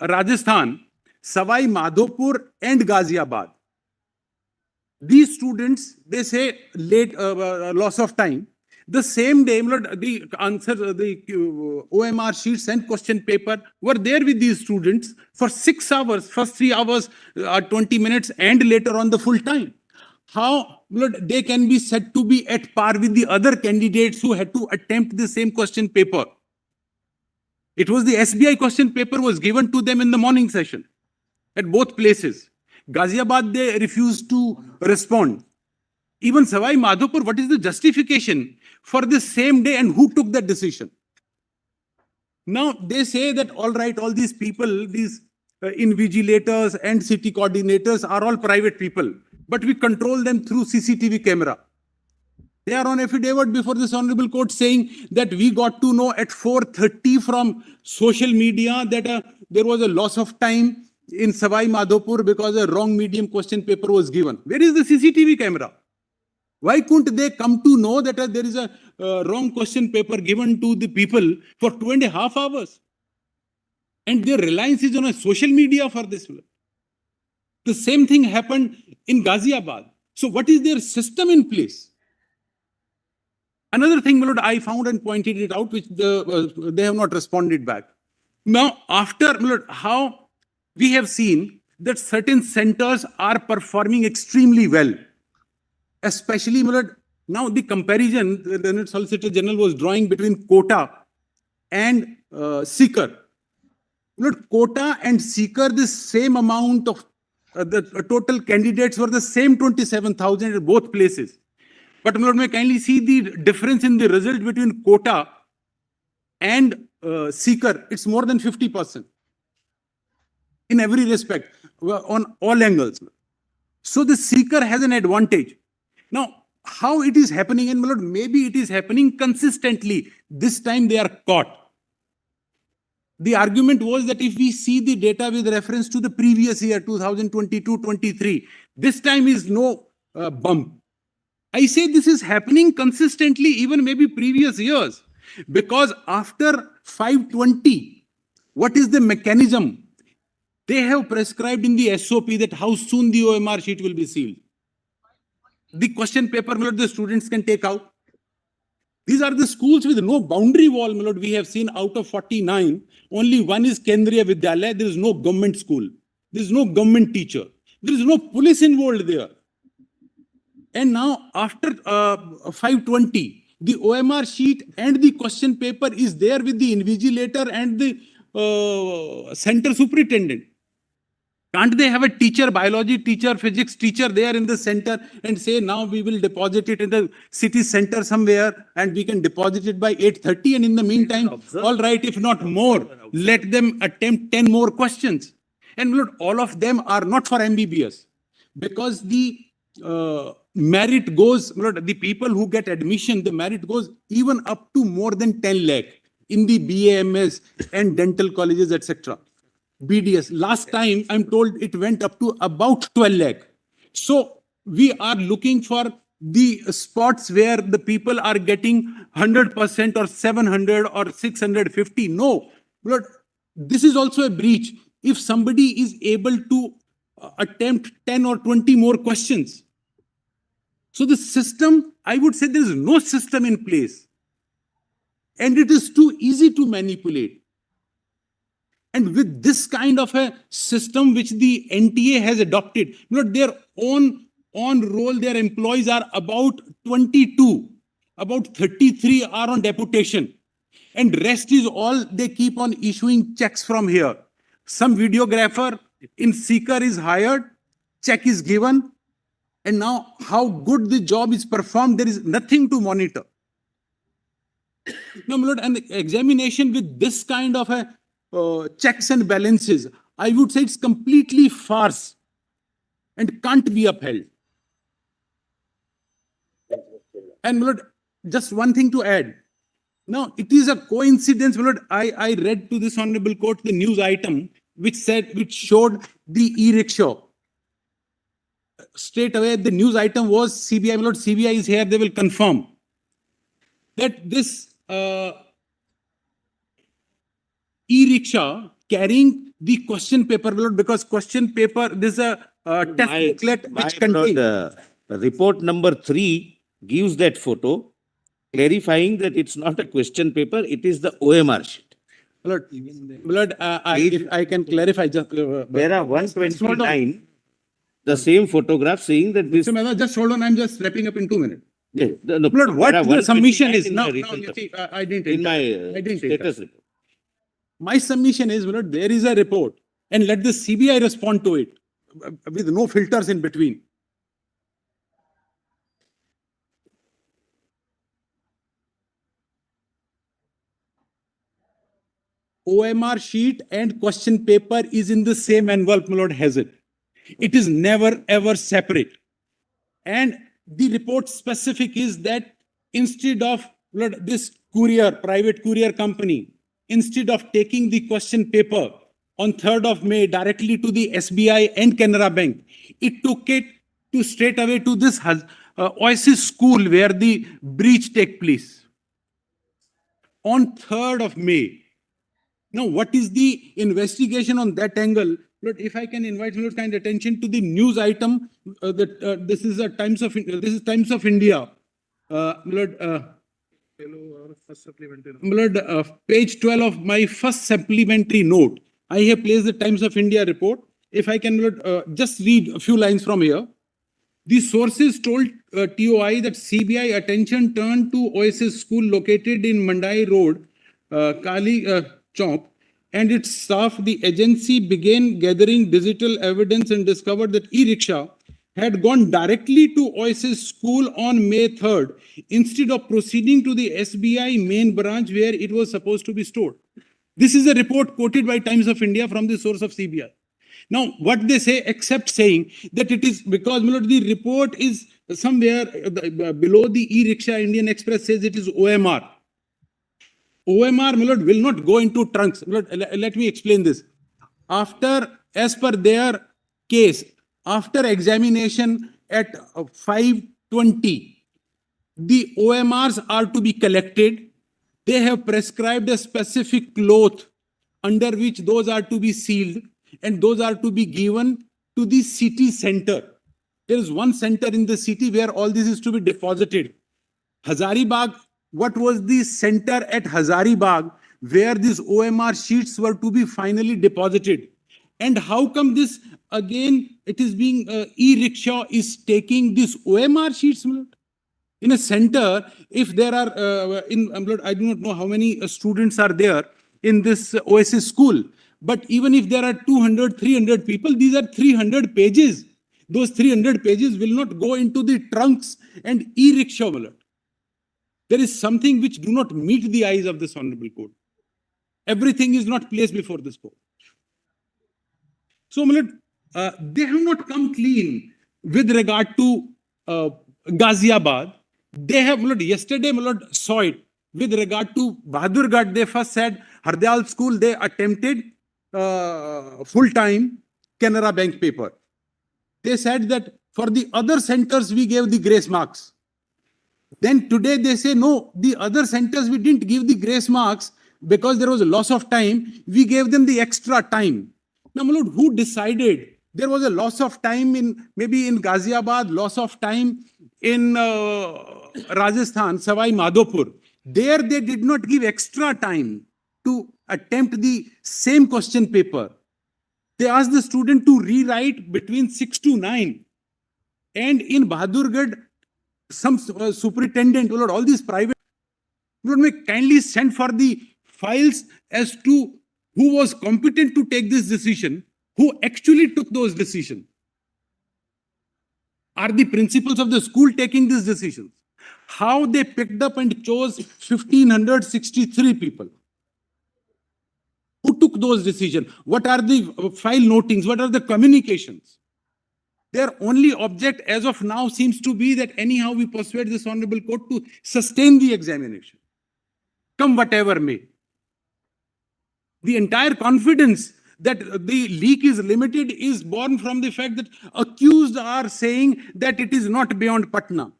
D: Rajasthan, Savai Madhopur and Ghaziabad. These students, they say late loss of time. The same day, the answer, the OMR sheets and question paper were there with these students for 6 hours, first 3 hours, 20 minutes, and later on the full time. How they can be said to be at par with the other candidates who had to attempt the same question paper? It was the SBI question paper was given to them in the morning session at both places. Ghaziabad, they refused to respond. Even Savai Madhopur, what is the justification for the same day and who took that decision? Now, they say that, all right, all these people, these invigilators and city coordinators are all private people, but we control them through CCTV camera. They are on affidavit before this honorable court saying that we got to know at 4:30 from social media that there was a loss of time in Savai Madhopur because a wrong medium question paper was given. Where is the CCTV camera? Why couldn't they come to know that there is a wrong question paper given to the people for 2.5 hours? And their reliance is on a social media for this. The same thing happened in Ghaziabad. So what is their system in place? Another thing, my lord, I found and pointed it out, which they have not responded back. Now, after, my lord, how we have seen that certain centers are performing extremely well, especially, my lord, now the comparison the Solicitor General was drawing between quota and seeker. Lord, quota and seeker, the same amount of the total candidates were the same 27,000 at both places. But Lord, may I kindly see the difference in the result between quota and seeker? It's more than 50% in every respect, on all angles. So the seeker has an advantage. Now, how it is happening, and my lord, maybe it is happening consistently. This time they are caught. The argument was that if we see the data with reference to the previous year, 2022-23, this time is no bump. I say this is happening consistently, even maybe previous years, because after 520, what is the mechanism? They have prescribed in the SOP that how soon the OMR sheet will be sealed. The question paper, my lord, the students can take out. These are the schools with no boundary wall, my lord. We have seen out of 49, only one is Kendriya Vidyalaya. There is no government school. There is no government teacher. There is no police involved there. And now after 520, the OMR sheet and the question paper is there with the invigilator and the center superintendent. Can't they have a teacher, biology teacher, physics teacher there in the center and say, now we will deposit it in the city center somewhere and we can deposit it by 8:30, and in the meantime, all right, if not more, let them attempt 10 more questions. And look, all of them are not for MBBS, because the merit goes, the people who get admission, the merit goes even up to more than 10 lakh in the BAMS and dental colleges, etc. BDS. Last time, I'm told it went up to about 12 lakh. So we are looking for the spots where the people are getting 100% or 700 or 650. No, but this is also a breach. If somebody is able to attempt 10 or 20 more questions. So the system, I would say there is no system in place. And it is too easy to manipulate. And with this kind of a system which the NTA has adopted, their own roll, their employees are about 22, about 33 are on deputation. And rest is all they keep on issuing checks from here. Some videographer in seeker is hired, check is given, and now how good the job is performed, there is nothing to monitor. No, my lord, an examination with this kind of a checks and balances, I would say it's completely farce and can't be upheld. And my lord, just one thing to add. Now, it is a coincidence, my lord, I read to this honorable court the news item which showed the e-rickshaw. Straight away, the news item was CBI, my lord, CBI is here, they will confirm that this e-rickshaw carrying the question paper, my lord, because question paper, there's a test booklet which contains.
C: Report number 3 gives that photo, clarifying that it's not a question paper, it is the OMR sheet.
D: My lord, if I can clarify. Just,
C: there are 129, the same photograph saying that this...
D: So, just hold on, I'm just wrapping up in 2 minutes.
C: Yeah, no,
D: Lord, what the submission is now,
C: you
D: see, I didn't
C: in my status report.
D: My submission is, Lord, there is a report, and let the CBI respond to it with no filters in between. OMR sheet and question paper is in the same envelope, my lord, has it. It is never ever separate. And the report specific is that instead of this courier, private courier company, instead of taking the question paper on 3rd of May directly to the SBI and Canara Bank, it took it to straight away to this Oasis school where the breach take place on 3rd of May. Now, what is the investigation on that angle? Lord, if I can invite your kind attention to the news item, this is Times of India. Lord, page 12 of my first supplementary note, I have placed the Times of India report. If I can, Lord, just read a few lines from here. The sources told TOI that CBI attention turned to Oasis School located in Mandai Road, Kali Chowk, and its staff. The agency began gathering digital evidence and discovered that e-rickshaw had gone directly to Oasis School on May 3rd instead of proceeding to the SBI main branch where it was supposed to be stored. This is a report quoted by Times of India from the source of CBI. Now, what they say, except saying that it is because the report is somewhere below the e-rickshaw, Indian Express says it is OMR. OMR, will not go into trunks. Let me explain this. As per their case, after examination at 5:20, the OMRs are to be collected. They have prescribed a specific cloth under which those are to be sealed, and those are to be given to the city center. There is one center in the city where all this is to be deposited. Hazaribagh, what was the center at Hazaribagh where these OMR sheets were to be finally deposited? And how come this, again, it is being, e-rickshaw is taking these OMR sheets? In a center, if there are, I do not know how many students are there in this Oasis school, but even if there are 200, 300 people, these are 300 pages. Those 300 pages will not go into the trunks and e-rickshaw. There is something which do not meet the eyes of this Honorable Court. Everything is not placed before this court. So, they have not come clean with regard to Ghaziabad. They have, yesterday, saw it with regard to Bahadurgarh. They first said Hardayal school, they attempted full-time Canara Bank paper. They said that for the other centers, we gave the grace marks. Then today they say, no, the other centers, we didn't give the grace marks because there was a loss of time. We gave them the extra time. Now, who decided? There was a loss of time maybe in Ghaziabad, loss of time in Rajasthan, Savai Madhopur. There they did not give extra time to attempt the same question paper. They asked the student to rewrite between 6 to 9. And in Bahadurgarh, some superintendent, all these private, may kindly send for the files as to who was competent to take this decision, who actually took those decisions. Are the principals of the school taking these decisions? How they picked up and chose 1,563 people? Who took those decisions? What are the file notings? What are the communications? Their only object as of now seems to be that anyhow we persuade this Honorable Court to sustain the examination, come whatever may. The entire confidence that the leak is limited is born from the fact that accused are saying that it is not beyond Patna.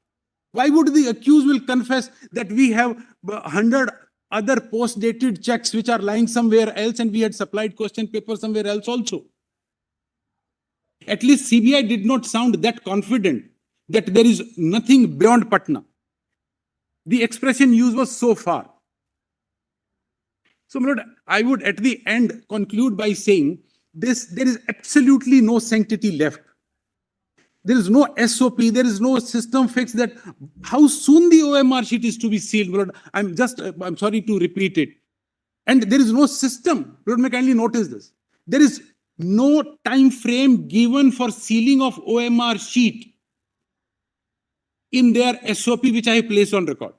D: Why would the accused will confess that we have 100 other post-dated checks which are lying somewhere else and we had supplied question paper somewhere else also? At least CBI did not sound that confident that there is nothing beyond Patna. The expression used was so far. So, I would at the end conclude by saying this: there is absolutely no sanctity left. There is no SOP, there is no system fix that how soon the OMR sheet is to be sealed. I'm sorry to repeat it. And there is no system. May kindly notice this. There is no time frame given for sealing of OMR sheet in their SOP, which I have placed on record.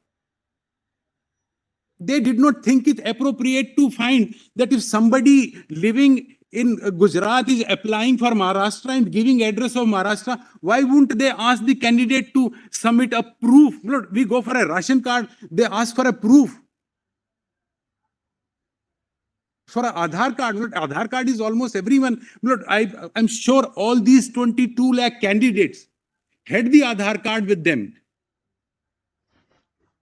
D: They did not think it appropriate to find that if somebody living in Gujarat is applying for Maharashtra and giving address of Maharashtra, why wouldn't they ask the candidate to submit a proof? We go for a ration card, they ask for a proof. For an Aadhaar card, Aadhaar card is almost everyone. I'm sure all these 22 lakh candidates had the Aadhaar card with them.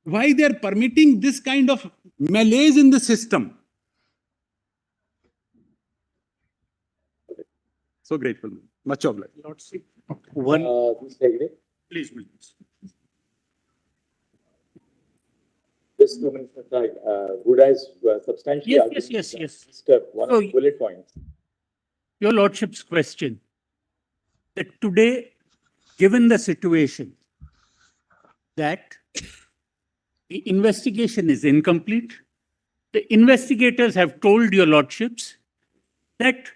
D: Why they're permitting this kind of malaise in the system? So grateful. Much obliged.
C: One,
D: Please, please.
E: Just 2 minutes aside, Buddha is substantially
L: Yes,
E: arguing
L: yes, yes, yes.
E: just one
L: So-
E: bullet points.
L: Your Lordship's question that today, given the situation that the investigation is incomplete, the investigators have told your Lordships that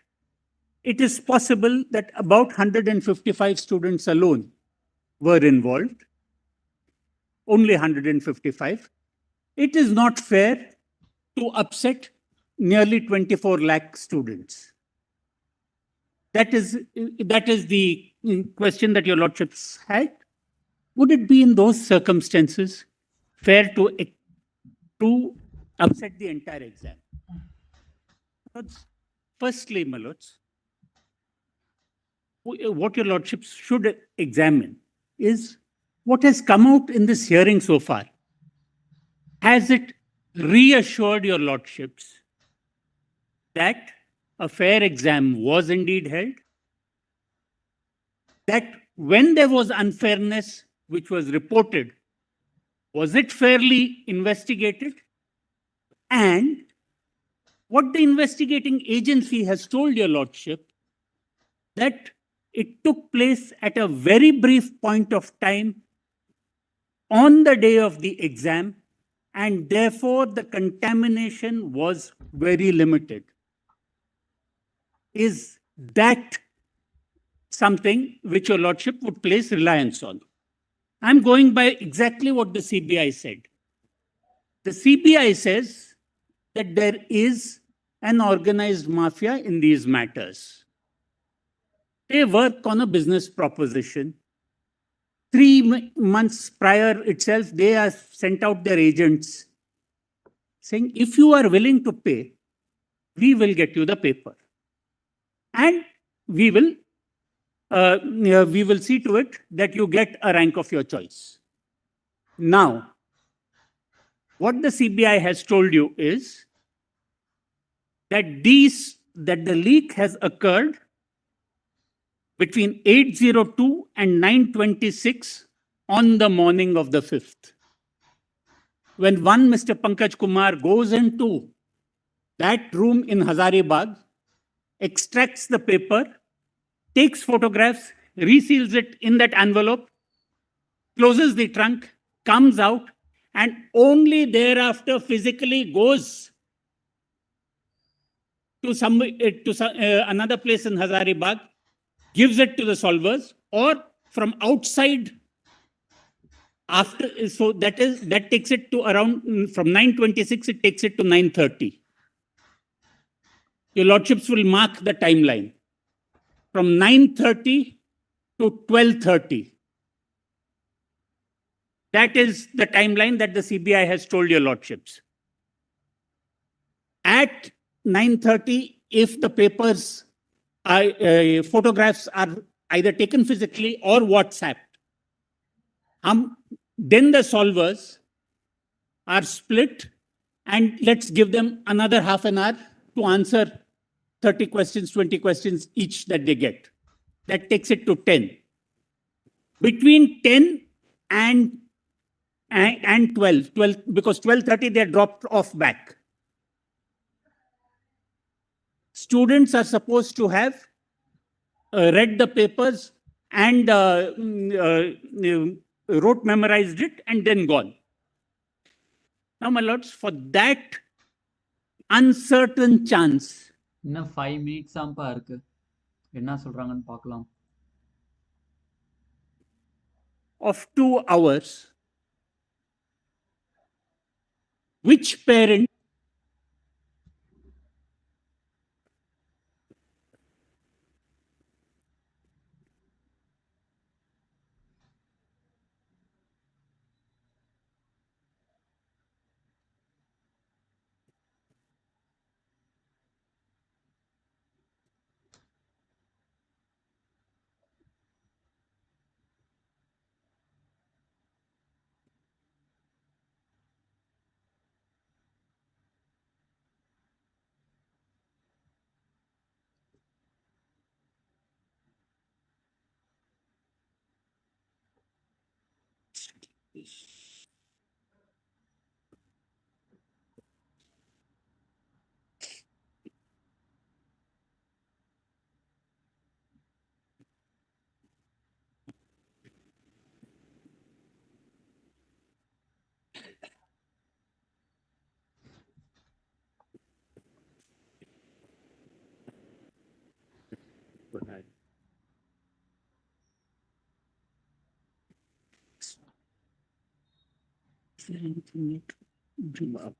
L: it is possible that about 155 students alone were involved, only 155. It is not fair to upset nearly 24 lakh students. That is the question that your Lordships had. Would it be in those circumstances fair to upset the entire exam? Firstly, my lords, what your Lordships should examine is what has come out in this hearing so far. Has it reassured your Lordships that a fair exam was indeed held? That when there was unfairness which was reported, was it fairly investigated? And what the investigating agency has told your Lordship, that it took place at a very brief point of time on the day of the exam, and therefore the contamination was very limited. Is that something which your Lordship would place reliance on? I'm going by exactly what the CBI said. The CBI says that there is an organized mafia in these matters. They work on a business proposition. 3 months prior itself, they have sent out their agents saying, if you are willing to pay, we will get you the paper. And we will see to it that you get a rank of your choice. Now, what the CBI has told you is that the leak has occurred between 8:02 and 9:26 on the morning of the 5th. When one Mr. Pankaj Kumar goes into that room in Hazaribagh, extracts the paper, takes photographs, reseals it in that envelope, closes the trunk, comes out, and only thereafter physically goes to another place in Hazaribagh, gives it to the solvers, or from outside after. So that takes it to around, from 9:26, it takes it to 9:30. Your Lordships will mark the timeline from 9:30 to 12:30. That is the timeline that the CBI has told your Lordships. At 9:30, if the photographs are either taken physically or WhatsApped, then the solvers are split, and let's give them another half an hour to answer 30 questions, 20 questions each that they get. That takes it to 10. Between 10 and 12, because 12:30 they are dropped off back. Students are supposed to have read the papers and memorized it, and then gone. Now, my lords, for that uncertain chance,
A: இன்னும் 5 minutes ஆம்பா இருக்கு. என்ன சொல்றாங்கன்னு பார்க்கலாம்.
L: of 2 hours, which parent Is there anything yet? Dream up.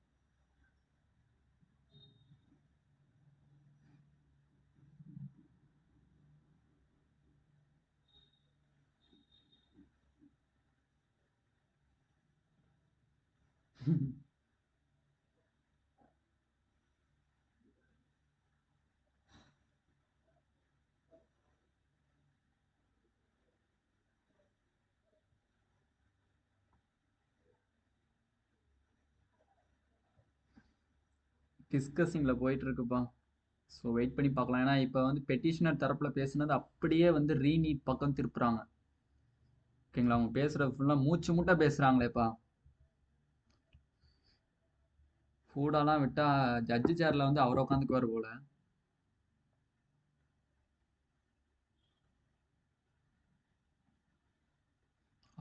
A: டிஸ்கஸிங்ல போயிட்டு இருக்குப்பா. So wait பண்ணி பார்க்கலாம். ஏன்னா இப்போ வந்து பெட்டிஷனர் தரப்புல பேசுனது அப்படியே வந்து ரீநீட் பக்கம் திருப்புறாங்க. ஓகேங்களா? அவங்க பேசுறது ஃபுல்லா மூச்சு முட்டை பேசுறாங்களேப்பா. ஃபூடாலாம் விட்டா ஜட்ஜு சேர்ல வந்து அவர் உட்காந்துக்குவார் போல.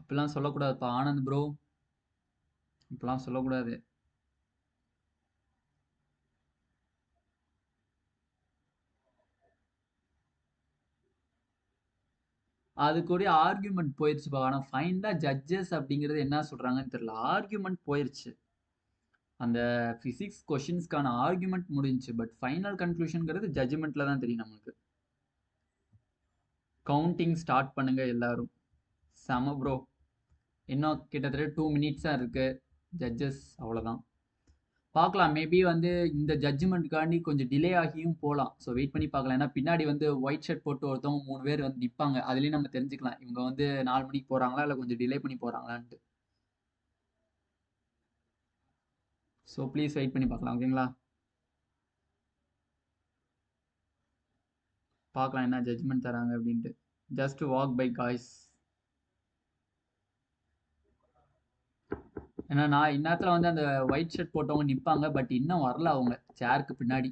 A: அப்படிலாம் சொல்லக்கூடாதுப்பா ஆனந்த் ப்ரோ. இப்படிலாம் சொல்லக்கூடாது. அது கூட ஆர்கியூமெண்ட் போயிருச்சுப்பா. ஆனா ஃபைனலா ஜட்ஜஸ் அப்படிங்கிறது என்ன சொல்றாங்கன்னு தெரியல. ஆர்கியூமெண்ட் போயிருச்சு. அந்த பிசிக்ஸ் கொஷின்ஸ்க்கான ஆர்கியூமெண்ட் முடிஞ்சுச்சு. பட் ஃபைனல் கன்க்ளூஷன்ங்கிறது ஜட்ஜ்மெண்ட்ல தான் தெரியும் நமக்கு. கவுண்டிங் ஸ்டார்ட் பண்ணுங்க எல்லாரும். செம ப்ரோ. இன்னும் கிட்டத்தட்ட 2 மினிட்ஸா இருக்கு. ஜட்ஜஸ் அவ்வளோதான். பார்க்கலாம். மேபி வந்து இந்த ஜட்ஜ்மெண்ட்காண்டி கொஞ்சம் டிலே ஆகியும் போகலாம். ஸோ வெயிட் பண்ணி பார்க்கலாம். ஏன்னா பின்னாடி வந்து ஒயிட் ஷர்ட் போட்டு ஒருத்தவங்க 3 பேர் வந்து நிற்பாங்க. அதுலேயும் நம்ம தெரிஞ்சுக்கலாம் இவங்க வந்து 4 மணிக்கு போகிறாங்களா இல்லை கொஞ்சம் டிலே பண்ணி போகிறாங்களான்ட்டு. ஸோ ப்ளீஸ் வெயிட் பண்ணி பார்க்கலாம். ஓகேங்களா? பார்க்கலாம் என்ன ஜட்ஜ்மெண்ட் தராங்க அப்படின்ட்டு. Just walk by guys. ஏன்னா நான் இந்நேரத்தில் வந்து அந்த ஒயிட் ஷர்ட் போட்டவங்க நிற்பாங்க. பட் இன்னும் வரல அவங்க சேருக்கு பின்னாடி.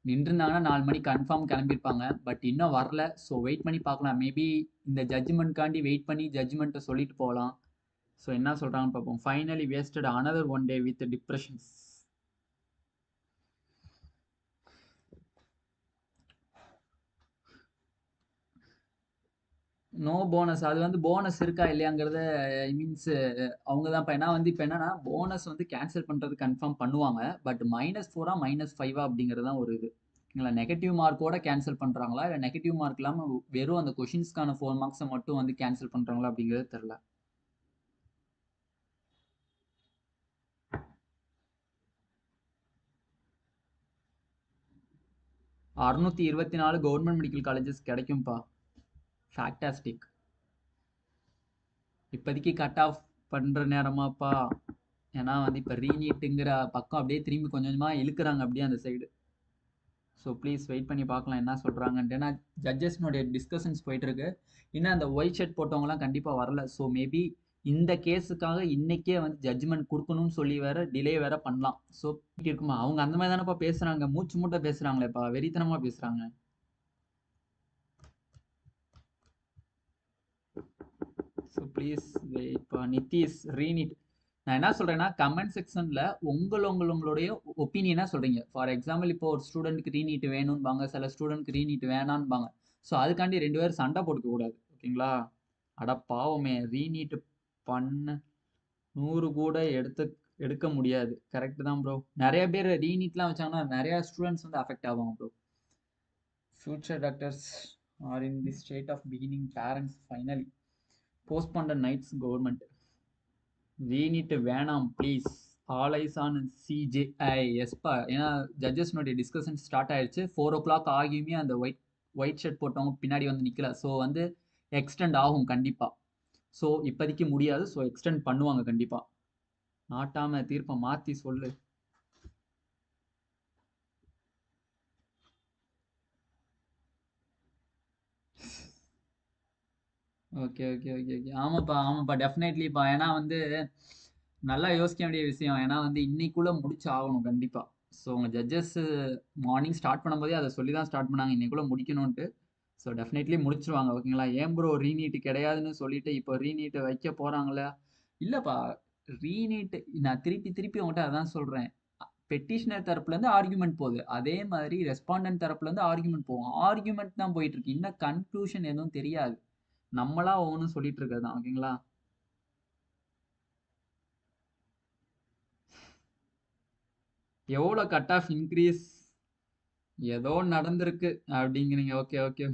A: நின்றுருந்தாங்கன்னா 4 மணி கன்ஃபார்ம் கிளம்பியிருப்பாங்க. பட் இன்னும் வரல. ஸோ வெயிட் பண்ணி பார்க்கலாம். மேபி இந்த ஜட்ஜ்மெண்ட்காண்டி வெயிட் பண்ணி ஜட்ஜ்மெண்ட்டை சொல்லிட்டு போகலாம். ஸோ என்ன சொல்கிறாங்கன்னு பார்ப்போம். Finally wasted another 1 day with depressions. No bonus. அது வந்து போனஸ் இருக்கா இல்லையாங்கிறத ஐ மீன்ஸ் அவங்க தான். ஏன்னா வந்து இப்போ என்னன்னா போனஸ் வந்து கேன்சல் பண்ணுறது கன்ஃபார்ம் பண்ணுவாங்க. பட் -4 -5 அப்படிங்கிறது தான் ஒரு இது. இல்லை நெகட்டிவ் மார்க்கோட கேன்சல் பண்ணுறாங்களா இல்லை நெகட்டிவ் மார்க் இல்லாமல் வெறும் அந்த கொஷின்ஸ்க்கான 4 மார்க்ஸை மட்டும் வந்து கேன்சல் பண்ணுறாங்களா அப்படிங்கிறது தெரில. $624 கவர்மெண்ட் மெடிக்கல் காலேஜஸ் கிடைக்கும்பா. ஃபேக்டாஸ்டிக். இப்போதைக்கு கட் ஆஃப் பண்ணுற நேரமாப்பா. ஏன்னா வந்து இப்போ ரீநீட்டுங்கிற பக்கம் அப்படியே திரும்பி கொஞ்சம் கொஞ்சமாக இழுக்கிறாங்க அப்படியே அந்த சைடு. ஸோ ப்ளீஸ் வெயிட் பண்ணி பார்க்கலாம் என்ன சொல்கிறாங்கன்ட்டு. ஏன்னா ஜட்ஜஸ்னுடைய டிஸ்கஷன்ஸ் போயிட்டுருக்கு. இன்னும் அந்த ஒயிட் ஷர்ட் போட்டவங்கலாம் கண்டிப்பாக வரல. ஸோ மேபி இந்த கேஸுக்காக இன்னைக்கே வந்து ஜட்ஜ்மெண்ட் கொடுக்கணும்னு சொல்லி வேற டிலே வேற பண்ணலாம். ஸோ இருக்குமா அவங்க அந்த மாதிரி தானேப்பா பேசுகிறாங்க. மூச்சு மூட்டை பேசுகிறாங்களேப்பா. வெறித்தனமாக பேசுகிறாங்க. ஸோ ப்ளீஸ் இப்போ நித்திஷ் ரீநீட். நான் என்ன சொல்கிறேன்னா கமெண்ட் செக்ஷனில் உங்களுடைய ஒப்பீனியனாக சொல்கிறீங்க. ஃபார் எக்ஸாம்பிள் இப்போ ஒரு ஸ்டூடெண்ட்டுக்கு ரீநீட் வேணும்பாங்க, சில ஸ்டூடெண்ட்க்கு ரீநீட் வேணான்பாங்க. ஸோ அதுக்காண்டி 2 பேரும் சண்டை போட்டுக்கக்கூடாது. ஓகேங்களா? அட பாவமே ரீநீட் பண்ண 100 கூட எடுக்க முடியாது. கரெக்ட் தான் ப்ரோ. நிறைய பேர் ரீநீட்லாம் வச்சாங்கன்னா நிறைய ஸ்டூடெண்ட்ஸ் வந்து அஃபெக்ட் ஆவாங்க bro. Future doctors are in the state of beginning parents finally postponed nights government. Re NEET வேணாம் please. All eyes on CJI. எஸ்பா. ஏன்னா ஜட்ஜஸ்னுடைய டிஸ்கஷன் ஸ்டார்ட் ஆயிடுச்சு. 4 o'clock ஆகியுமே அந்த ஒயிட் ஷர்ட் போட்டவங்க பின்னாடி வந்து நிற்கல. ஸோ வந்து எக்ஸ்டெண்ட் ஆகும் கண்டிப்பாக. ஸோ இப்போதைக்கு முடியாது. ஸோ எக்ஸ்டெண்ட் பண்ணுவாங்க கண்டிப்பாக. நாட்டாம தீர்ப்பை மாற்றி சொல்லு. ஓகே ஓகே ஓகே ஓகே ஆமாப்பா ஆமாப்பா டெஃபினெட்லிப்பா. ஏன்னா வந்து நல்லா யோசிக்க வேண்டிய விஷயம். ஏன்னா வந்து இன்னைக்குள்ள முடிச்சு ஆகணும் கண்டிப்பா. ஸோ உங்க ஜட்ஜஸ் மார்னிங் ஸ்டார்ட் பண்ணும்போதே அதை சொல்லி தான் ஸ்டார்ட் பண்ணாங்க இன்னைக்குள்ள முடிக்கணும்ட்டு. ஸோ டெஃபினெட்லி முடிச்சிருவாங்க ஓகேங்களா. ஏன் ப்ரோ ரீநீட் கிடையாதுன்னு சொல்லிட்டு இப்போ ரீநீட் வைக்க போறாங்களா? இல்லப்பா ரீநீட் நான் திருப்பி திருப்பி உங்கள்கிட்ட அதான் சொல்றேன். பெட்டிஷனர் தரப்புல இருந்து ஆர்குமெண்ட் போகுது. அதே மாதிரி ரெஸ்பாண்டன்ட் தரப்புல இருந்து ஆர்குமெண்ட் போகும். ஆர்குமெண்ட் தான் போயிட்டு இருக்கு. இன்னும் கன்க்ளூஷன் எதுவும் தெரியாது. நம்மளா ஒவ்வொன்றும் சொல்லிட்டு இருக்கிறது தான் ஓகேங்களா. எவ்வளோ கட் ஆஃப் இன்க்ரீஸ் ஏதோ நடந்திருக்கு அப்படிங்கிறீங்க. ஓகே ஓகே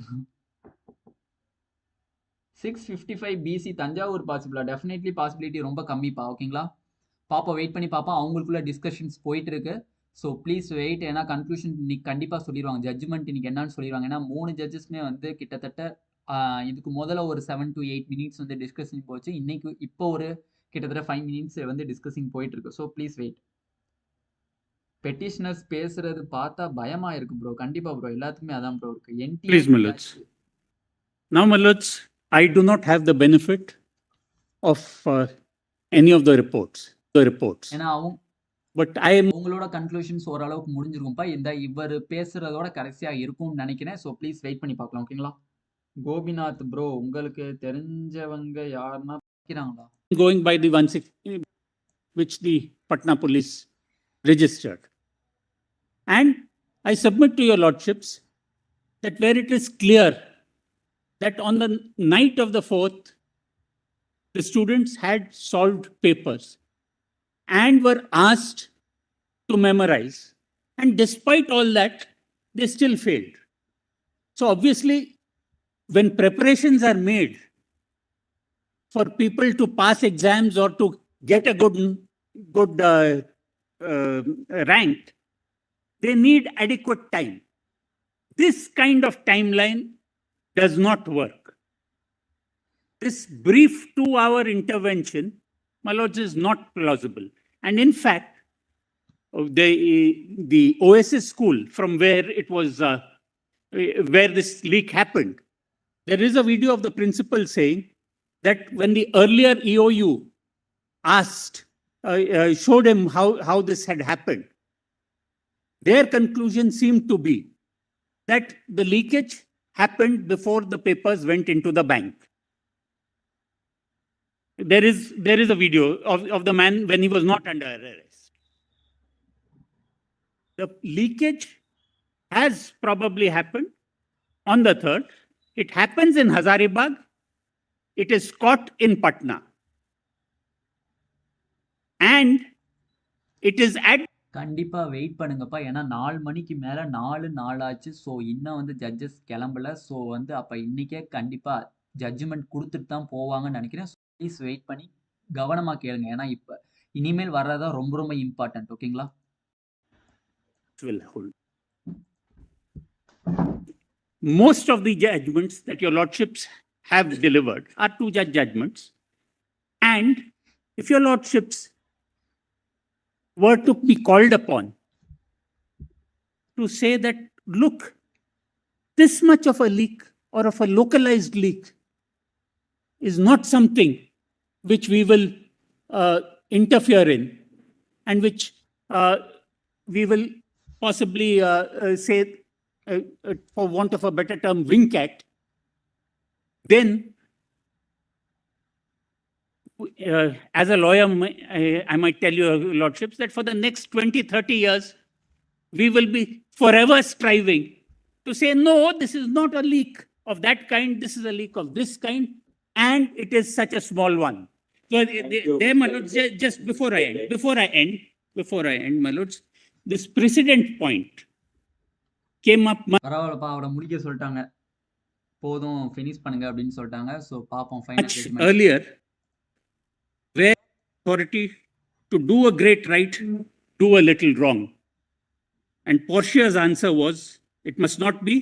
A: 655 பிசி தஞ்சாவூர் பாசிபிளா? டெஃபினெட்லி பாசிபிலிட்டி ரொம்ப கம்மிப்பா ஓகேங்களா. பாப்பா வெயிட் பண்ணி பாப்பா. அவங்களுக்குள்ள டிஸ்கஷன்ஸ் போயிட்டு இருக்கு. So please wait. ஏன்னா கன்க்ளூஷன் இன்னைக்கு கண்டிப்பாக சொல்லிடுவாங்க. ஜட்ஜ்மெண்ட் இன்னைக்கு என்னன்னு சொல்லிடுவாங்க. ஏன்னா 3 ஜட்ஜஸ்மே வந்து கிட்டத்தட்ட இதுக்கு முதல்ல ஒரு 7 to 8 மினிட்ஸ் வந்து டிஸ்கஷன் போச்சு. இன்னைக்கு இப்போ ஒரு கிட்டத்தட்ட 5 மினிட்ஸ் வந்து டிஸ்கஷிங் போயிட்டு இருக்கு. So please wait. பெட்டிஷனர்ஸ் பேசுறது பார்த்தா பயமா இருக்கு ப்ரோ. கண்டிப்பா ப்ரோ எல்லாத்துக்குமே அதான் ப்ரோ இருக்கு.
L: Please, my lords. Now, my lords, I do not have the benefit of any of the reports.
A: ஏன்னா
L: But I am
A: உங்களோட கன்க்ளூஷன்ஸ் ஓரளவுக்கு முடிஞ்சிருக்கும்பா. இந்த இவர் பேசுறதோட கடைசியா இருக்கும்னு நினைக்கிறேன். ஸோ ப்ளீஸ் வெயிட் பண்ணி பார்க்கலாம் ஓகேங்களா. கோபிநாத் ப்ரோ உங்களுக்கு தெரிஞ்சவங்க யாருன்னா இருக்கிறாங்களா?
L: going by the 160 which the Patna police registered. And I submit to your lordships that where it is clear that on the night of the 4th, the students had solved papers and were asked to memorize. And despite all that, they still failed. So obviously, when preparations are made for people to pass exams or to get a good rank, they need adequate time. This kind of timeline does not work. This brief 2-hour intervention, my lords, is not plausible. And in fact, the OSS school from where it was, where this leak happened, there is a video of the principal saying that when the earlier EOU asked, showed him how this had happened, their conclusion seemed to be that the leakage happened before the papers went into the bank. There is a video of the man when he was not under arrest. The leakage has probably happened on the 3rd. It happens in Hazaribagh. It is caught in Patna. And it is at
A: கண்டிப்பா wait பண்ணுங்கப்பா. ஏன்னா 4 மணிக்கு மேல 4 நாளாச்சு. So இன்னும் வந்து judges கிளம்பல. So வந்து அப்ப இன்னைக்கே கண்டிப்பா ஜட்ஜ்மெண்ட் கொடுத்துட்டு தான் போவாங்கன்னு நினைக்கிறேன். ப்ளீஸ் வெயிட் பண்ணி கவனமா கேளுங்க. ஏன்னா இப்ப இனிமேல் வர்றதா ரொம்ப ரொம்ப இம்பார்ட்டன்ட் ஓகேங்களா.
L: will hold. Most of the judgments that your lordships have delivered are 2-judge judgments. And if your lordships were to be called upon to say that, look, this much of a leak or of a localized leak is not something which we will interfere in and which we will possibly say, for want of a better term, wink at, then as a lawyer, I might tell you, lordships, that for the next 20, 30 years, we will be forever striving to say, no, this is not a leak of that kind, this is a leak of this kind, and it is such a small one. So, there, my lords, just before I end, my lords, this precedent point came up.
A: பரவாயில்லப்பா அவரை முடிக்க சொல்லிட்டாங்க. போதும் finish பண்ணுங்க அப்படின்னு சொல்லிட்டாங்க. So பாப்போம் final judgement.
L: Earlier, where authority to do a great right, do a little wrong. And Portia's answer was, it must not be.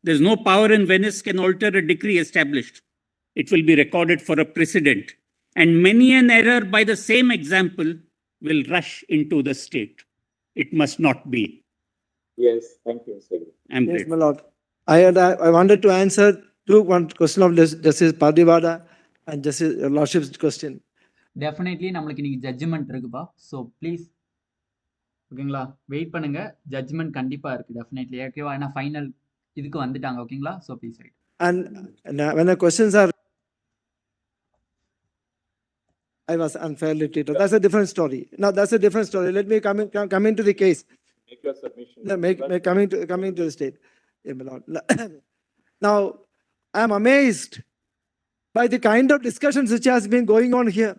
L: There's no power in Venice can alter a decree established. It will be recorded for a precedent. And many an error by the same example will rush into the state. It must not be.
E: Yes, thank you, sir.
K: Yes, my lord. I wanted to answer do one question of Justice Padivada and Justice Lordship's question.
A: Definitely நம்மளுக்கு இன்னைக்கு judgement இருக்குப்பா. So please ஓகேங்களா, wait பண்ணுங்க. Judgement கண்டிப்பா இருக்கு definitely. ஓகேவா, ஏன்னா final இதுக்கு வந்துட்டாங்க. ஓகேங்களா, so please write.
K: And when the questions are, I was unfairly treated. That's a different story. Now that's a different story. Let me come into the case.
E: Make your submission.
K: No, coming to the state. Yeah, my lord. Now, I am amazed by the kind of discussions which has been going on here.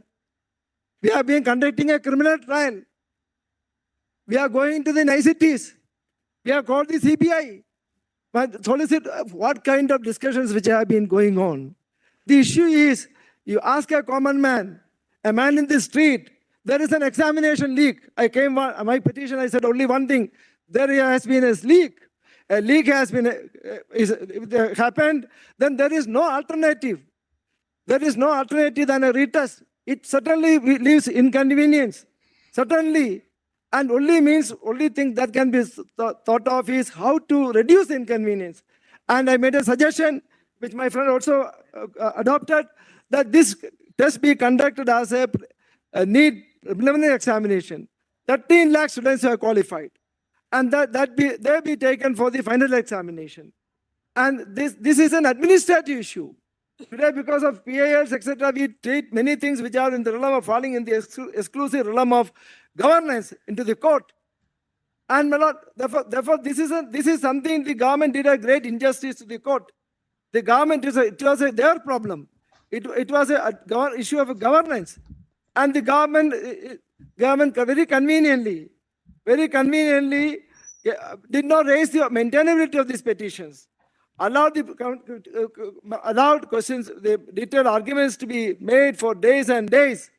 K: We have been conducting a criminal trial. We are going to the niceties. We have called the CBI. But solicit what kind of discussions which have been going on. The issue is, you ask a common man, a man in the street, there is an examination leak. My petition, I said only one thing. There has been a leak. A leak has been happened, then there is no alternative. There is no alternative than a retest. It certainly leaves inconvenience. Certainly. And only thing that can be thought of is how to reduce inconvenience. And I made a suggestion, which my friend also adopted, that this test be conducted as a Neet preliminary examination. 13 lakh students are qualified. And they be taken for the final examination. And this is an administrative issue. Today, because of PILs, etc., we treat many things which are in the realm of falling in the exclusive realm of governance into the court. And my lord, therefore, this is something the government did a great injustice to the court. The government it was their problem. It was a issue of governance, and the government very conveniently did not raise the maintainability of these petitions. Allowed questions, the detailed arguments to be made for days and days,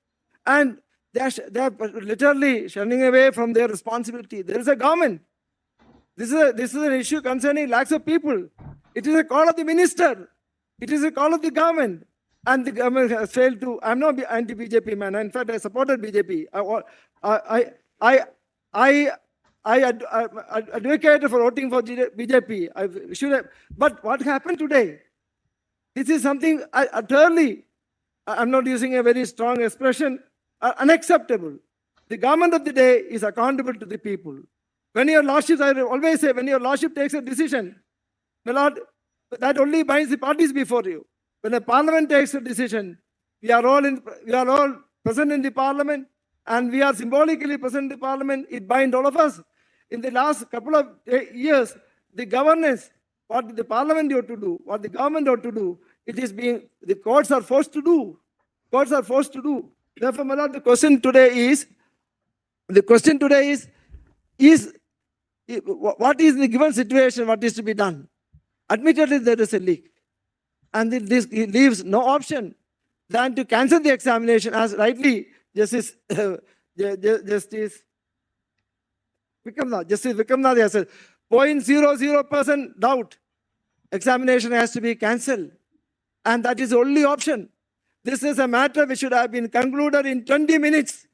K: and they are literally shunning away from their responsibility. There is a government. This is an issue concerning lakhs of people. It is a call of the minister. It is a call of the government, and the government has failed to. I'm not anti-BJP man. In fact, I supported BJP. I advocated for voting for BJP. But what happened today? This is something utterly, I'm not using a very strong expression, unacceptable. The government of the day is accountable to the people. When your lordship, I always say, when your lordship takes a decision, my lord, that only binds the parties before you. When a parliament takes a decision, we are all present in the parliament, and we are symbolically present in the parliament. It binds all of us. In the last couple of years, the governance, what the parliament ought to do, what the government ought to do, the courts are forced to do. Courts are forced to do. Therefore, my lord, the question today is, what is the given situation, what is to be done? Admittedly, there is a leak. And this leaves no option than to cancel the examination, as rightly Justice Vikamnath has said, 0.00% doubt. Examination has to be cancelled. And that is the only option. This is a matter which should have been concluded in 20 minutes.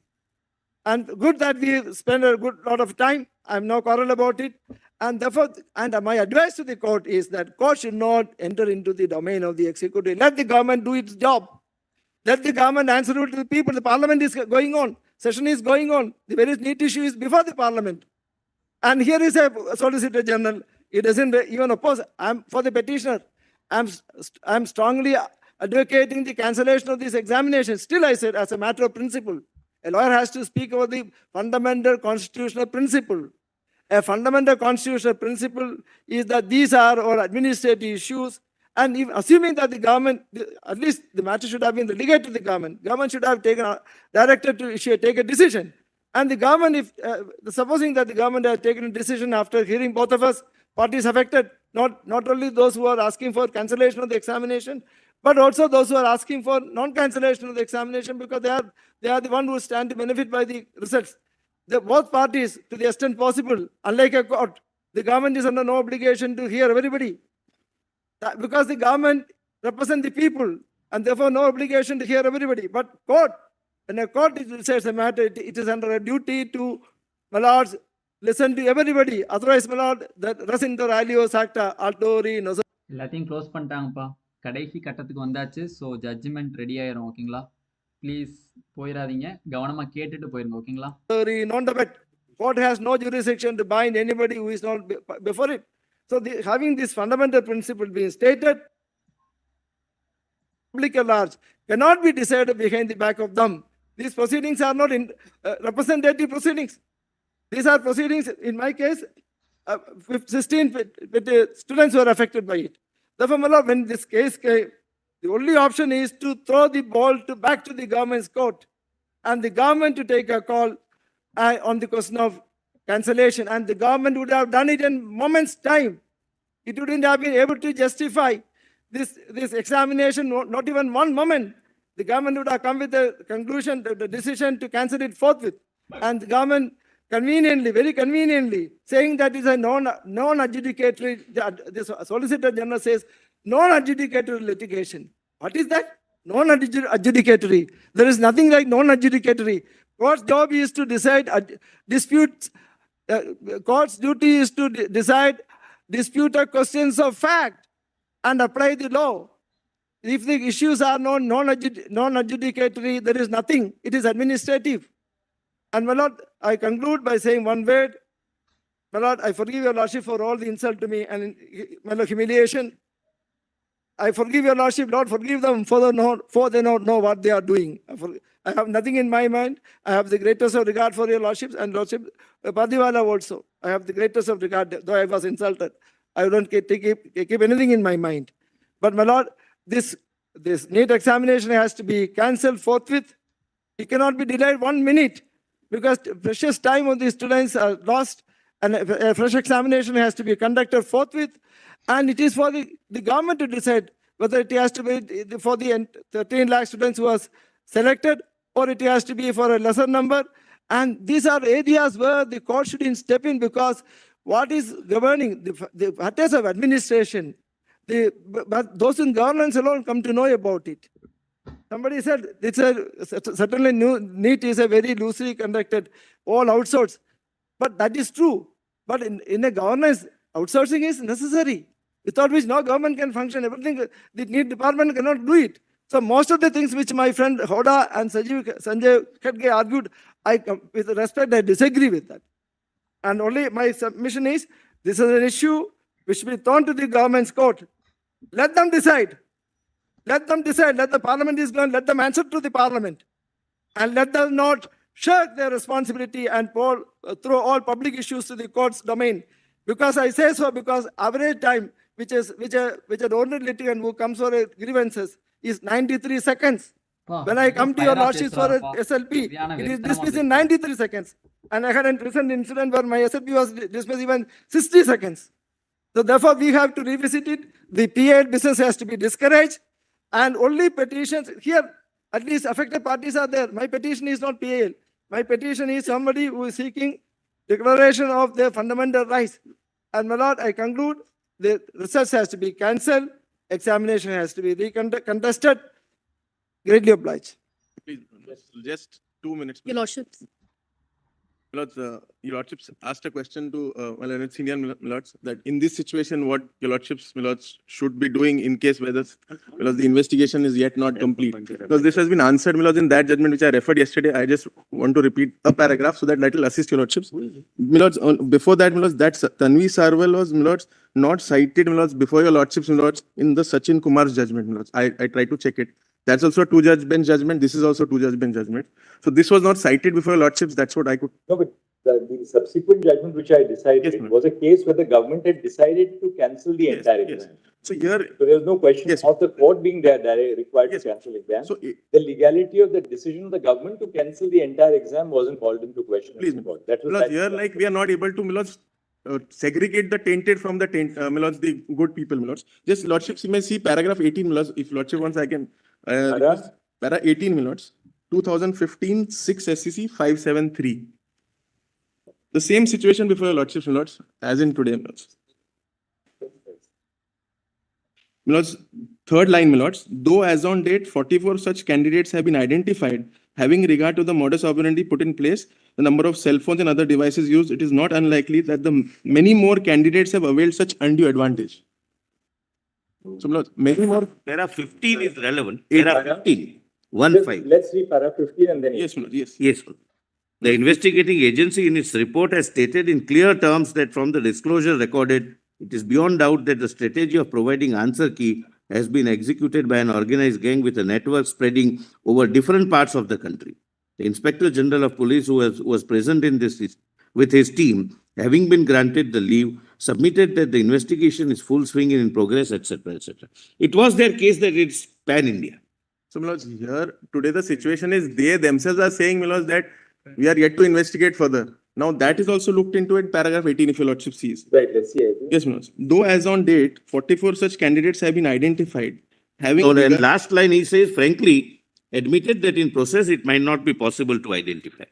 K: And good that we spend a good lot of time. I'm no quarrel about it. And therefore, my advice to the court is that court should not enter into the domain of the executive. Let the government do its job. Let the government answer to the people. The parliament is going on. Session is going on. The very neat issue is before the parliament. And here is a Solicitor General. He doesn't even oppose. I'm for the petitioner. I'm strongly advocating the cancellation of this examination. Still, I said, as a matter of principle, a lawyer has to speak about the fundamental constitutional principle. A fundamental constitutional principle is that these are all administrative issues. And if, assuming that the government, at least the matter should have been relegated to the government should have directed to take a decision. And the government, supposing that the government has taken a decision after hearing both of us, parties affected, not only those who are asking for cancellation of the examination, but also those who are asking for non-cancellation of the examination, because they are the one who stand to benefit by the results. Both parties, to the extent possible, unlike a court, the government is under no obligation to hear everybody. Because the government represents the people, and therefore no obligation to hear everybody. But court, when a court decides a matter, it is under a duty to, my lords, listen to everybody. Otherwise, my lord, the res inter alios acta altori.
A: எல்லாத்தையும் close பண்ணிட்டாங்கப்பா. கடைசி கட்டத்துக்கு வந்தாச்சு. So judgement ready ஆயிரும். ஓகேங்களா? Please போயிடாதீங்க. கவனமா கேட்டுட்டு போயிருங்க. ஓகேங்களா?
K: Non-debate. Court has no jurisdiction to bind anybody who is not before it. So having this fundamental principle being stated, public at large cannot be decided behind the back of them. These proceedings are not representative proceedings. These are proceedings, in my case, 16 with the students who are affected by it. Therefore, my lord, when this case came, the only option is to throw the ball back to the government's court and the government to take a call on the question of cancellation. And the government would have done it in moments' time. It wouldn't have been able to justify this examination, not even one moment. The government would have come with the conclusion, the decision to cancel it forthwith. And the government conveniently, very conveniently, saying that it's a non-adjudicatory, the Solicitor General says, non-adjudicatory litigation. What is that? Non-adjudicatory. There is nothing like non-adjudicatory. Court's job is to decide disputes. Court's duty is to decide disputed questions of fact and apply the law. If the issues are non-adjudicatory, there is nothing. It is administrative. And my lord, I conclude by saying one word. My lord, I forgive your lordship for all the insult to me and my lord, humiliation. I forgive your lordship, Lord, forgive them for they don't know what they are doing. I have nothing in my mind. I have the greatest of regard for your lordships and lordship Padiwala also. I have the greatest of regard, though I was insulted. I don't keep anything in my mind. But my lord, this Neet examination has to be cancelled forthwith. It cannot be delayed 1 minute because precious time of the students are lost, and a fresh examination has to be conducted forthwith. And it is for the government to decide whether it has to be for the 13 lakh students who was selected or it has to be for a lesser number. And these are areas where the court should step in, because what is governing the matters of administration, but those in governance alone come to know about it. Somebody said certainly Neet is a very loosely conducted, all outsourced. But that is true. But in a governance, outsourcing is necessary, without which no government can function. Everything, the Neet department cannot do it. So most of the things which my friend Hoda and Sanjay Khadge argued, with respect, I disagree with that. And only my submission is, this is an issue which will be thrown to the government's court. Let them decide. Let them decide. Let the parliament is gone. Let them answer to the parliament. And let them not shirk their responsibility and throw all public issues to the court's domain. Because I say so, because average time which an ordinary litigant who comes for grievances is 93 seconds. When I come to your lordship for a SLP, it is dismissed in 93 seconds. And I had a recent incident where my SLP was dismissed even 60 seconds. So therefore, we have to revisit it. The PAL business has to be discouraged. And only petitions, here at least affected parties are there. My petition is not PAL. My petition is somebody who is seeking declaration of their fundamental rights. And my lord, I conclude, the research has to be cancelled. Examination has to be contested. Greatly obliged.
M: Please, just 2 minutes.
F: Your lordships.
M: Your lordships asked a question to senior lords that in this situation, what your lordships should be doing in case whether the investigation is yet not complete. Because this has been answered in that judgment which I referred yesterday. I just want to repeat a paragraph so that will assist your lordships. Before that, that Tanvi Sarwal was not cited before your lordships in the Sachin Kumar's judgment. I tried to check it. That's also a 2-judge bench judgment. This is also a 2-judge bench judgment. So this was not cited before your lordships. That's what I could.
E: No, but the subsequent judgment which I decided was a case where the government had decided to cancel the entire exam.
M: So here,
E: so there was no question of the court being required to cancel exam. So the legality of the decision of the government to cancel the entire exam wasn't called into question.
M: Please, that was here we are not able to segregate the tainted from the the good people. Just lordships, you may see paragraph 18. If lordship wants, I can. Para 18 2015 6 SCC 573. The same situation before your lordships, as in today. Third line, though as on date 44 such candidates have been identified, having regard to the modus operandi put in place, the number of cell phones and other devices used, it is not unlikely that the many more candidates have availed such undue advantage. So, my lords, many more.
C: Para 15 is relevant. Para 15. 1-5.
E: Let's read para 15 and then.
M: Yes, my lord, yes.
C: Yes. The investigating agency in its report has stated in clear terms that from the disclosure recorded, it is beyond doubt that the strategy of providing answer key has been executed by an organized gang with a network spreading over different parts of the country. The Inspector General of Police, who was present in this with his team, having been granted the leave, submitted that the investigation is full swing and in progress, etc., etc. It was their case that it's pan-India.
M: So, my lords, here today the situation is they themselves are saying, my lords, that we are yet to investigate further. Now that is also looked into in paragraph 18 if your lordship sees.
E: Right, let's see.
M: Yes, my lords. Though as on date, 44 such candidates have been identified. Having
C: So then last line he says, frankly, admitted that in process it might not be possible to identify.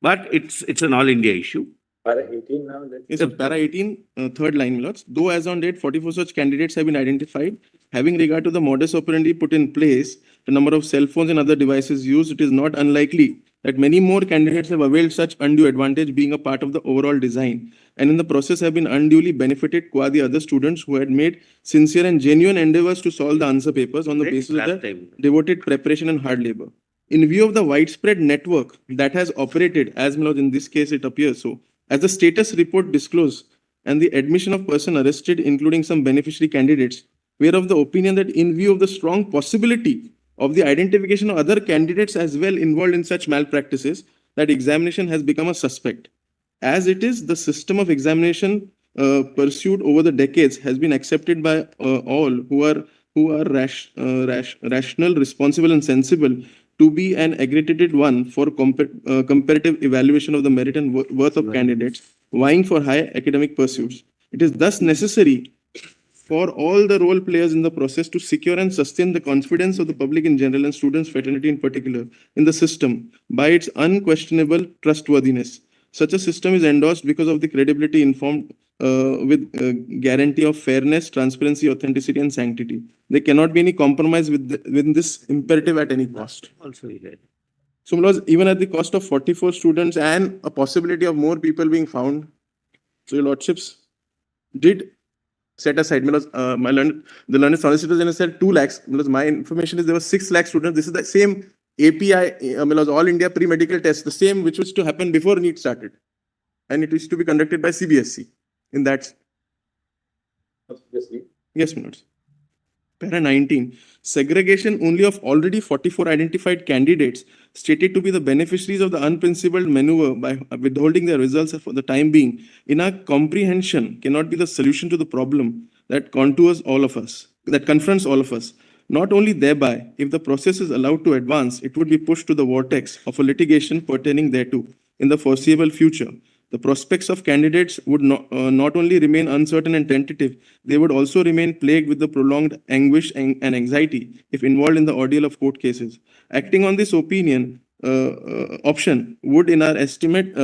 C: But it's an all India issue.
E: Para 18 now.
M: Yes, sir. Para 18, third line, my lords. Though as on date, 44 such candidates have been identified. Having regard to the modus operandi put in place, the number of cell phones and other devices used, it is not unlikely that many more candidates have availed such undue advantage being a part of the overall design, and in the process have been unduly benefited qua the other students who had made sincere and genuine endeavors to solve the answer papers on the basis of their devoted preparation and hard labor. In view of the widespread network that has operated, as my lord, in this case it appears so, as the status report disclosed and the admission of person arrested, including some beneficiary candidates, we are of the opinion that in view of the strong possibility of the identification of other candidates as well involved in such malpractices, that examination has become a suspect. As it is, the system of examination pursued over the decades has been accepted by all who are rational, responsible, and sensible to be an accredited one for comparative evaluation of the merit and worth of candidates vying for high academic pursuits. It is thus necessary for all the role players in the process to secure and sustain the confidence of the public in general and students fraternity in particular in the system by its unquestionable trustworthiness. Such a system is endorsed because of the credibility informed with guarantee of fairness, transparency, authenticity, and sanctity. There cannot be any compromise with this imperative at any cost.
C: Also, he read.
M: So, my lords, even at the cost of 44 students and a possibility of more people being found, so your lordships did set aside. The learned solicitor general said 2 lakhs. My information is there were 6 lakh students. This is the same API, All India pre-medical test, the same which was to happen before Neet started. And it is to be conducted by CBSE in that. Yes, my lords. Para 19, segregation only of already 44 identified candidates stated to be the beneficiaries of the unprincipled maneuver by withholding their results for the time being, in our comprehension, cannot be the solution to the problem that confronts all of us. Not only thereby, if the process is allowed to advance, it would be pushed to the vortex of a litigation pertaining thereto in the foreseeable future. The prospects of candidates would not only remain uncertain and tentative, they would also remain plagued with the prolonged anguish and anxiety if involved in the ordeal of court cases. Acting on this option would, in our estimate,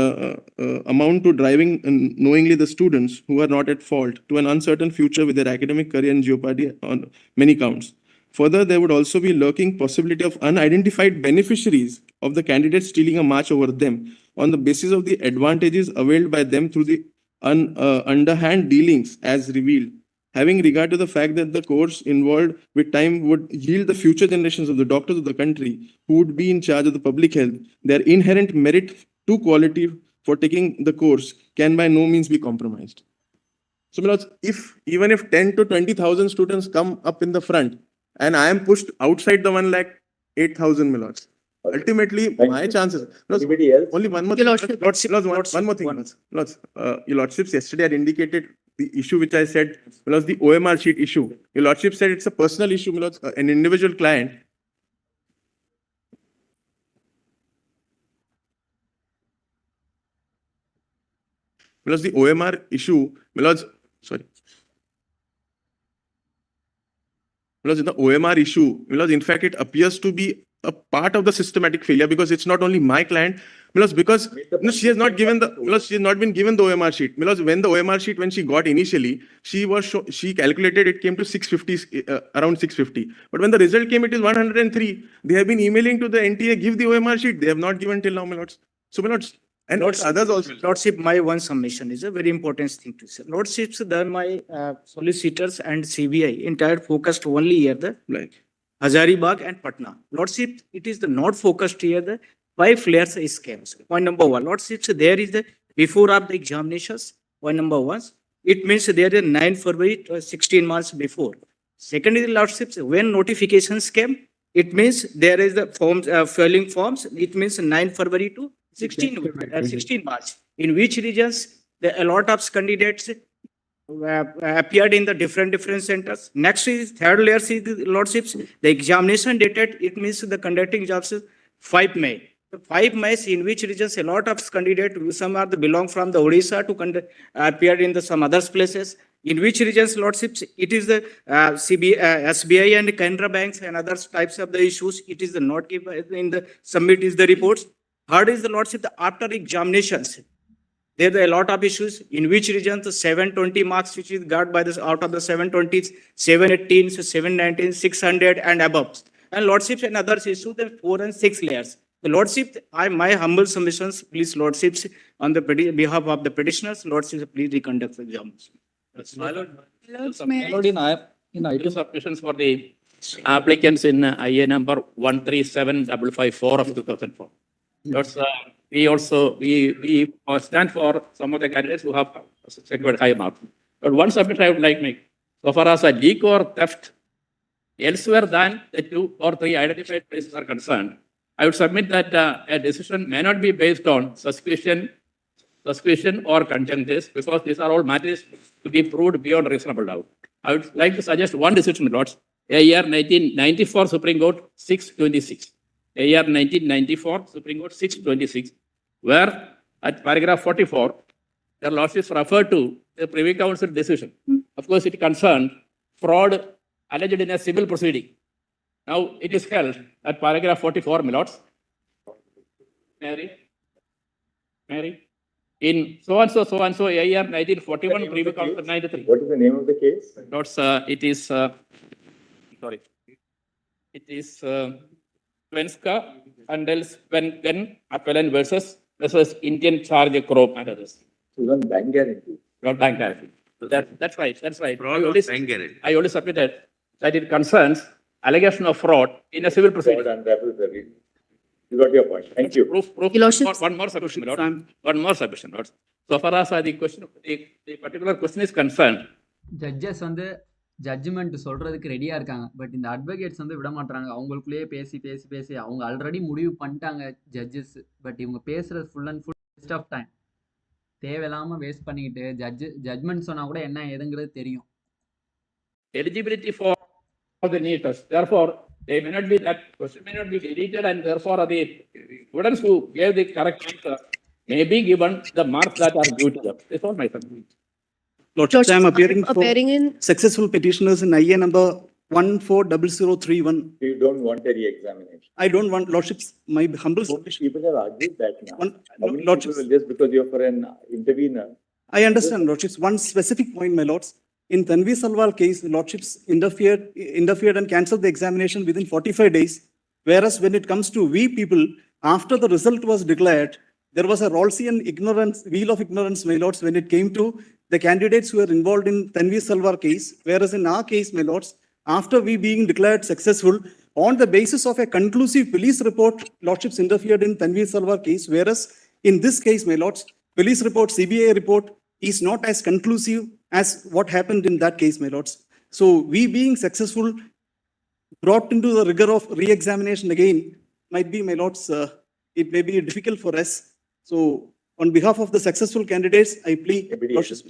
M: amount to driving knowingly the students who are not at fault to an uncertain future with their academic career in jeopardy on many counts. Further, there would also be lurking possibility of unidentified beneficiaries of the candidates stealing a march over them on the basis of the advantages availed by them through the underhand dealings as revealed. Having regard to the fact that the course involved with time would yield the future generations of the doctors of the country who would be in charge of the public health, their inherent merit to quality for taking the course can by no means be compromised. So, my lords, even if 10 to 20,000 students come up in the front, and I am pushed outside the 1,08,000, my lords. Ultimately, my chances.
E: Anybody else?
M: Only one more thing. One more thing. Lords, your lordships yesterday had indicated the issue which I said, was the OMR sheet issue. Your lordship said it's a personal issue, my lords, an individual client. My lords, the OMR issue, my lords, sorry. Because in the OMR issue, in fact, it appears to be a part of the systematic failure because it's not only my client, because she has not given she has not been given the OMR sheet. When the OMR sheet, when she got initially, she calculated it came to 650, around 650. But when the result came, it is 103. They have been emailing to the NTA, give the OMR sheet. They have not given till now, my lords. So, my lords, And
N: Lordship,
M: others also.
N: Lordship, my one submission is a very important thing to say. Lordships, then my solicitors and CBI entire focused only here the
M: Like,
N: Hazaribagh and Patna. Lordship, it is the not focused here the 5 layers scams. Point number one. Lordships, there is the before of the examinations. Point number one. It means there is 9 February 16 months before. Second is Lordships, when notifications came, it means there is the forms filling forms. It means 9 February to 16 March. In which regions a lot of candidates appeared in the different centers. Next is third layer is the Lordships. The examination dated, it means the conducting jobs is 5 May. The 5 May in which regions a lot of candidates, some are the belong from the Odisha to appeared in the some other places. In which regions Lordships, it is the SBI and Canara banks and other types of the issues. It is the not given in the submit is the reports. Third is the Lordship, the after examinations. There are a lot of issues in which regions the 720 marks, which is got by this out of the 720s, 718, 719, 600 and above. And Lordships and others issue the 4 and 6 layers. The Lordship, my humble submissions, please Lordships, on the behalf of the petitioners, Lordships, please reconduct the examination.
I: My lord,
H: may I-
I: my lord, in item submissions for the applicants in IA number 137554 of 2004. That's, we also, we stand for some of the candidates who have secured high marks. But one submission I would like to make, so far as a leak or theft elsewhere than the 2 or 3 identified places are concerned, I would submit that a decision may not be based on suspicion or conjunctus, because these are all matters to be proved beyond reasonable doubt. I would like to suggest one decision, Lords, AR 1994 Supreme Court 626. AR 1994 Supreme Court 626, where at paragraph 44, the Lordships referred to the Privy Council decision. Of course, it concerned fraud alleged in a civil proceeding. Now, it is held at paragraph 44, my lords. Mary, in so-and-so, AR 1941, Privy Council 93.
E: What is the name of the case?
I: Lords, it is, sorry, it is Svenska Handelsbanken Appellant versus Indian Charge Crop and others.
E: Even bank guarantee.
I: Not bank guarantee. So that's right, that's right.
C: Fraud or bank guarantee?
I: I only submitted that it concerns allegation of fraud in a civil proceeding.
E: Fraud and that was the reason. You got your point. Thank you.
I: Proof.
F: Your Lordship.
I: One more submission, Lord. One more submission, Lord. So far as the question, the particular question is concerned.
A: Judges வந்து judgement சொல்றதுக்கு ரெடியா இருக்காங்க. But இந்த advocates வந்து விட மாட்டாங்க. அவங்களுக்குள்ளேயே பேசி அவங்க ஆல்ரெடி முடிவு பண்ணிட்டாங்க ஜட்ஜஸ். பட் இவங்க பேசுறது full and full waste of time. தேவையில்லாம வேஸ்ட் பண்ணிக்கிட்டு ஜட்ஜ்மெண்ட் சொன்னா கூட என்ன ஏதுங்கிறது தெரியும்.
I: Eligibility for the Neet test. Therefore, they may not be, that question may not be deleted, and therefore the students who gave the correct answer may be given the marks that are due to them. That's all my submission.
N: Lordship, I am appearing
F: in
N: successful petitioners in IA number 140031.
E: You don't want a re-examination.
N: I don't want, Lordships, my humble
E: So many people have argued that now. How many
N: Lordships,
E: people will just because you're for an intervener?
N: I understand, Lordships. One specific point, my lords. In Tanvi Salwal case, the Lordships interfered and cancelled the examination within 45 days. Whereas when it comes to we people, after the result was declared, there was a Rawlsian wheel of ignorance, my lords, when it came to the candidates who were involved in Tanvi Salwar case. Whereas in our case, my lords, after we being declared successful, on the basis of a conclusive police report, Lordships interfered in Tanvi Salwar case. Whereas in this case, my lords, police report, CBI report is not as conclusive as what happened in that case, my lords. So we being successful, brought into the rigor of re-examination again, might be, my lords, it may be difficult for us. So on behalf of the successful candidates, I plead.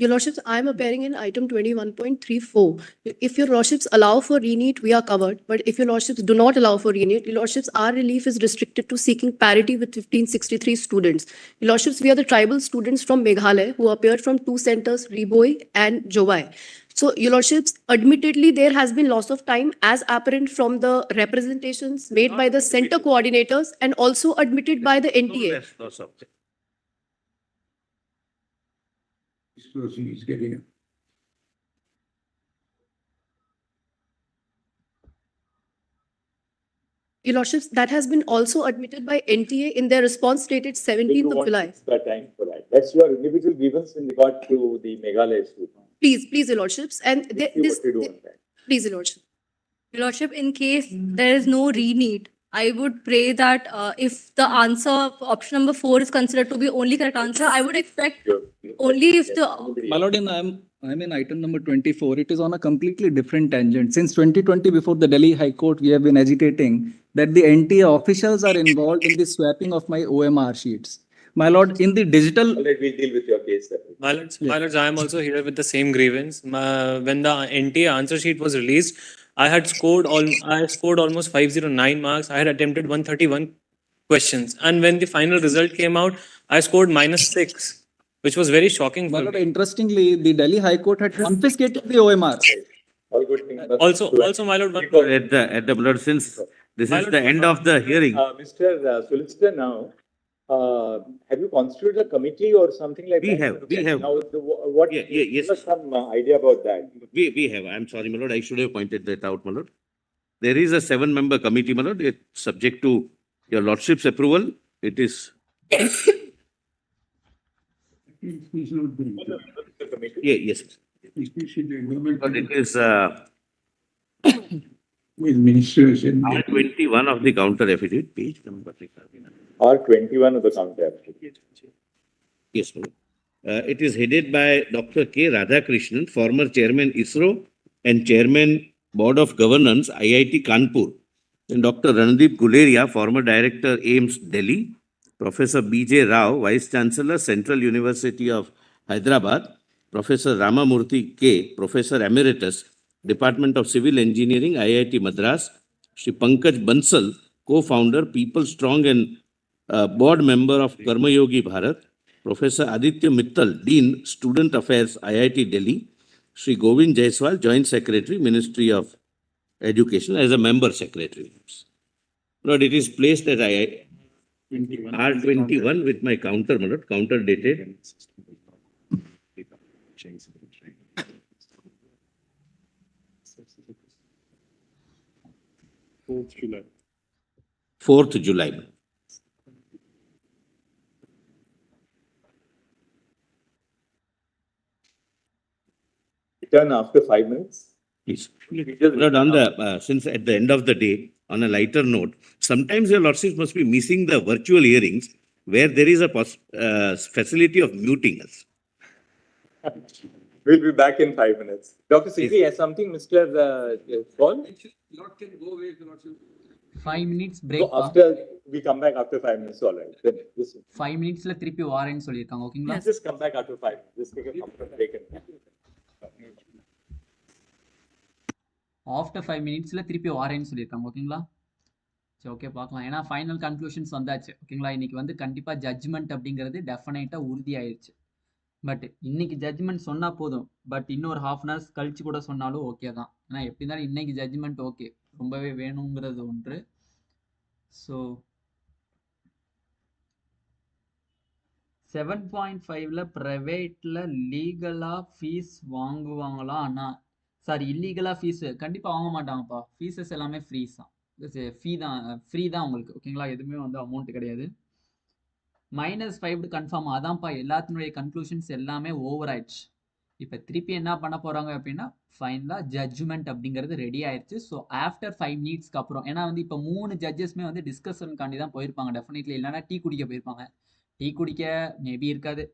F: Your Lordships, I am appearing in item 21.34. If your Lordships allow for re-Neet, we are covered. But if your Lordships do not allow for re-Neet, your Lordships, our relief is restricted to seeking parity with 1563 students. Your Lordships, we are the tribal students from Meghalaya who appeared from 2 centers, Riboi and Jowai. So, your Lordships, admittedly, there has been loss of time as apparent from the representations made by the center coordinators and also admitted by the NTA.
D: He's getting it.
F: Your Lordships, that has been also admitted by NTA in their response dated
E: They
F: 17th
E: don't
F: of
E: want
F: July.
E: extra time for that. That's your individual grievance in regard to the Meghalaya issue.
F: Please, Your Lordships, and
E: See what to do on that.
F: please, Your Lordship. Your Lordship, in case there is no re-need, I would pray that if the answer, option number 4 is considered to be only correct answer, I would expect only if the
O: My Lord, I'm in item number 24. It is on a completely different tangent. Since 2020, before the Delhi High Court, we have been agitating that the NTA officials are involved in the swapping of my OMR sheets. My Lord, in the digital...
E: All right, we'll deal with your case.
P: My lords, I am also here with the same grievance. When the NTA answer sheet was released, I scored almost 509 marks. I had attempted 131 questions. And when the final result came out, I scored -6, which was very shocking.
O: My Lord, interestingly, the Delhi High Court had confiscated the OMR.
E: All good things.
P: Also, my lord,
C: At the blood, since this is the end of the hearing.
E: Mr. Solicitor, now, have you constituted a committee or something like that?
C: We have.
E: Now, what?
C: Yes.
E: Give us some idea about that.
C: We have. I'm sorry, my lord. I should have pointed that out, my lord. There is a 7-member committee, my lord. It's subject to your lordship's approval. It is. Yes. But it is R21 of the counter affidavit, page number.
E: R21 of the counter affidavit.
C: Yes, my lord. It is headed by Dr. K. Radhakrishnan, former chairman ISRO and chairman Board of Governance, IIT Kanpur, and Dr. Randeep Guleria, former director AIMS Delhi, Professor B.J. Rao, Vice Chancellor, Central University of Hyderabad, Professor Ramamurthy K., Professor Emeritus, Department of Civil Engineering, IIT Madras, Shri Pankaj Bansal, co-founder, People Strong and board member of Karma Yogi Bharat, Professor Aditya Mittal, Dean, Student Affairs, IIT Delhi, Shri Govind Jaiswal, Joint Secretary, Ministry of Education, as a member secretary. Lord, it is placed at R21 with my counter, my lord, counter dated.
D: July.
C: 4th July.
E: Return after 5 minutes.
C: Please. Lord, on the, since at the end of the day, on a lighter note, sometimes your lordships must be missing the virtual hearings where there is a facility of muting us.
E: We'll be back in 5 minutes. Dr. Sikri, has something, Mr. Paul?
K: Lord can go away if you not.
A: 5 minutes break.
E: So after we come back after 5 minutes, all right. Then listen.
A: 5 minutes la திருப்பி வாரேன்னு சொல்லிருக்காங்க ஓகேங்களா?
E: Just come back after 5 minutes. Just take a comfort break.
A: After 5 minutes la திருப்பி வாரேன்னு சொல்லிருக்காங்க ஓகேங்களா? சரி okay பார்க்கலாம். ஏன்னா ஃபைனல் கன்க்ளூஷன்ஸ் வந்தாச்சு ஓகேங்களா? இன்னைக்கு வந்து கண்டிப்பா ஜட்ஜ்மெண்ட் அப்படிங்கிறது டெஃபினைட்டா உறுதி ஆயிருச்சு. பட் இன்னைக்கு ஜட்ஜ்மெண்ட் சொன்னா போதும். பட் இன்னொரு ½ an hour கழிச்சு கூட சொன்னாலும் ஓகே தான். ஏன்னா எப்படி இருந்தாலும் இன்னைக்கு ஜட்ஜ்மெண்ட் ஓகே. ரொம்பவே வேணுங்கிறது ஒன்று. ஸோ 7.5ல ப்ரைவேட்ல லீகலா ஃபீஸ் வாங்குவாங்களா அண்ணா? சாரி, இல்லீகலா ஃபீஸ் கண்டிப்பா வாங்க மாட்டாங்கப்பா. ஃபீஸஸ் எல்லாமே ஃப்ரீஸ் தான். ஃப்ரீ தான் உங்களுக்கு ஓகேங்களா? எதுவுமே வந்து அமௌண்ட் கிடையாது. -5 கன்ஃபார்ம். அதான்ப்பா எல்லாத்தினுடைய கன்க்ளூஷன்ஸ் எல்லாமே ஓவர் ஆயிடுச்சு. இப்போ திருப்பி என்ன பண்ண போறாங்க அப்படின்னா ஃபைனலா ஜட்ஜ்மெண்ட் அப்படிங்கிறது ரெடி ஆயிடுச்சு. ஸோ ஆஃப்டர் 5 மினிட்ஸ்க்கு அப்புறம், ஏன்னா வந்து இப்போ 3 ஜட்ஜஸ்மே வந்து டிஸ்கஷனுக்காண்டி தான் போயிருப்பாங்க டெஃபினெட்லி. இல்லைன்னா டீ குடிக்க போயிருப்பாங்க. டீ குடிக்க மேபி இருக்காது.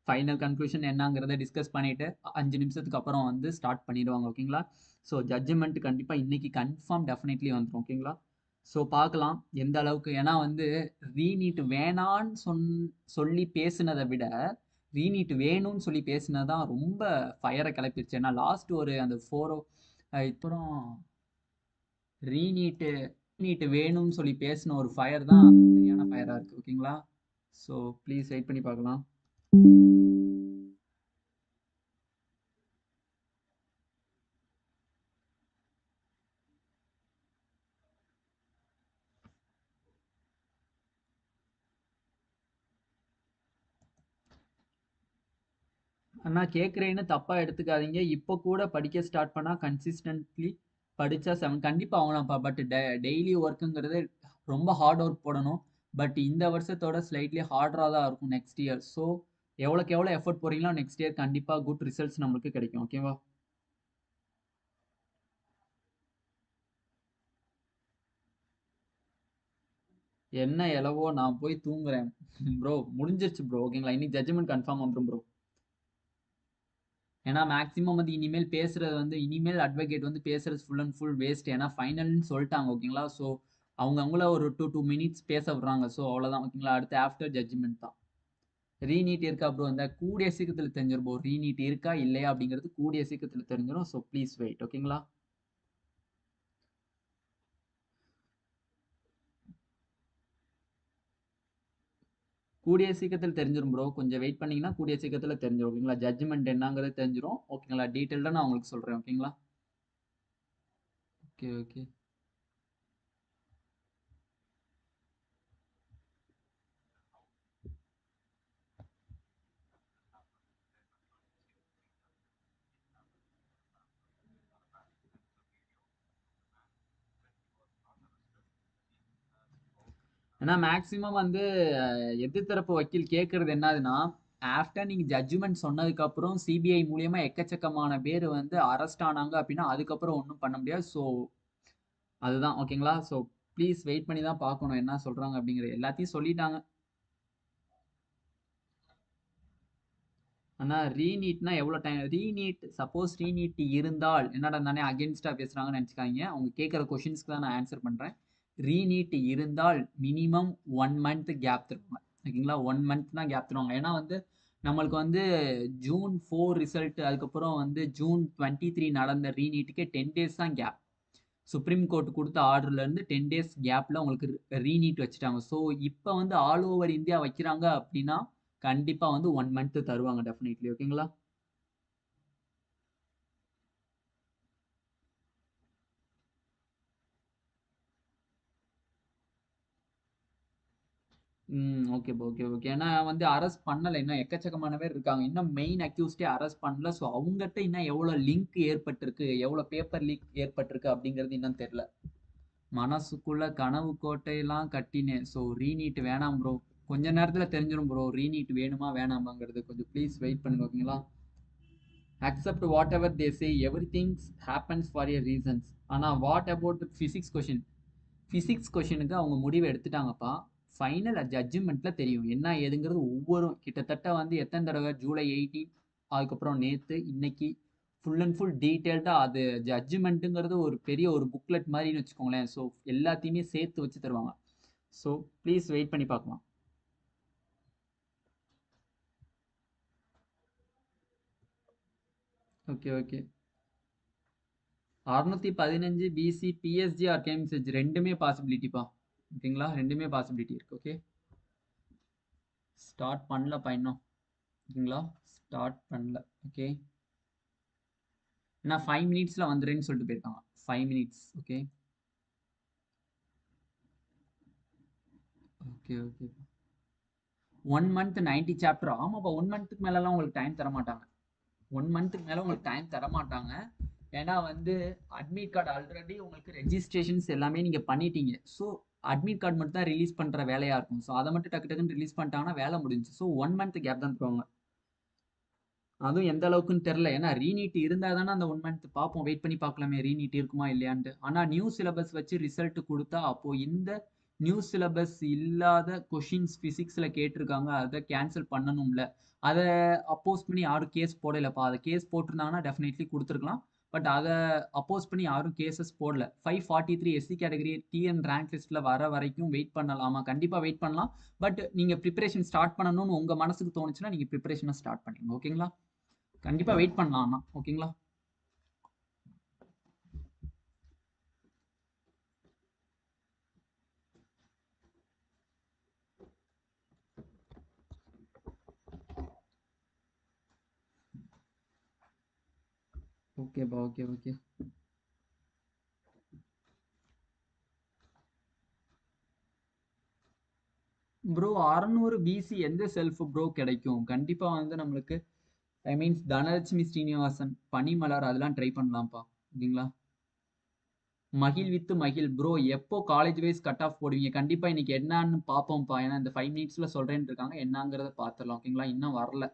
A: ஃபைனல் கன்க்ளூஷன் என்னங்கிறத டிஸ்கஸ் பண்ணிட்டு 5 நிமிஷத்துக்கு அப்புறம் வந்து ஸ்டார்ட் பண்ணிடுவாங்க ஓகேங்களா? ஸோ ஜட்ஜ்மெண்ட் கண்டிப்பா இன்னைக்கு கன்ஃபார்ம் டெஃபினெட்லி வந்துடும் ஓகேங்களா? ஸோ பார்க்கலாம் எந்த அளவுக்கு. ஏன்னா வந்து ரீநீட் வேணான்னு சொல்லி பேசுனதை விட ரீநீட் வேணும்னு சொல்லி பேசினதான் ரொம்ப ஃபயரை கிளப்பிடுச்சு. ஏன்னா லாஸ்ட் ஒரு அந்த 4 அப்புறம் ரீநீட் வேணும்னு சொல்லி பேசின ஒரு ஃபயர் தான் சரியான ஃபயரா இருக்கு ஓகேங்களா? ஸோ ப்ளீஸ் வெயிட் பண்ணி பார்க்கலாம். அண்ணா கேட்குறேன்னு தப்பாக எடுத்துக்காதீங்க. இப்போ கூட படிக்க ஸ்டார்ட் பண்ணால் கன்சிஸ்டன்ட்லி படித்தா 7 கண்டிப்பாக ஆகலாம்ப்பா. பட் டெய்லி ஒர்க்குங்கிறது ரொம்ப ஹார்ட் ஒர்க் போடணும். பட் இந்த வருஷத்தோட ஸ்லைட்லி ஹார்டரா தான் இருக்கும் நெக்ஸ்ட் இயர். ஸோ எவ்வளோக்கு எவ்வளோ எஃபோர்ட் போறீங்களோ நெக்ஸ்ட் இயர் கண்டிப்பா குட் ரிசல்ட்ஸ் நம்மளுக்கு கிடைக்கும். ஓகேவா? என்ன எலவோ நான் போய் தூங்குறேன் ப்ரோ. முடிஞ்சிருச்சு ப்ரோ. ஓகேங்களா? இன்னைக்கு ஜட்ஜ்மெண்ட் கன்ஃபார்ம் வந்துரும் ப்ரோ. ஏன்னா மேக்ஸிமம் வந்து இனிமேல் பேசுறது வந்து இனிமேல் அட்வொகேட் வந்து பேசுறது ஃபுல் அண்ட் ஃபுல் வேஸ்ட். ஏன்னா ஃபைனல்னு சொல்லிட்டாங்க. ஓகேங்களா? ஸோ அவங்கள ஒரு 2 மினிட்ஸ் பேச விடுறாங்க. ஸோ அவ்வளோதான். ஓகேங்களா? அடுத்து ஆஃப்டர் ஜட்ஜ்மெண்ட் தான். ரீநீட் இருக்கா ப்ரோ? இந்த கூடிய சீக்கிரத்தில் தெரிஞ்சிடும் ப்ரோ. ரீநீட் இருக்கா இல்லையா அப்படிங்கிறது கூடிய சீக்கிரத்தில் தெரிஞ்சிடும். So please wait. ஓகேங்களா? கூடிய சீக்கிரத்தில் தெரிஞ்சிடும் ப்ரோ. கொஞ்சம் வெயிட் பண்ணீங்கன்னா கூடிய சீக்கிரத்தில் தெரிஞ்சிடும். ஓகேங்களா? ஜட்ஜ்மெண்ட் என்னங்கிறது தெரிஞ்சிடும். ஓகேங்களா? டீட்டெயில்டாக நான் உங்களுக்கு சொல்கிறேன். ஓகேங்களா? Okay okay. ஏன்னா மேக்ஸிமம் வந்து எதிர்த்தரப்பு வக்கீல் கேட்கறது என்னதுன்னா, ஆஃப்டர் நீங்க ஜட்ஜ்மெண்ட் சொன்னதுக்கு அப்புறம் சிபிஐ மூலியமா எக்கச்சக்கமான பேர் வந்து அரெஸ்ட் ஆனாங்க அப்படின்னா அதுக்கப்புறம் ஒன்றும் பண்ண முடியாது. ஸோ அதுதான். ஓகேங்களா? ஸோ ப்ளீஸ் வெயிட் பண்ணி தான் பார்க்கணும் என்ன சொல்றாங்க அப்படிங்கிறது. எல்லாத்தையும் சொல்லிட்டாங்க. ஆனா ரீநீட்னா எவ்வளோ டைம்? ரீநீட் சப்போஸ் ரீநீட் இருந்தால் என்னடா தானே அகேன்ஸ்டா பேசுறாங்கன்னு நினச்சிக்காங்க. அவங்க கேட்குற கொஷின்ஸ்க்கு தான் நான் ஆன்சர் பண்றேன். ரீநீட் இருந்தால் மினிமம் 1 மந்த் கேப் தருவாங்க. ஓகேங்களா? 1 மந்த் தான் கேப் தருவாங்க. ஏன்னா வந்து நம்மளுக்கு வந்து ஜூன் 4 ரிசல்ட், அதுக்கப்புறம் வந்து ஜூன் 23 நடந்த ரீநீட்டுக்கே 10 டேஸ் தான் கேப். சுப்ரீம் கோர்ட் கொடுத்த ஆர்டர்ல இருந்து 10 டேஸ் கேப்ல உங்களுக்கு ரீநீட் வச்சுட்டாங்க. ஸோ இப்போ வந்து ஆல் ஓவர் இந்தியா வைக்கிறாங்க அப்படின்னா கண்டிப்பா வந்து 1 மந்த் தருவாங்க டெஃபினெட்லி. ஓகேங்களா? Okay bro. Okay okay. ஏன்னா வந்து அரெஸ்ட் பண்ணல. இன்னும் எக்கச்சக்கமான பேர் இருக்காங்க. இன்னும் மெயின் அக்யூஸ்டே அரெஸ்ட் பண்ணல. ஸோ அவங்ககிட்ட இன்னும் எவ்வளோ லிங்க் ஏற்பட்டிருக்கு, எவ்வளோ பேப்பர் லீக் ஏற்பட்டிருக்கு அப்படிங்கிறது இன்னும் தெரியல. மனசுக்குள்ள கனவு கோட்டையெல்லாம் கட்டினேன். ஸோ ரீநீட் வேணாம் ப்ரோ. கொஞ்ச நேரத்துல தெரிஞ்சிடும் ப்ரோ ரீநீட் வேணுமா வேணாமாங்கிறது. கொஞ்சம் ப்ளீஸ் வெயிட் பண்ணுங்க. ஓகேங்களா? accept whatever they say, everything happens for a reasons. ஆனா what about the physics question? Physics கொஷனுக்கு அவங்க முடிவு எடுத்துட்டாங்கப்பா. ஃபைனல் ஜட்ஜ்மெண்ட்ல தெரியும் என்ன ஏதுங்கிறது. ஒவ்வொரு கிட்டத்தட்ட வந்து எத்தனை தடவை ஜூலை 18 அதுக்கப்புறம் நேற்று இன்னைக்கு ஃபுல் அண்ட் ஃபுல் டீட்டெயில்டாக அது ஜட்ஜ்மெண்ட்டுங்கிறது ஒரு பெரிய ஒரு புக்லெட் மாதிரின்னு வச்சுக்கோங்களேன். ஸோ எல்லாத்தையுமே சேர்த்து வச்சு தருவாங்க. ஸோ ப்ளீஸ் வெயிட் பண்ணி பார்க்கலாம். Okay okay. 615 BC PSG or கேம்சேஜ் ரெண்டுமே பாசிபிலிட்டிப்பா. ஓகேங்களா? ரெண்டுமே பாசிபிலிட்டி இருக்கு. ஓகே ஸ்டார்ட் பண்ணலப்பா இன்னும். ஓகேங்களா? ஸ்டார்ட் பண்ணல. ஓகே ஏன்னா 5 மினிட்ஸ்ல வந்துடுறேன்னு சொல்லிட்டு போயிருக்காங்க. 5 minutes. Okay okay okay. 1 month 90 chapter. ஆமாப்பா 1 மந்த்துக்கு மேலலாம் உங்களுக்கு டைம் தர மாட்டாங்க. 1 மந்த்துக்கு மேலே உங்களுக்கு டைம் தர மாட்டாங்க. ஏன்னா வந்து அட்மிட் கார்டு ஆல்ரெடி உங்களுக்கு ரெஜிஸ்ட்ரேஷன்ஸ் எல்லாமே நீங்கள் பண்ணிட்டீங்க. ஸோ அட்மிட் கார்டு மட்டும் தான் ரிலீஸ் பண்ணுற வேலையாக இருக்கும். ஸோ அதை மட்டும் டக்கு டக்குன்னு ரிலீஸ் பண்ணிட்டாங்கன்னா வேலை முடிஞ்சு. ஸோ 1 மந்த் கேப் தான் தருவாங்க. அதுவும் எந்த அளவுக்குன்னு தெரில. ஏன்னா ரீநீட் இருந்தால் தானே அந்த 1 மந்த் பார்ப்போம். வெயிட் பண்ணி பார்க்கலாமே ரீநீட் இருக்குமா இல்லையான்ட்டு. ஆனால் நியூ சிலபஸ் வச்சு ரிசல்ட் கொடுத்தா அப்போ இந்த நியூ சிலபஸ் இல்லாத கொஷின்ஸ் ஃபிசிக்ஸில் கேட்டிருக்காங்க. அதை கேன்சல் பண்ணணும்ல. அதை அப்போஸ் பண்ணி யாரும் கேஸ் போடலைப்பா. அதை கேஸ் போட்டிருந்தாங்கன்னா டெஃபினெட்லி கொடுத்துருக்கலாம். பட் அதை அப்போஸ் பண்ணி யாரும் கேசஸ் போடல. 543 எஸ்சி கேட்டகரி டிஎன் ரேங்க் லிஸ்ட்டில் வர வரைக்கும் வெயிட் பண்ணலாமா? கண்டிப்பாக வெயிட் பண்ணலாம். பட் நீங்கள் ப்ரிப்பரேஷன் ஸ்டார்ட் பண்ணணும்னு உங்கள் மனசுக்கு தோணுச்சுன்னா நீங்கள் ப்ரிப்பரேஷனை ஸ்டார்ட் பண்ணிடுங்க. ஓகேங்களா? கண்டிப்பா வெயிட் பண்ணலாம் அண்ணா. ஓகேங்களா? ஓகேப்பா. Okay okay. ப்ரோ 600 பிசி எந்த செல்ஃப் ப்ரோ கிடைக்கும்? கண்டிப்பா வந்து நம்மளுக்கு ஐ மீன்ஸ் தனலட்சுமி ஸ்ரீனிவாசன், பனிமலர் அதெல்லாம் ட்ரை பண்ணலாம்ப்பா. ஓகேங்களா? மகிழ் ப்ரோ எப்போ காலேஜ் வைஸ் கட் ஆஃப் போடுவீங்க? கண்டிப்பா இன்னைக்கு என்னன்னு பார்ப்போம்ப்பா. ஏன்னா இந்த 5 மினிட்ஸ்ல சொல்றேன்னு இருக்காங்க. என்னங்கிறத பார்த்துடலாம். ஓகேங்களா? இன்னும் வரல.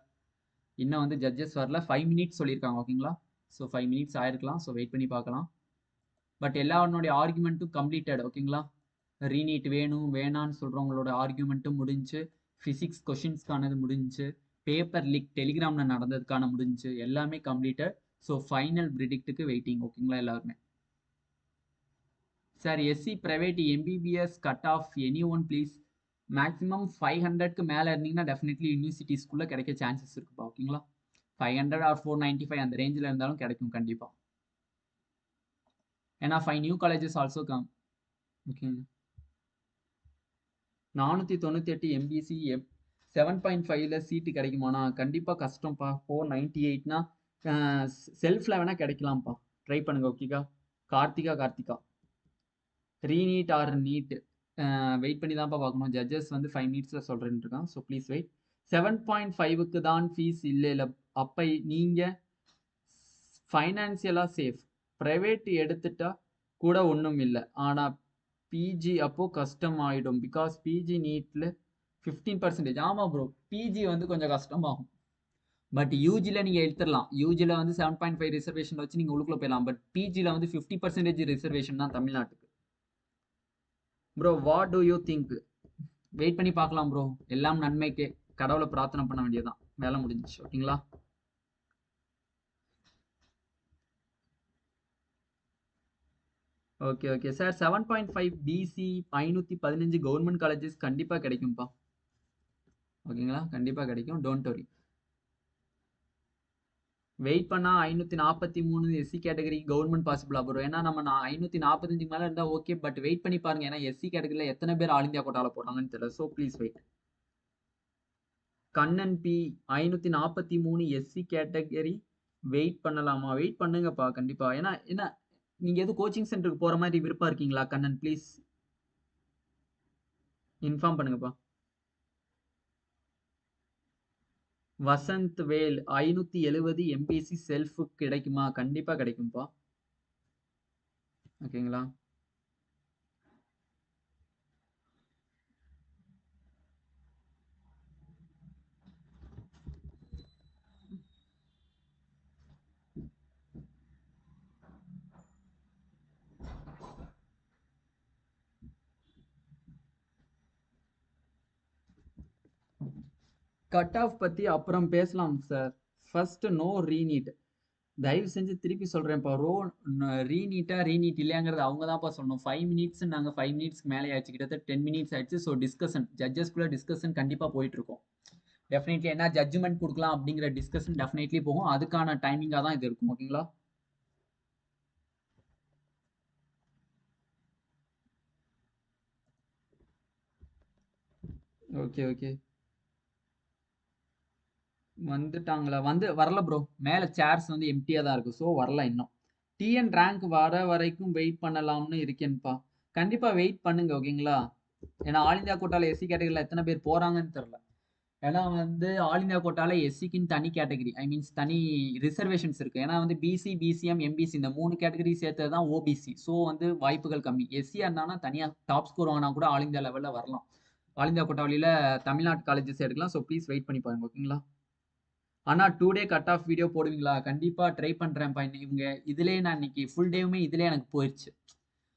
A: இன்னும் வந்து ஜட்ஜஸ் வரல. 5 மினிட்ஸ் சொல்லியிருக்காங்க. ஓகேங்களா? ஸோ 5 மினிட்ஸ் ஆயிருக்கலாம். ஸோ வெயிட் பண்ணி பார்க்கலாம். பட் எல்லாருடைய ஆர்குமெண்ட்டும் கம்ப்ளீட்டட். ஓகேங்களா? ரீநீட் வேணும் வேணான்னு சொல்றவங்களோட ஆர்குமெண்ட்டும் முடிஞ்சு. பிசிக்ஸ் கொஷின்ஸ்க்கானது முடிஞ்சு. பேப்பர் லீக் டெலிகிராம்ல நடந்ததுக்கான முடிஞ்சு. எல்லாமே கம்ப்ளீட்டட். ஸோ ஃபைனல் ப்ரிடிக்ட்டுக்கு வெயிட்டிங். ஓகேங்களா எல்லாருமே? Sir SC private MBBS cut off any one please. Maximum 500க்கு மேலே இருந்தீங்கன்னா டெஃபினெட்லி யூனிவர்சிட்டிஸ்குள்ளே கிடைக்க சான்சஸ் இருக்குப்பா. ஓகேங்களா? 500 ஆர் 495 அந்த ரேஞ்சில் இருந்தாலும் கிடைக்கும் கண்டிப்பாக. ஏன்னா 5 நியூ காலேஜஸ் ஆல்சோ கம். ஓகேங்க. 498 எம்பிசி 7.5ல சீட்டு கிடைக்குமாண்ணா? கண்டிப்பாக கஷ்டம்ப்பா. 498னா செல்ஃபில் வேணால் கிடைக்கலாம்ப்பா. ட்ரை பண்ணுங்க. ஓகேக்கா? Karthika re NEET or NEET wait பண்ணி தான்ப்பா பார்க்கணும். ஜட்ஜஸ் வந்து 5 மினிட்ஸில் சொல்கிறேன்னு இருக்கான். So please wait. 7.5க்கு தான் ஃபீஸ் இல்லை. அப்போ நீங்கள் ஃபைனான்சியலாக சேஃப். ப்ரைவேட் எடுத்துட்டா கூட ஒன்றும் இல்லை. ஆனால் பிஜி அப்போது கஷ்டம் ஆகிடும். பிகாஸ் பிஜி நீட்டில் 15%. ஆமாம் ப்ரோ, பிஜி வந்து கொஞ்சம் கஷ்டமாகும். பட் யூஜியில் நீங்கள் எடுத்துடலாம். யூஜியில் வந்து 7.5 ரிசர்வேஷன் வச்சு நீங்கள் உள்ளுக்குள்ளே போயிடலாம். பட் பிஜியில் வந்து 50% ரிசர்வேஷன் தான் தமிழ்நாட்டுக்கு. Bro what do you think? Wait பண்ணி பார்க்கலாம் ப்ரோ. எல்லாம் நன்மைக்கு. கடவுளை பிரார்த்தனை பண்ண வேண்டியதான். வேலை முடிஞ்சிச்சு. ஓகேங்களா? Okay sir. 7.5 BC 515 government colleges கண்டிப்பாக கிடைக்கும்ப்பா. ஓகேங்களா? கண்டிப்பாக கிடைக்கும். Don't worry. வெயிட் பண்ணால் 543 எஸ்சி கேட்டகரி கவர்மெண்ட் பாசிபிளா ப்ரோ? ஏன்னா நம்ம 545 மேலே இருந்தால் ஓகே. பட் வெயிட் பண்ணி பாருங்க. ஏன்னா எஸ்சி கேட்டகரியில் எத்தனை பேர் ஆல் இந்தியா கோட்டாவில் போட்டாங்கன்னு தெரியல. So please wait. Kannan B 543 SC category wait பண்ணலாமா? வெயிட் பண்ணுங்கப்பா கண்டிப்பா. ஏன்னா என்ன நீங்க எதுவும் கோச்சிங் சென்டருக்கு போற மாதிரி விருப்பம் இருக்கீங்களா? கண்ணன் ப்ளீஸ் இன்ஃபார்ம் பண்ணுங்கப்பா. வசந்த் வேல் 570 எம்பிசி செல்ஃப் கிடைக்குமா? கண்டிப்பா கிடைக்கும்பா. ஓகேங்களா? கட் ஆஃப் பற்றி அப்புறம் பேசலாம் சார். First no re-NEET. தயவு செஞ்சு திருப்பி சொல்கிறேன்ப்பா. ரீநீட் இல்லையாங்கிறது அவங்க தான்ப்பா சொல்லணும். 5 மினிட்ஸ் நாங்கள் 5 மினிட்ஸ்க்கு மேலே ஆயிடுச்சு. கிட்டத்தட்ட 10 மினிட்ஸ் ஆயிடுச்சு. ஸோ டிஸ்கஷன் ஜட்ஜஸ்குள்ளே டிஸ்கஷன் கண்டிப்பாக போயிட்டுருக்கோம். டெஃபினெட்லி என்ன ஜட்ஜ்மெண்ட் கொடுக்கலாம் அப்படிங்கிற டிஸ்கஷன் டெஃபினெட்லி போகும். அதுக்கான டைமிங்காக தான் இது இருக்கும். ஓகேங்களா? ஓகே வந்துட்டாங்களா? வரல ப்ரோ. மேலே சேர்ஸ் வந்து எம்டியாக தான் இருக்குது. ஸோ வரல இன்னும். டிஎன் ரேங்க் வர வரைக்கும் வெயிட் பண்ணலாம்னு இருக்கேன்ப்பா. கண்டிப்பாக வெயிட் பண்ணுங்க. ஓகேங்களா? ஏன்னா ஆல் இந்தியா கோட்டாவில் எஸ்சி கேட்டகரியில் எத்தனை பேர் போகிறாங்கன்னு தெரில. ஏன்னா வந்து ஆல் இந்தியா கோட்டாவில் எஸ்சிக்குன்னு தனி கேட்டகரி மீன்ஸ் தனி ரிசர்வேஷன்ஸ் இருக்குது. ஏன்னா வந்து பிசி பிசிஎம் எம்பிசி இந்த 3 கேட்டகரி சேர்த்தது தான் ஓபிசி. ஸோ வந்து வாய்ப்புகள் கம்மி. எஸ்சியாக இருந்தானா தனியாக டாப் ஸ்கோர் வாங்கினா கூட ஆல் இந்தியா லெவலில் வரலாம். ஆல் இந்தியா கோட்டாவளியில் தமிழ்நாட்டு காலேஜஸ் எடுக்கலாம். ஸோ ப்ளீஸ் வெயிட் பண்ணி பாருங்க. ஓகேங்களா? ஆனால் 2 டே கட் ஆஃப் வீடியோ போடுவீங்களா? கண்டிப்பாக ட்ரை பண்ணுறேன்ப்பா. இவங்க இதுலேயே நான் இன்னைக்கு ஃபுல் டேவுமே இதிலே எனக்கு போயிடுச்சு.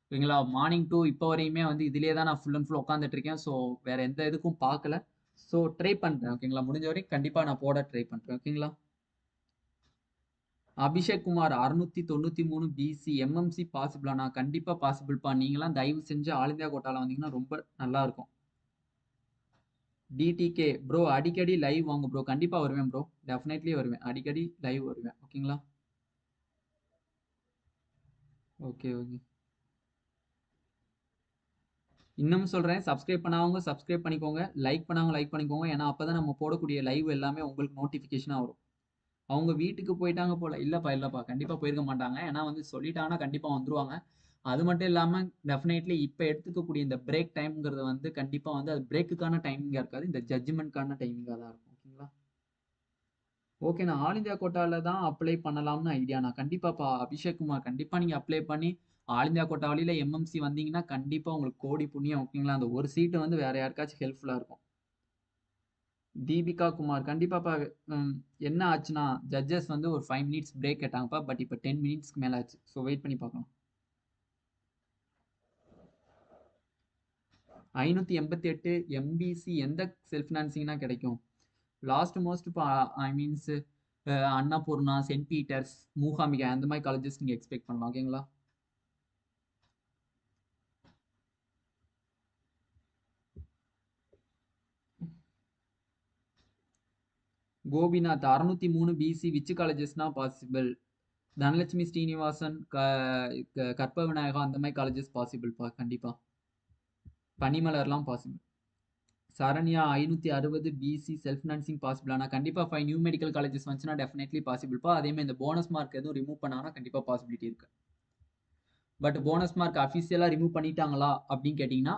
A: ஓகேங்களா? மார்னிங் டு இப்போ வரையுமே வந்து இதிலே தான் நான் ஃபுல் அண்ட் ஃபுல் உட்காந்துட்டு இருக்கேன். ஸோ வேறு எந்த இதுக்கும் பார்க்கல. ஸோ ட்ரை பண்ணுறேன். ஓகேங்களா? முடிஞ்ச வரைக்கும் கண்டிப்பாக நான் போட ட்ரை பண்ணுறேன். ஓகேங்களா? அபிஷேக் குமார் 693 பிசி எம்எம்சி பாசிபிளானா? கண்டிப்பாக பாசிபிள்ப்பா. நீங்களாம் தயவு செஞ்சு ஆல் இந்தியா கோட்டாவில் வந்தீங்கன்னா ரொம்ப நல்லா இருக்கும். டிடிகே ப்ரோ அடிக்கடி லைவ் வாங்க ப்ரோ. கண்டிப்பாக வருவேன் ப்ரோ. டெஃபினெட்லி வருவேன். அடிக்கடி லைவ் வருவேன். ஓகேங்களா? ஓகே இன்னும் சொல்கிறேன். சப்ஸ்கிரைப் பண்ணாதவங்க சப்ஸ்கிரைப் பண்ணிக்கோங்க. லைக் பண்ணாங்க லைக் பண்ணிக்கோங்க. ஏன்னா அப்போ தான் நம்ம போடக்கூடிய லைவ் எல்லாமே உங்களுக்கு நோட்டிஃபிகேஷனாக வரும். அவங்க வீட்டுக்கு போயிட்டாங்க போல. இல்லைப்பா கண்டிப்பாக போயிருக்க மாட்டாங்க. ஏன்னா வந்து சொல்லிட்டாங்கன்னா கண்டிப்பாக வந்துருவாங்க. அது மட்டும் இல்லாமல் டெஃபினெட்லி இப்போ எடுத்துக்கக்கூடிய இந்த பிரேக் டைம்ங்கிறது வந்து கண்டிப்பாக வந்து அது பிரேக்குக்கான டைமிங்காக இருக்காது. இந்த ஜட்ஜ்மெண்ட்கான டைமிங்காக தான் இருக்கும். ஓகேங்களா? ஓகே நான் ஆல் இந்தியா கோட்டாவில் தான் அப்ளை பண்ணலாம்னு ஐடியா. நான் கண்டிப்பாப்பா அபிஷேக் குமார் கண்டிப்பாக நீங்கள் அப்ளை பண்ணி ஆல் இந்தியா கோட்டா வழியில எம்எம்சி வந்தீங்கன்னா கண்டிப்பா உங்களுக்கு கோடி புண்ணியம். ஓகேங்களா? அந்த ஒரு சீட்டு வந்து வேற யாருக்காச்சும் ஹெல்ப்ஃபுல்லா இருக்கும். தீபிகா குமார் கண்டிப்பாப்பா. என்ன ஆச்சுன்னா ஜட்ஜஸ் வந்து ஒரு 5 மினிட்ஸ் பிரேக் கேட்டாங்கப்பா. பட் இப்போ 10 மினிட்ஸ்க்கு மேல ஆச்சு. ஸோ வெயிட் பண்ணி பார்க்கலாம். 588 எம்பிசி எந்த செல்ஃப் ஃபினான்சிங்னா கிடைக்கும்? லாஸ்ட் மோஸ்ட் இப்போ I means Annapoorna, saint Peter's, Mookambika அந்த மாதிரி காலேஜஸ் நீங்க எக்ஸ்பெக்ட் பண்ணலாம். ஓகேங்களா? கோபிநாத் 603 பிசி விச் காலேஜஸ்னா பாசிபிள்? தனலட்சுமி ஸ்ரீனிவாசன், கற்ப விநாயகா அந்த மாதிரி காலேஜஸ் பாசிபிள்ப்பா. கண்டிப்பா பனிமலர்லாம் possible. Saranya 560 BC self financing possible. ஆனால் கண்டிப்பா 5 நியூ மெடிக்கல் காலேஜஸ் வந்துச்சுன்னா டெஃபினெட்லி பாசிபிள்ப்பா. அதே மாதிரி இந்த போனஸ் மார்க் எதுவும் ரிமூவ் பண்ணாங்கன்னா கண்டிப்பா பாசிபிலிட்டி இருக்கு. பட் போனஸ் மார்க் அஃபிஷியலாக ரிமூவ் பண்ணிட்டாங்களா அப்படின்னு கேட்டிங்கன்னா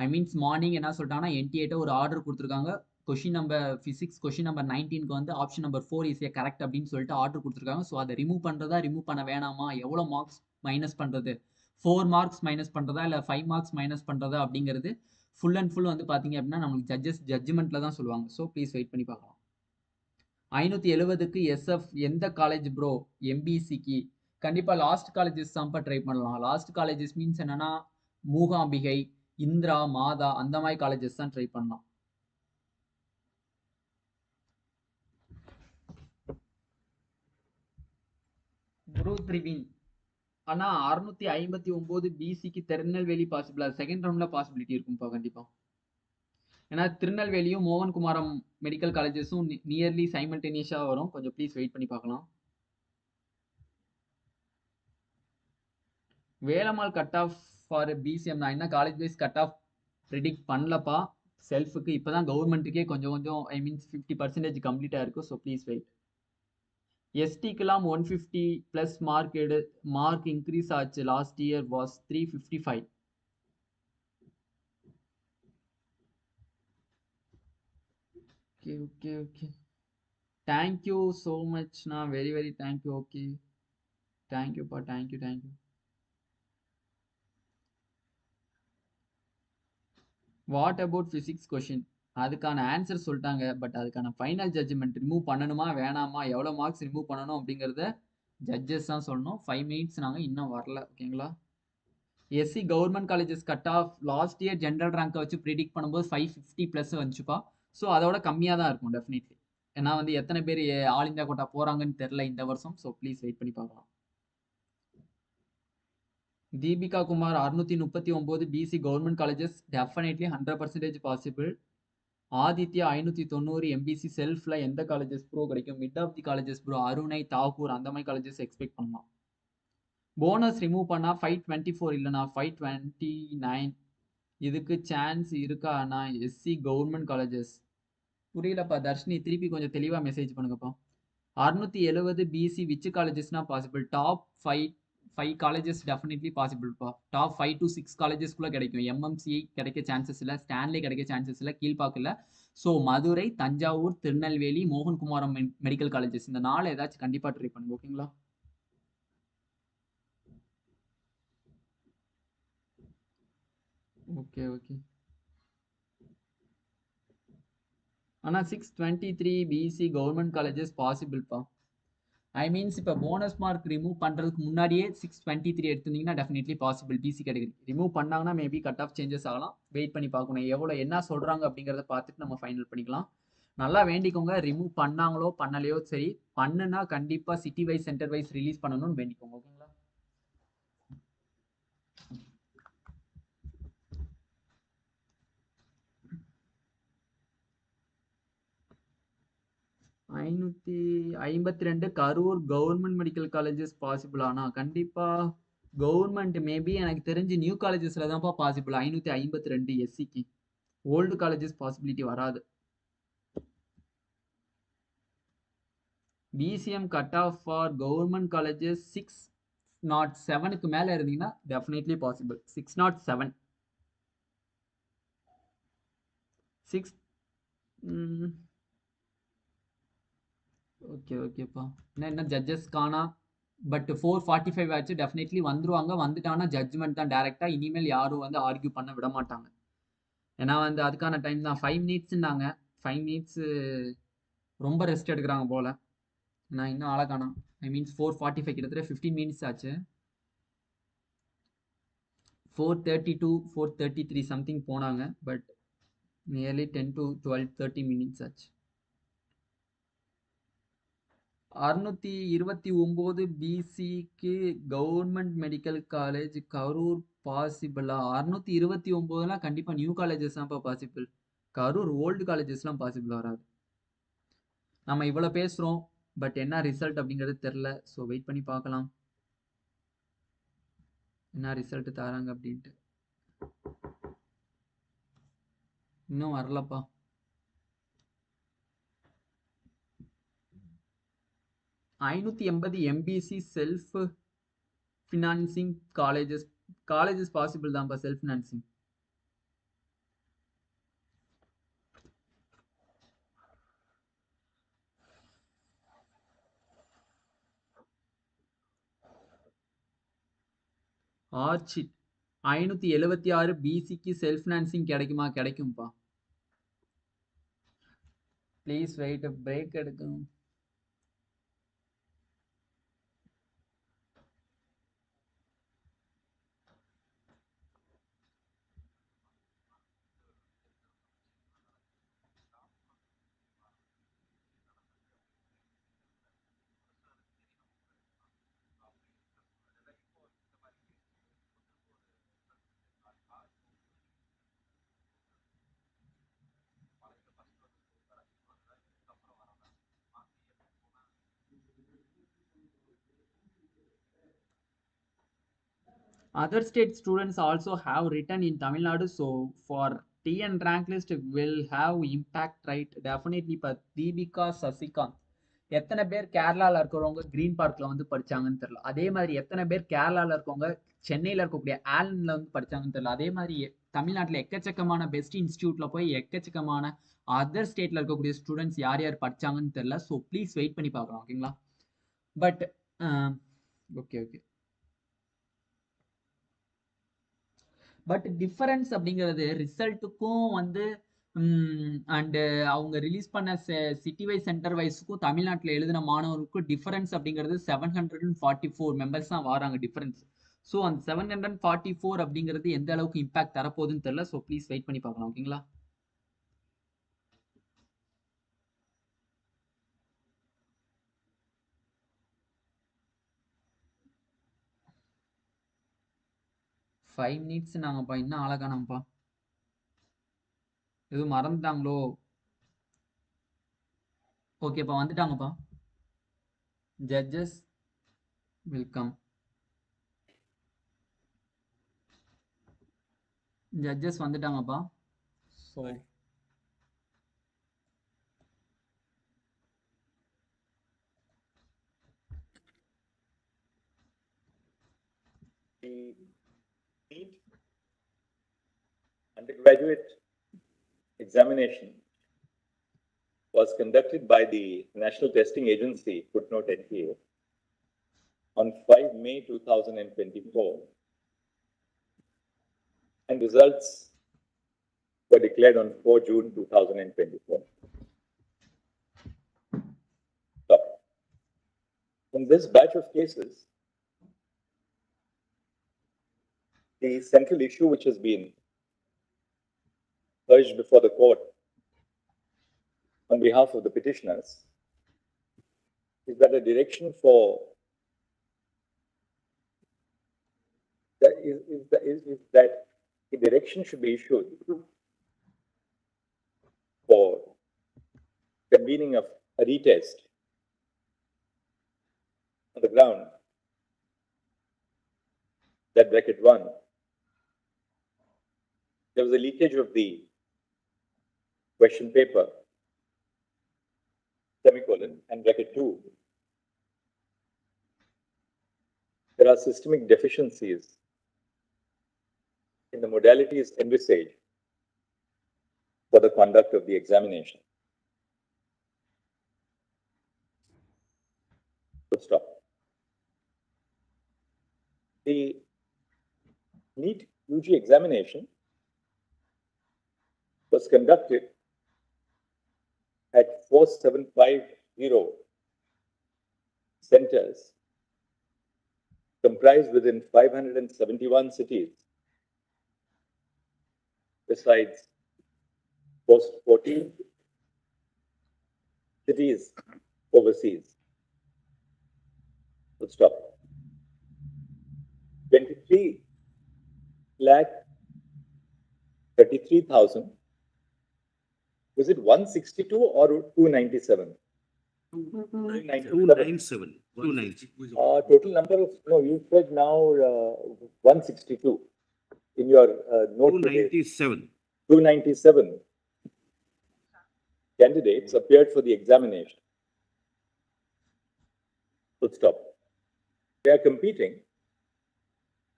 A: ஐ மீன்ஸ் மார்னிங் என்ன சொல்லிட்டாங்கன்னா என்டிஏட்ட ஒரு ஆர்டர் கொடுத்துருக்காங்க. Question number physics question number 19க்கு வந்து option number 4 is a correct அப்படின்னு சொல்லிட்டு ஆர்டர் கொடுத்துருக்காங்க. ஸோ அதை ரிமூவ் பண்ணுறதா ரிமூவ் பண்ண வேணாமா, எவ்வளோ மார்க்ஸ் மைனஸ் பண்ணுறது, 4 மார்க்ஸ் மைனஸ் பண்ணுறதா இல்லை 5 மார்க்ஸ் மைனஸ் பண்ணுறதா அப்படிங்கிறது ஃபுல் அண்ட் ஃபுல் வந்து பார்த்தீங்க அப்படின்னா நம்மளுக்கு ஜட்ஜ்மெண்ட்டில் தான் சொல்லுவாங்க. ஸோ ப்ளீஸ் வெயிட் பண்ணி பார்க்கலாம். 570க்கு எஸ்எஃப் எந்த காலேஜ் ப்ரோ? எம்பிசிக்கு கண்டிப்பாக லாஸ்ட் காலேஜஸ் தான்ப்பா ட்ரை பண்ணலாம். லாஸ்ட் காலேஜஸ் மீன்ஸ் என்னன்னா மூகாம்பிகை, இந்திரா, மாதா அந்த மாதிரி காலேஜஸ் தான் ட்ரை பண்ணலாம். குரு த்ரிவின் ஆனா 659 பிசிக்கு திருநெல்வேலி பாசிபிளா? செகண்ட் ரவுண்ட்ல பாசிபிலிட்டி இருக்கும்ப்பா கண்டிப்பா. ஏன்னா திருநெல்வேலியும் மோகன்குமாரம் மெடிக்கல் காலேஜஸும் நியர்லி சைமல்டேனியஸா வரும். கொஞ்சம் ப்ளீஸ் வெயிட் பண்ணி பார்க்கலாம். Velammal cut off for PCM நான் என்ன college wise cut off predict பண்ணலப்பா. செல்ஃபுக்கு இப்போதான் கவர்மெண்ட்டுக்கே கொஞ்சம் ஐ மீன்ஸ் 50% கம்ப்ளீட் ஆயிருக்கு. So please wait. எஸ்டிக்கெல்லாம் 150 ப்ளஸ் மார்க் இன்க்ரீஸ் ஆச்சு. Last year was 355. Okay okay okay thank you so மச்ண்ணா. Very very thank you. ஓகே தேங்க்யூப்பா. Thank you thank you. What about physics question? அதுக்கான ஆன்சர் சொல்லிட்டாங்க. பட் அதுக்கான ஃபைனல் ஜட்ஜ்மெண்ட் ரிமூவ் பண்ணணுமா வேணாமா, எவ்வளோ மார்க்ஸ் ரிமூவ் பண்ணணும் அப்படிங்கிறத ஜட்ஜஸ் தான் சொல்லணும். 5 மினிட்ஸ் நாங்கள் இன்னும் வரல. ஓகேங்களா? SC government colleges cut off last year general ரேங்கை வச்சு ப்ரிடிக்ட் பண்ணும்போது 550 ப்ளஸ் வந்துச்சுப்பா. ஸோ அதோட கம்மியாக தான் இருக்கும் டெஃபினெட்லி. ஏன்னா வந்து எத்தனை பேர் ஆல் இந்தியா கோட்டா போகிறாங்கன்னு தெரில இந்த வருஷம். ஸோ ப்ளீஸ் வெயிட் பண்ணி பார்க்கலாம். Deepika Kumar 639 BC government colleges definitely 100% possible. Aditya 590 MBC செல்ஃப்ல எந்த காலேஜஸ் ப்ரோ கிடைக்கும்? Mid of the colleges bro. Arunai, Thakur அந்த மாதிரி காலேஜஸ் எக்ஸ்பெக்ட் பண்ணலாம். போனஸ் ரிமூவ் பண்ணா 524 இல்லைண்ணா 529. இதுக்கு சான்ஸ் இருக்காண்ணா? எஸ்சி கவர்மெண்ட் காலேஜஸ் புரியலப்பா. தர்ஷினி திருப்பி கொஞ்சம் தெளிவா மெசேஜ் பண்ணுங்கப்பா. 670 பிசி விச் காலேஜஸ்னா பாசிபிள்? டாப் 5 காலேஜஸ் டெஃபினெட்லி பாசிபிள்ப்பா. டாப் 5 to 6 காலேஜஸ்க்குள்ள கிடைக்கும். எம்எம்சி கிடைக்க சான்சஸ் இல்லை, ஸ்டான்லி கிடைக்க சான்சஸ் இல்லை, கீழ்பாக்கு இல்லை. ஸோ மதுரை, தஞ்சாவூர், திருநெல்வேலி, மோகன்குமாரம் மெடிக்கல் காலேஜஸ் இந்த 4 ஏதாச்சும் கண்டிப்பா ட்ரை பண்ணுங்க. ஓகேங்களா? Okay okay. ஆனால் 623 பிசி கவர்மெண்ட் காலேஜஸ் பாசிபிள்ப்பா. ஐ மீன்ஸ் இப்போ போனஸ் மார்க் ரிமூவ் பண்ணுறதுக்கு முன்னாடியே 623 எடுத்திருந்தீங்கன்னா definitely possible BC category. Remove பண்ணாங்கன்னா மேபி கட் ஆஃப் சேஞ்சஸ் ஆகலாம். வெயிட் பண்ணி பார்க்கணும் எவ்வளோ என்ன சொல்கிறாங்க அப்படிங்கிறத பார்த்துட்டு நம்ம ஃபைனல் பண்ணிக்கலாம். நல்லா வேண்டிக்கோங்க. ரிமூவ் பண்ணாங்களோ பண்ணலையோ சரி, பண்ணுனா கண்டிப்பாக city wise centre wise release பண்ணணும்னு வேண்டிக்கோங்க. ஓகேங்களா? 552 Karur government medical colleges possible. ஆனால் கண்டிப்பாக கவர்மெண்ட் மேபி எனக்கு தெரிஞ்சு நியூ காலேஜஸில் தான்ப்பா பாசிபிள். 552 எஸ்சிக்கு. ஓல்டு காலேஜஸ் பாசிபிலிட்டி வராது. PCM cut off for government colleges 607க்கு மேலே இருந்தீங்கன்னா டெஃபினெட்லி பாசிபிள். 607 6 ஓகே ஓகேப்பா. என்ன ஜட்ஜஸ் காணா? பட் 4:45 ஆச்சு. டெஃபினெட்லி வந்துருவாங்க. வந்துட்டாங்கன்னா ஜட்ஜ்மெண்ட் தான் டைரக்ட்டா. இனிமேல் யாரும் வந்து ஆர்கியூ பண்ண விட மாட்டாங்க. ஏன்னா வந்து அதுக்கான டைம் தான் 5 மினிட்ஸ்ன்னாங்க. 5 மினிட்ஸ் ரொம்ப ரெஸ்ட் எடுக்குறாங்க போல. நான் இன்னும் ஆள காணோம். ஐ மீன்ஸ் 4:45 கிட்டத்தட்ட 15 மினிட்ஸ் ஆச்சு. 4:32, 4:33 சம்திங் போனாங்க. பட் நியர்லி 10 to 12, 30 மினிட்ஸ் ஆச்சு. 629 பிசிக்கு கவர்மெண்ட் மெடிக்கல் காலேஜ் கரூர் பாசிபிளா? 629லாம் கண்டிப்பா நியூ காலேஜஸ் தான்ப்பா பாசிபிள். கரூர் ஓல்டு காலேஜஸ்லாம் பாசிபிள் வராது. நம்ம இவ்வளவு பேசுறோம். பட் என்ன ரிசல்ட் அப்படிங்கிறது தெரியல. ஸோ வெயிட் பண்ணி பார்க்கலாம். என்ன ரிசல்ட் தராங்க அப்படின்ட்டு. இன்னும் வரலப்பா. MBC self financing colleges possible தான்ப்பா செல்ஃப் ஃபினான்சிங். ஆர்ச்சி 576 பிசிக்கு செல்ஃப் ஃபினான்சிங் கிடைக்குமா? கிடைக்கும்பா. ப்ளீஸ் வெயிட், பிரேக் எடுக்கணும். Other state students also have written in Tamil Nadu, so for TN rank list will have impact, right? Definitely. But Deepika Sasikanth, எத்தனை பேர் கேரளால இருக்கிறவங்க green பார்க்ல வந்து படிச்சாங்கன்னு தெரியல. அதே மாதிரி எத்தனை பேர் கேரளால இருக்கவங்க சென்னையில இருக்கக்கூடிய ஆலன்ல வந்து படிச்சாங்கன்னு தெரியல. அதே மாதிரி தமிழ்நாட்டில் எக்கச்சக்கமான பெஸ்ட் இன்ஸ்டியூட்ல போய் எக்கச்சக்கமான அதர் ஸ்டேட்ல இருக்கக்கூடிய ஸ்டூடெண்ட்ஸ் யார் யார் படிச்சாங்கன்னு தெரியல. ஸோ ப்ளீஸ் வெயிட் பண்ணி பார்க்கலாம். ஓகேங்களா? But okay okay. But difference அப்படிங்கிறது ரிசல்ட்டுக்கும் வந்து அண்டு அவங்க ரிலீஸ் பண்ண சிட்டி வைஸ் சென்டர் வைஸுக்கும் தமிழ்நாட்டில் எழுதின மாணவருக்கும் டிஃபரன்ஸ் அப்படிங்கிறது 744 மெம்பர்ஸ் தான் வராங்க டிஃபரன்ஸ். ஸோ அந்த 744 அப்படிங்கிறது எந்த அளவுக்கு இம்பாக்ட் தரப்போகுதுன்னு தெரியல. ஸோ ப்ளீஸ் வெயிட் பண்ணி பார்க்கலாம். ஓகேங்களா? ஃபைவ் மினிட்ஸ் நாங்கப்பா. இன்னும் அழகானப்பா. எதுவும் மறந்துட்டாங்களோ? ஓகேப்பா, வந்துட்டாங்கப்பா. Judges welcome. ஜட்ஜஸ் வந்துட்டாங்கப்பா. So
E: Neet undergraduate examination was conducted by the National Testing Agency, footnote NTA, on 5 May 2024, and results were declared on 4 June 2024. So, in this batch of cases, the central issue which has been urged before the court on behalf of the petitioners is that a direction for that is that a direction should be issued for convening of a retest on the ground that bracket 1, there was a leakage of the question paper, semicolon, and bracket 2. There are systemic deficiencies in the modalities envisaged for the conduct of the examination. Full stop. The NEET UG examination was conducted at 4750 centers comprised within 571 cities, besides 14 cities overseas. Full stop. 23 lakh 33,000. Was it 162 or 297?
C: 297. 297.
E: Total number of, no, you said now 162 in your note.
C: 297.
E: 297 candidates appeared for the examination. Full stop. They are competing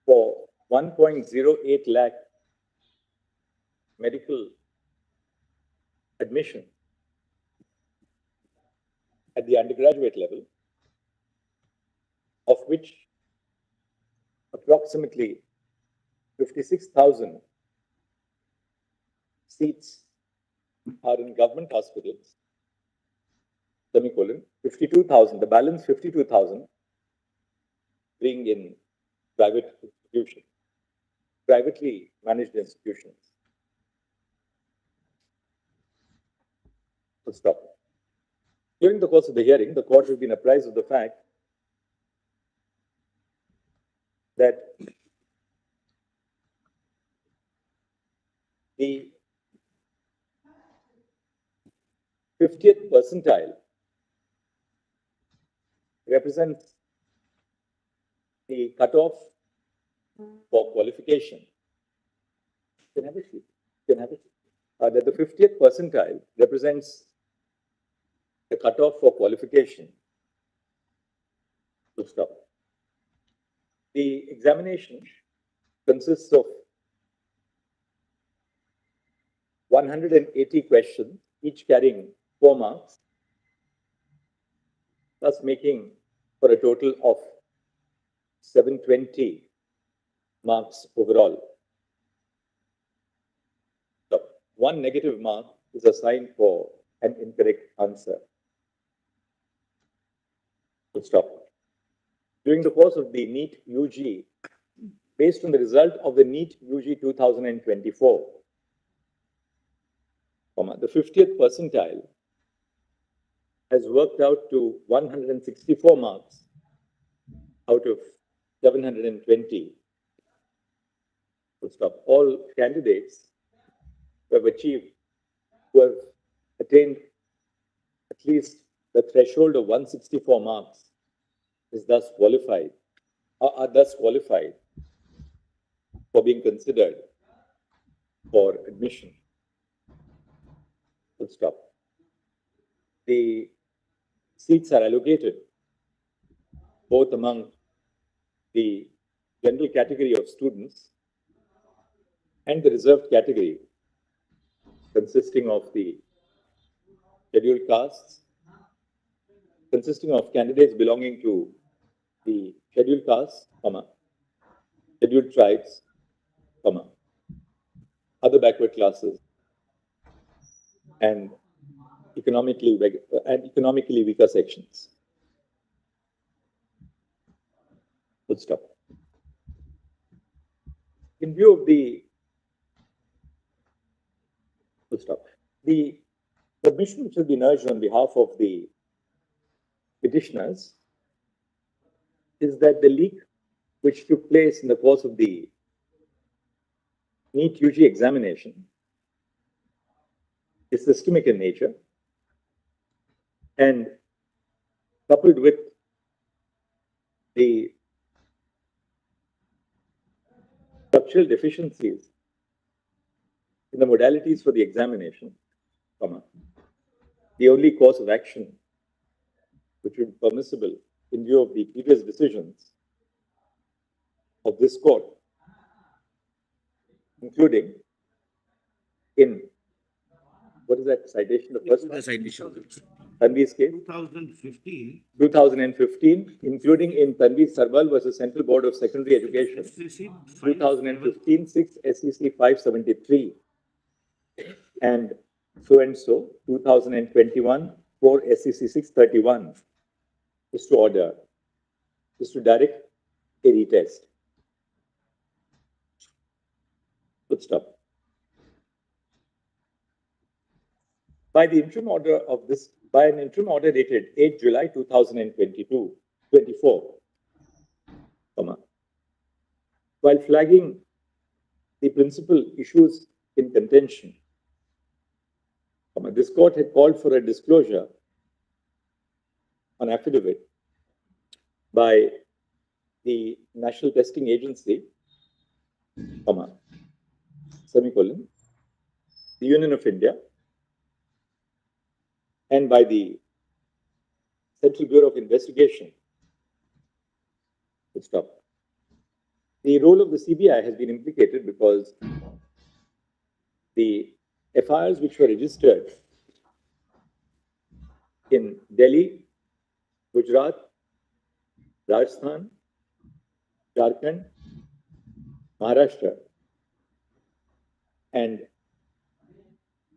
E: for 1.08 lakh medical admission at the undergraduate level, of which approximately 56,000 seats are in government hospitals, semicolon, 52,000, the balance 52,000 being in private institutions, privately managed institutions. Full stop. During the course of the hearing, the court has been apprised of the fact that the 50th percentile represents the cutoff for qualification. Can I have a sheet? Can I have a sheet? That the 50th percentile represents the cutoff for qualification. Full stop. The examination consists of 180 questions, each carrying 4 marks, thus making for a total of 720 marks overall. So, 1 negative mark is assigned for an incorrect answer. Full stop. During the course of the NEET UG, based on the result of the NEET UG 2024, the 50th percentile has worked out to 164 marks out of 720. Full stop. All candidates who have attained at least the threshold of 164 marks is thus qualified, are thus qualified for being considered for admission. Full stop. The seats are allocated both among the general category of students and the reserved category, consisting of the scheduled castes, consisting of candidates belonging to the scheduled castes, scheduled tribes, other backward classes, and economically weaker sections. Full stop. In view of the full stop, the submission which has been urged on behalf of the petitioners is that the leak which took place in the course of the NEET UG examination is systemic in nature and coupled with the structural deficiencies in the modalities for the examination, the only course of action which would be permissible in view of the previous decisions of this court, including in, what is that citation? The first one?
C: The citation.
E: Tanvi's case?
C: 2015.
E: 2015, including in Tanvi Sarwal versus Central Board of Secondary Education.
C: SEC
E: 2015, 6 SEC 573. And so, 2021, 4 SEC 631. Is to order, is to direct a retest. Good stop. By the interim order of this, by an interim order dated 8 July 2024, while flagging the principal issues in contention, this court had called for a disclosure on affidavit by the National Testing Agency, semicolon, the Union of India, and by the Central Bureau of Investigation. Stop. The role of the CBI has been implicated because the FIRs which were registered in Delhi, Gujarat, Rajasthan, Jharkhand, Maharashtra, and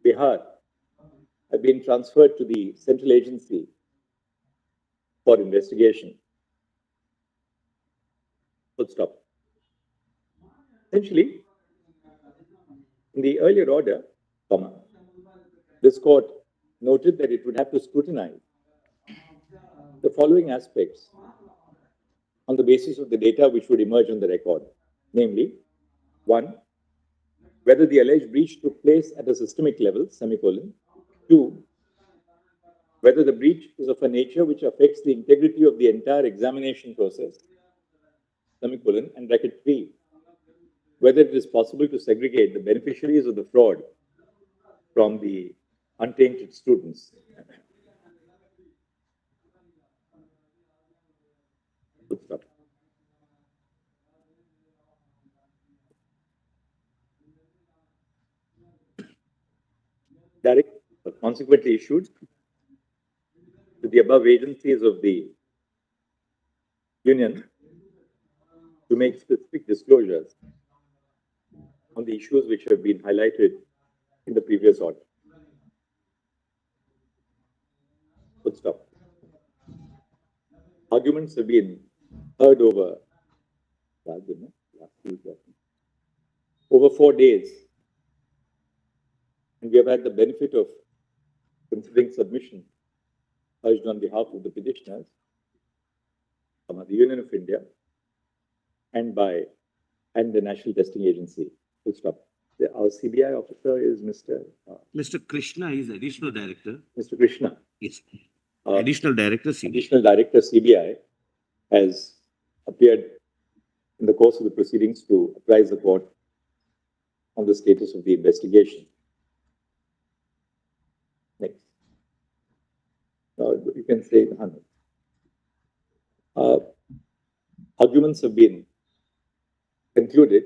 E: Bihar have been transferred to the central agency for investigation. Full stop. Essentially, in the earlier order, this court noted that it would have to scrutinize the following aspects on the basis of the data which would emerge on the record. Namely, 1, whether the alleged breach took place at a systemic level, semicolon. 2, whether the breach is of a nature which affects the integrity of the entire examination process, semicolon, and bracket 3, whether it is possible to segregate the beneficiaries of the fraud from the untainted students. Good stuff. Direct, consequently issued to the above agencies of the Union to make specific disclosures on the issues which have been highlighted in the previous order. Full stop. Arguments have been heard over 4 days, and we have had the benefit of considering submission urged on behalf of the petitioners, the Union of India, and the National Testing Agency. Full stop. Our CBI officer is Mr.
C: Mr. Krishna is additional director.
E: Mr. Krishna.
C: Yes. Additional director CBI.
E: Additional director CBI has appeared in the course of the proceedings to apprise the court on the status of the investigation. Next. You can say, arguments have been concluded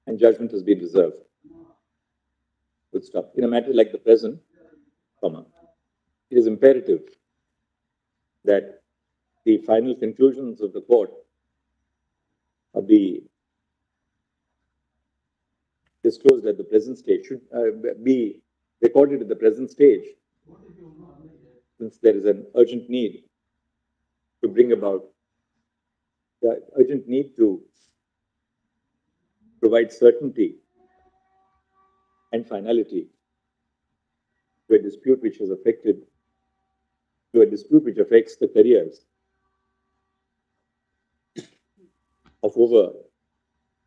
E: and judgment has been reserved. Good stop. In a matter like the present, it is imperative that the final conclusions of the court be disclosed at the present stage, should be recorded at the present stage, since there is an urgent need to bring about the urgent need to provide certainty and finality to a dispute which has affected, to a dispute which affects the careers of over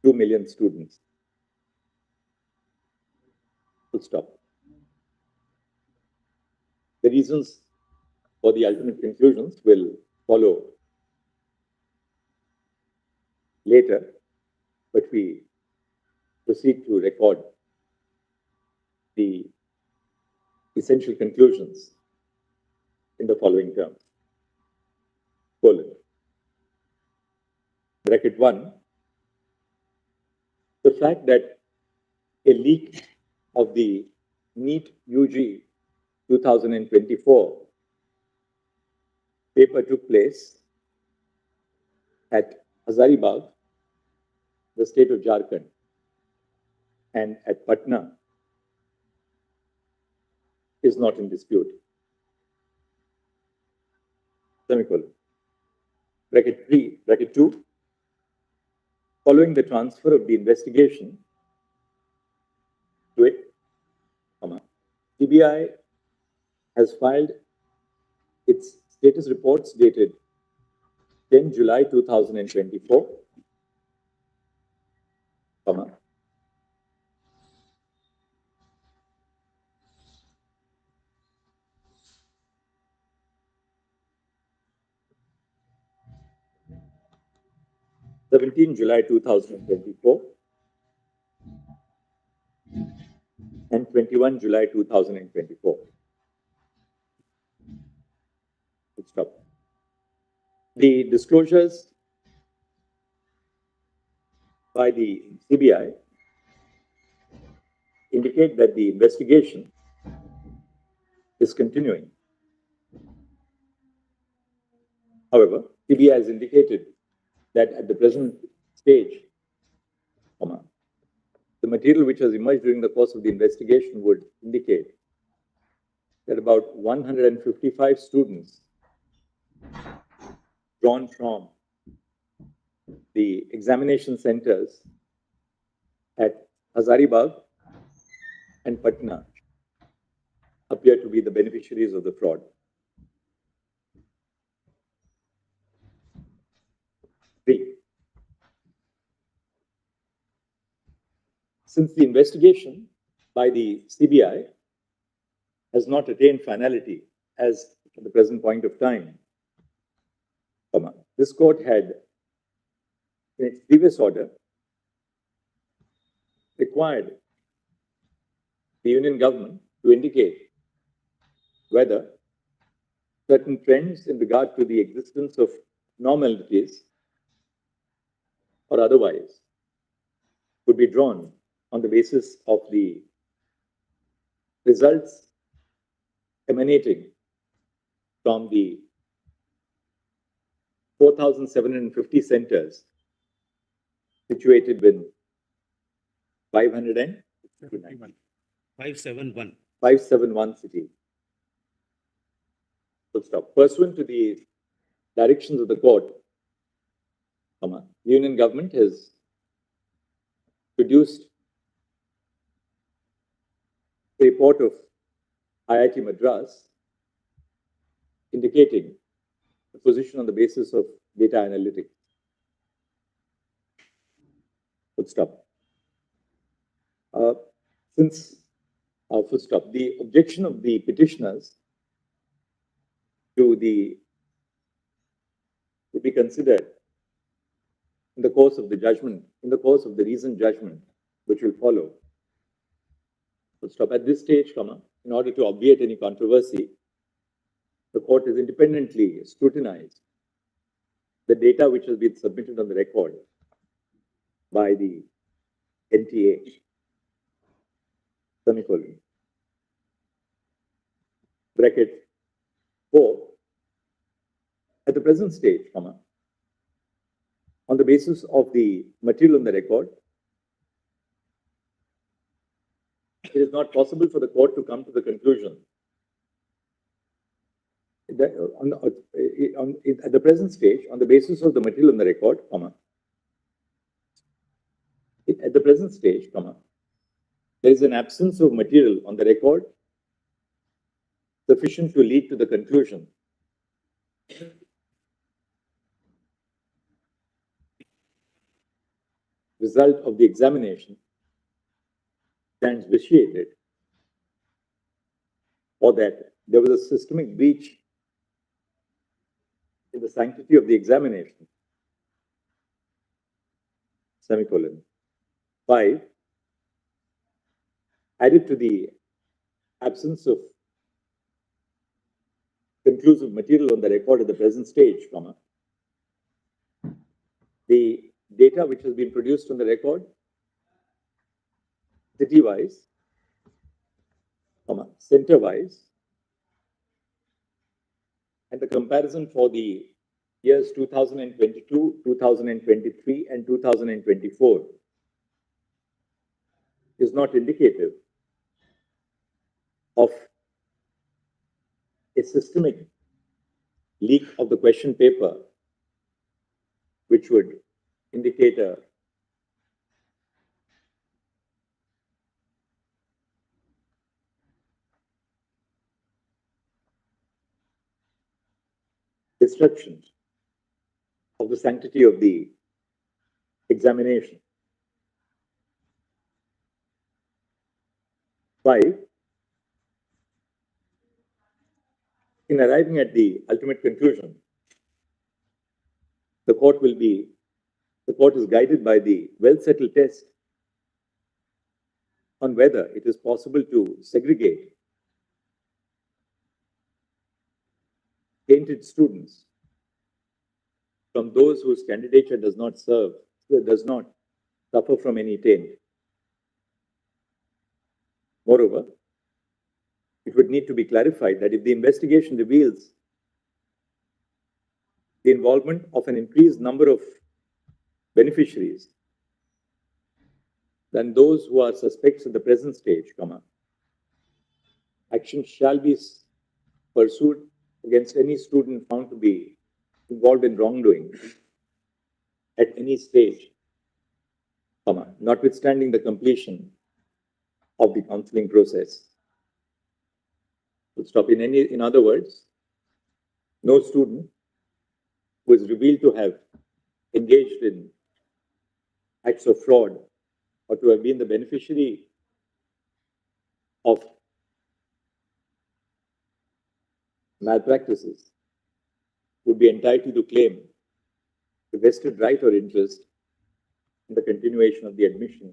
E: 2 million students. Full stop. The reasons for the ultimate conclusions will follow later, but we proceed to record the essential conclusions in the following terms. Bracket 1, the fact that a leak of the Neet UG 2024 paper took place at Hazaribagh, the state of Jharkhand, and at Patna is not in dispute. Semicolon. Bracket 3, bracket 2. Following the transfer of the investigation to it, CBI has filed its status reports dated 10 July 2024, 17 July 2024, and 21 July 2024. Stop. The disclosures by the CBI indicate that the investigation is continuing. However, CBI has indicated that at the present stage, the material which has emerged during the course of the investigation would indicate that about 155 students drawn from the examination centers at Hazaribagh and Patna appear to be the beneficiaries of the fraud. Three. Since the investigation by the CBI has not attained finality as at the present point of time, this court had, in its previous order, required the union government to indicate whether certain trends in regard to the existence of normalities or otherwise would be drawn on the basis of the results emanating from the 4,750 centers situated with 571 cities. Stop. Pursuant to the directions of the court, the union government has produced a report of IIT Madras indicating the position on the basis of data analytics. Full stop. Full stop. The objection of the petitioners to the would be considered in the course of the judgment, in the course of the reasoned judgment, which will follow. Full stop. At this stage, in order to obviate any controversy, the court has independently scrutinized the data which has been submitted on the record by the NTA. Semicolon. Bracket 4. At the present stage, on the basis of the material on the record, it is not possible for the court to come to the conclusion that at the present stage, on the basis of the material on the record, at the present stage, there is an absence of material on the record sufficient to lead to the conclusion result of the examination stands vitiated, or that there was a systemic breach in the sanctity of the examination. Semicolon. 5. Added to the absence of conclusive material on the record at the present stage, the data which has been produced on the record, city-wise, center-wise, and the comparison for the years 2022, 2023, and 2024 is not indicative of a systemic leak of the question paper, which would indicate a disruption of the sanctity of the examination. 5, in arriving at the ultimate conclusion, the court is guided by the well-settled test on whether it is possible to segregate tainted students from those whose candidature does not suffer from any taint. Moreover, it would need to be clarified that if the investigation reveals the involvement of an increased number of beneficiaries than those who are suspects at the present stage, action shall be pursued against any student found to be involved in wrongdoing at any stage, notwithstanding the completion of the counseling process. We'll stop. In other words, no student who is revealed to have engaged in acts of fraud or to have been the beneficiary of malpractices would be entitled to claim the vested right or interest in the continuation of the admission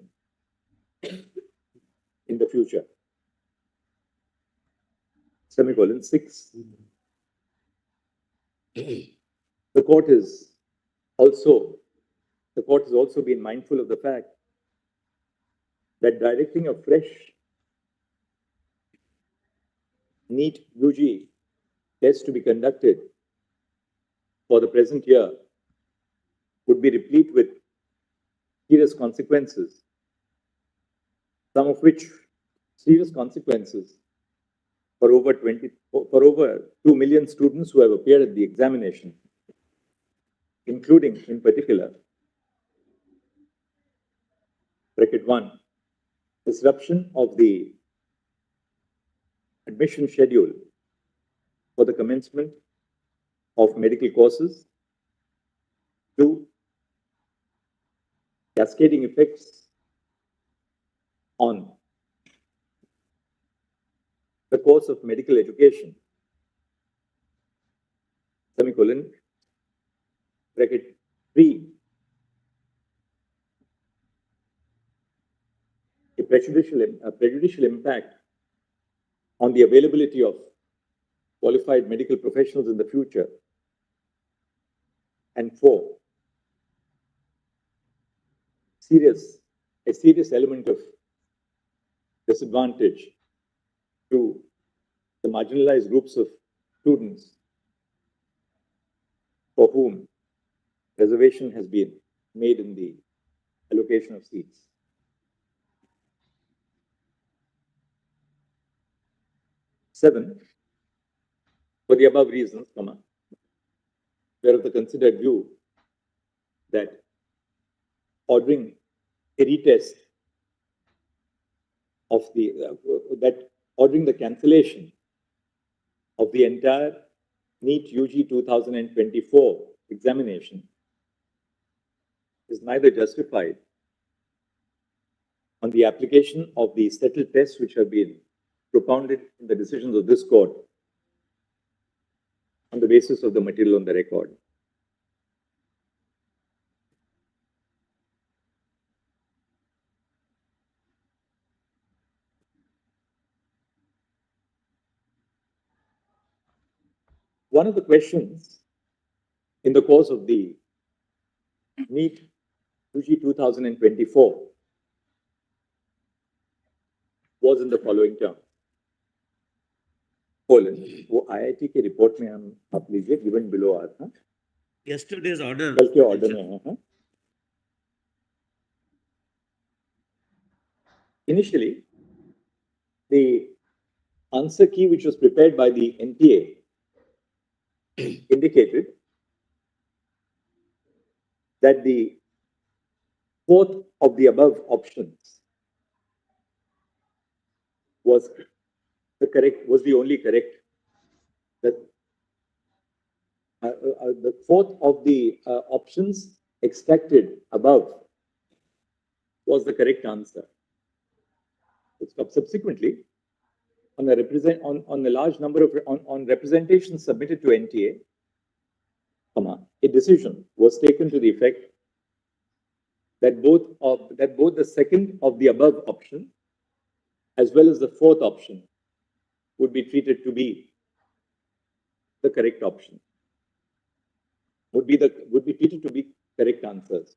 E: in the future. Semicolon 6. The court has also been mindful of the fact that directing a fresh Neet UG test to be conducted for the present year would be replete with serious consequences, some of which serious consequences for over 2 million students who have appeared at the examination, including in particular, bracket 1, disruption of the admission schedule for the commencement of medical courses. 2, cascading effects on the course of medical education, semicolon, bracket 3, a prejudicial impact on the availability of qualified medical professionals in the future. And 4, a serious element of disadvantage to the marginalized groups of students for whom reservation has been made in the allocation of seats. 7, for the above reasons, we are of the considered view that ordering a retest of ordering the cancellation of the entire Neet UG 2024 examination is neither justified on the application of the settled tests which have been propounded in the decisions of this court on the basis of the material on the record. One of the questions in the course of the Neet UG 2024 was in the following term. colon, वो IIT के report में हम आप लीजिए given below आया था.
C: Yesterday's order.
E: कल के order में है हाँ. Initially, the answer key which was prepared by the NTA indicated that the fourth of the above options was the only correct. That the fourth of the options extracted above was the correct answer. Subsequently, on a large number of representations submitted to NTA, a decision was taken to the effect that both the second of the above option as well as the fourth option would be treated to be the correct option. Would be treated to be correct answers.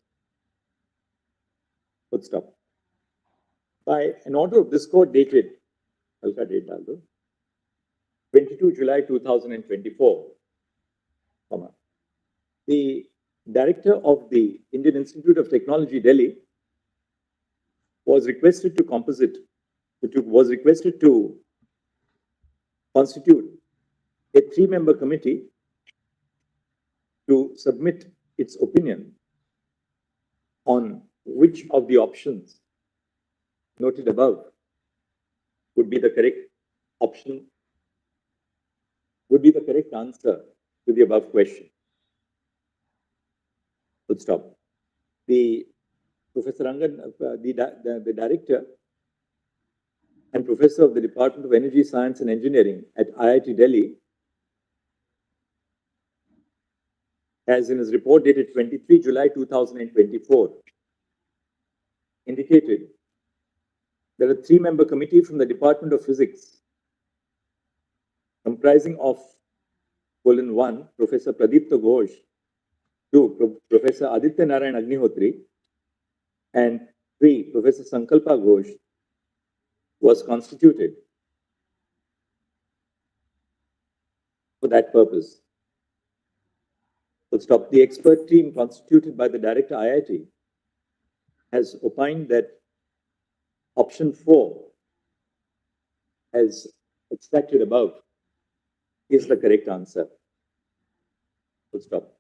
E: Full stop. By an order of this court dated 22 July 2024, the director of the Indian Institute of Technology, Delhi, was requested to constitute a 3-member committee to submit its opinion on which of the options noted above would be the correct option, would be the correct answer to the above question. Full stop. The Professor Rangan, the director and professor of the Department of Energy, Science and Engineering at IIT Delhi, has in his report dated 23 July 2024, indicated that a 3-member committee from the Department of Physics, comprising of colon 1, Professor Pradipta Ghosh, 2, Professor Aditya Narayan Agnihotri, and 3, Professor Sankalpa Ghosh, was constituted for that purpose. Full stop. The expert team constituted by the director IIT has opined that option 4, as extracted above, is the correct answer. Full stop.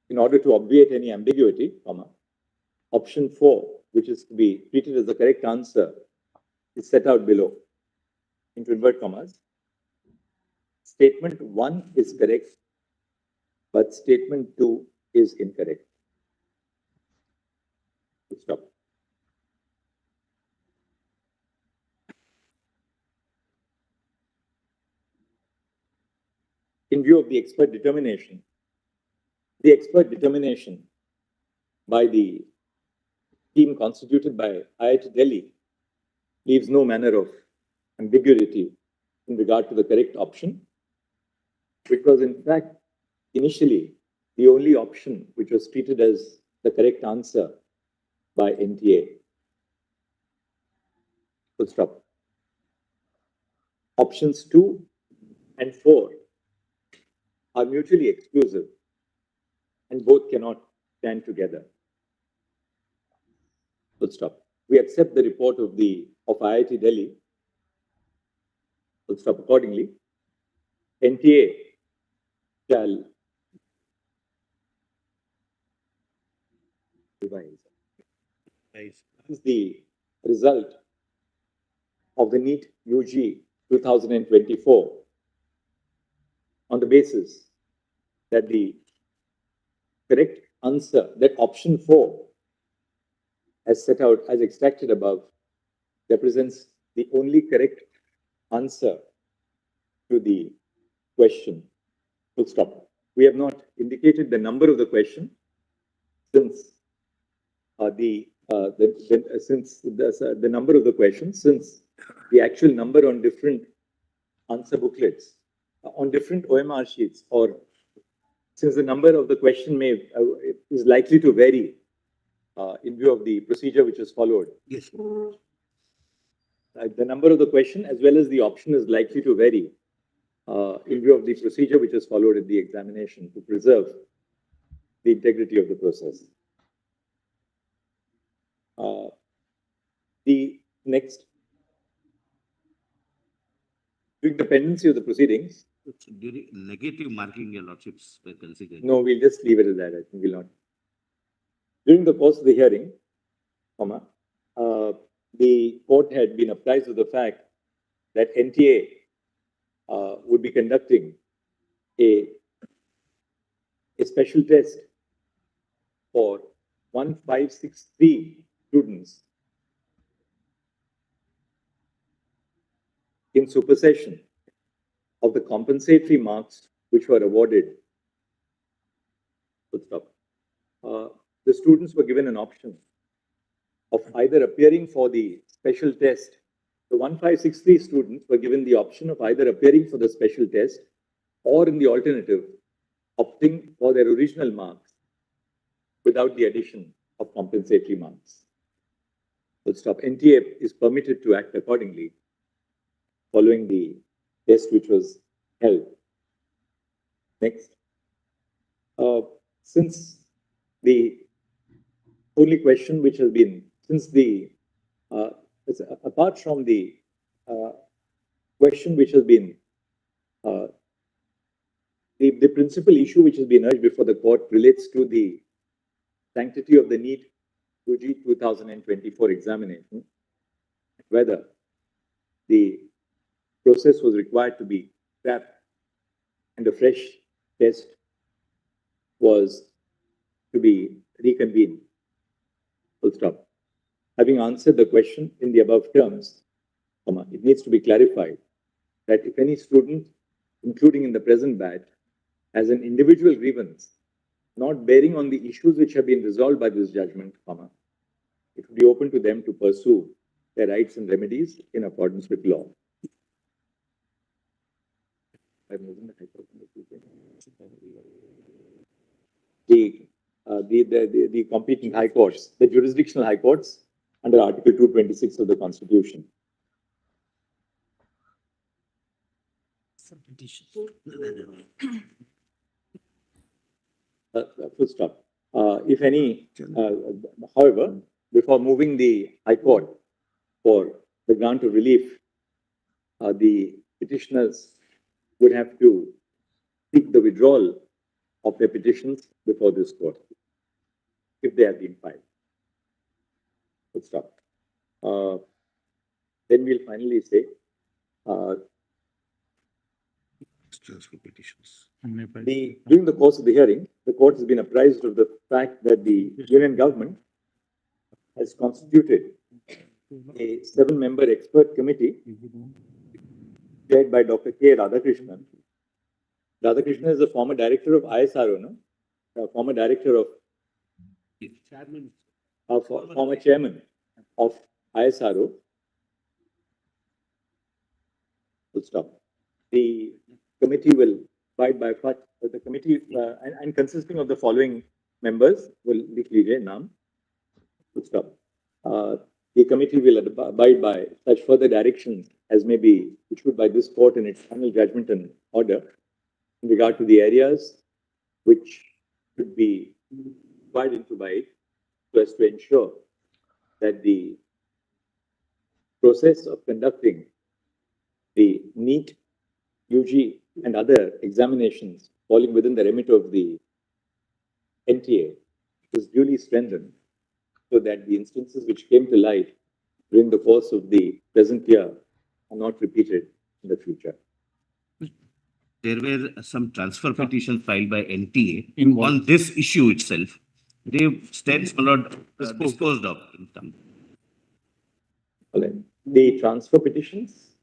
E: In order to obviate any ambiguity, option 4, which is to be treated as the correct answer, is set out below. Into inverted commas. Statement 1 is correct, but statement 2 is incorrect. Full stop. In view of the expert determination by the team constituted by IIT Delhi leaves no manner of ambiguity in regard to the correct option, which was in fact initially the only option which was treated as the correct answer by NTA. Full stop. Options 2 and 4 are mutually exclusive and both cannot stand together. Full stop. We accept the report of IIT Delhi. Full stop. Accordingly, NTA shall revise the result of the Neet UG 2024 on the basis that the correct answer, that option 4, as set out, as extracted above, represents the only correct answer to the question. Full stop. We have not indicated the number of the question since the number of the question, since the actual number on different answer booklets, on different OMR sheets, or since the number of the question is likely to vary in view of the procedure which is followed.
C: Yes.
E: The number of the question as well as the option is likely to vary. in view of the procedure which is followed in the examination to preserve the integrity of the process. The next, during the pendency of the proceedings.
C: During negative marking, your lordships were considered.
E: No, we'll just leave it at that. I think we'll not. During the course of the hearing, the court had been apprised of the fact that NTA would be conducting a special test for 1563 students in supersession of the compensatory marks which were awarded. The students were given an option of either appearing for the special test. The 1563 students were given the option of either appearing for the special test or, in the alternative, opting for their original marks without the addition of compensatory marks. NTA is permitted to act accordingly following the test which was held. Next. Since the only question which has been, apart from the question which has been, the principal issue which has been urged before the court relates to the sanctity of the Neet UG 2024 examination, whether the process was required to be scrapped and a fresh test was to be reconvened. Full stop. Having answered the question in the above terms, it needs to be clarified that if any student, including in the present batch, has an individual grievance not bearing on the issues which have been resolved by this judgment, it will be open to them to pursue their rights and remedies in accordance with law. The competing high courts, the jurisdictional high courts under Article 226 of the Constitution. Full stop. If any, however, before moving the High Court for the grant of relief, the petitioners would have to seek the withdrawal of their petitions before this court, if they have been filed. Full stop. Then we'll finally say, during the course of the hearing, the court has been apprised of the fact that the union government has constituted a 7-member expert committee chaired by Dr. K. Radhakrishnan. Radhakrishnan is a former director of ISRO, no? Former director of former chairman of ISRO. Full stop. The committee will abide by the committee and consisting of the following members will be clear now. Full stop. The committee will abide by such further directions as may be issued by this court in its final judgment and order in regard to the areas which should be divided into by it, so as to ensure that the process of conducting the Neet, UG and other examinations falling within the remit of the NTA is duly strengthened so that the instances which came to light during the course of the present year are not repeated in the future.
C: There were some transfer petitions filed by NTA on this issue itself. They stands disposed of.
E: The transfer petitions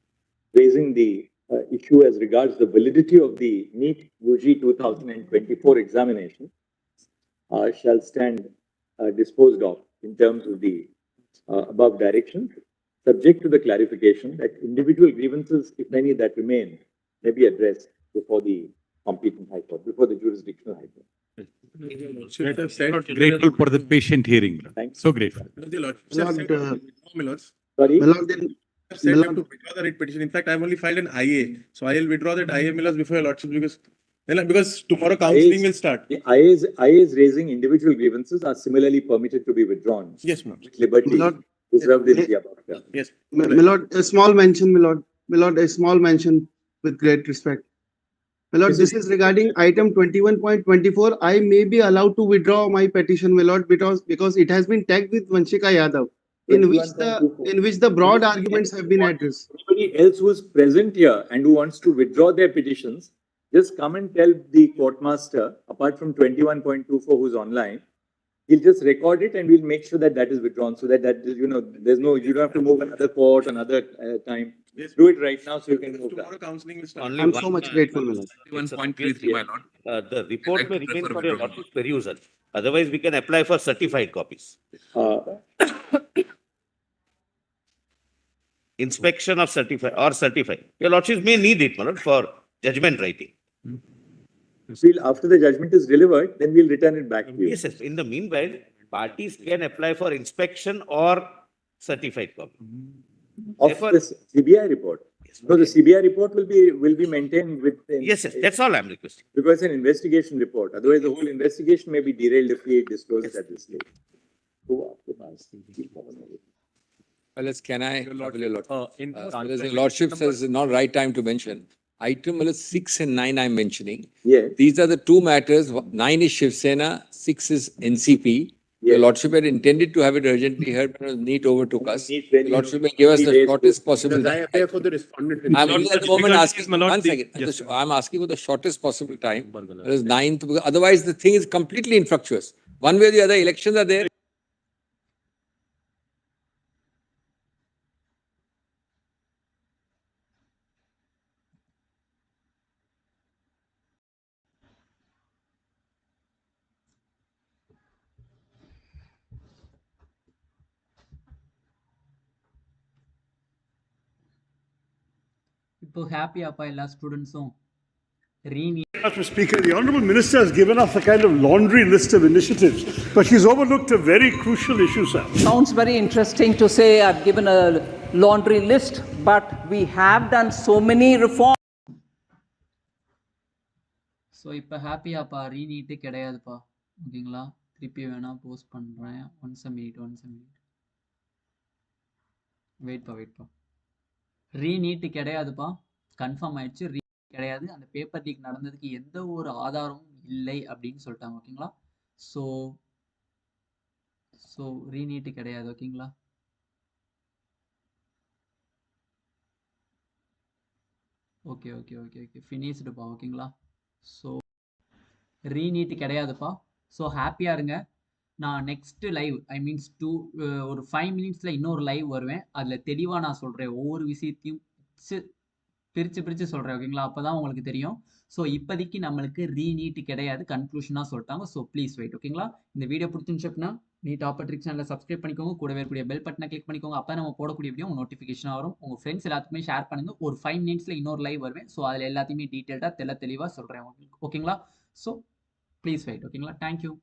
E: raising the issue as regards the validity of the Neet UG 2024 examination shall stand disposed of in terms of the above direction, subject to the clarification that individual grievances, if any that remain, may be addressed before the competent high court, before the jurisdictional high court.
D: Grateful for the patient hearing.
E: Thanks.
D: So grateful.
E: Sorry?
M: said we have to withdraw the writ petition. In fact, I've only filed an IA. So I'll withdraw that IA, my lords, before your lordships because tomorrow counseling will start.
E: The IAs raising individual grievances are similarly permitted to be withdrawn.
M: Yes, my lord.
E: With liberty reserved in the above term.
M: Yes.
Q: My lord, a small mention, my lord. My lord, a small mention with great respect. My lord, this is regarding item 21.24. I may be allowed to withdraw my petition, my lord, because it has been tagged with Vanshika Yadav, in which the broad arguments have been addressed.
E: Anybody else who is present here and who wants to withdraw their petitions, just come and tell the courtmaster, apart from 21.24 who's online, he'll just record it and we'll make sure that that is withdrawn so that you don't have to move another court, another time.
M: Yes.
E: Do it right now so you can move
M: Tomorrow
E: that.
M: counseling will start.
Q: I'm so much grateful, my lord.
C: 1.33, my lord. The report may remain for your lordship's perusal. Otherwise, we can apply for certified copies. Inspection of certified. Your lordships may need it, my lord, for judgment writing.
E: After the judgment is delivered, then we'll return it back to you.
C: Yes. In the meanwhile, parties can apply for inspection or certified copy.
E: Of the CBI report. No, the CBI report will be maintained with.
C: Yes. That's all I'm requesting.
E: Because it's an investigation report. Otherwise, the whole investigation may be derailed if we disclose it at this stage.
R: Well, can I? Your lordship says not right time to mention. Item 6 and 9 I'm mentioning.
E: Yes.
R: These are the two matters. 9 is Shiv Sena, 6 is NCP. Your lordship had intended to have it urgently heard, but Neet overtook us. Your lordship may give us the shortest possible time.
D: For the respondent.
R: I'm only at the moment asking, one second. I'm asking for the shortest possible time. That is 9th, because otherwise the thing is completely infructuous. One way or the other, elections are there.
A: இப்போ ஹாப்பியாப்பா எல்லா ஸ்டூடெண்ட்ஸும்
S: Mr. Speaker, the Honourable Minister has given us a kind of laundry list of initiatives, but she's overlooked a very crucial issue, sir.
T: Sounds very interesting to say I've given a laundry list, but we have done so many reforms.
A: So இப்போ ஹாப்பியாப்பா ரீநீட்டு கிடையாதுப்பா ஓகேங்களா திருப்பி வேணா post பண்ணுறேன் once a minute வெயிட்ப்பா ரீநீட்டு கிடையாதுப்பா confirm ஆயிடுச்சு ரீ கிடையாது அந்த பேப்பர் லீக் நடந்ததுக்கு எந்த ஒரு ஆதாரமும் இல்லை அப்படின்னு சொல்லிட்டாங்க ஓகேங்களா ஸோ ரீநீட்டு கிடையாது ஓகேங்களா ஓகே ஃபினிஷ்டுப்பா ஓகேங்களா ஸோ ரீநீட்டு கிடையாதுப்பா ஸோ ஹாப்பியாக இருங்க நான் நெக்ஸ்ட் லைவ் ஒரு 5 மினிட்ஸில் இன்னொரு லைவ் வருவேன் அதில் தெளிவாக நான் சொல்கிறேன் ஒவ்வொரு விஷயத்தையும் பிரித்து சொல்கிறேன் ஓகேங்களா அப்போ தான் உங்களுக்கு தெரியும் ஸோ இப்போதைக்கு நம்மளுக்கு ரீநீட்டு கிடையாது கன்க்ளூஷனாக சொல்லிட்டாங்க ஸோ ப்ளீஸ் வெயிட் ஓகேங்களா இந்த வீடியோ பிடிச்சிருந்துச்சு அப்படின்னா நீட் ஆப்பர்ட்ரிக் சேனலை சப்ஸ்கிரைப் பண்ணிக்கோங்க கூடவே இருக்கக்கூடிய பெல் பட்டனை கிளிக் பண்ணிக்கோங்க அப்போ நம்ம போடக்கூடிய வீடியோ உங்கள் நோட்டிஃபிகேஷனாக வரும் உங்கள் ஃப்ரெண்ட்ஸ் எல்லாத்துக்குமே ஷேர் பண்ணுங்கள் ஒரு 5 மினிட்ஸில் இன்னொரு லைவ் வருவேன் ஸோ அதில் எல்லாத்தையுமே டீட்டெயில்டாக தெளிவாக சொல்கிறேன் ஓகேங்களா ஸோ ப்ளீஸ் வெயிட் ஓகேங்களா தேங்க்யூ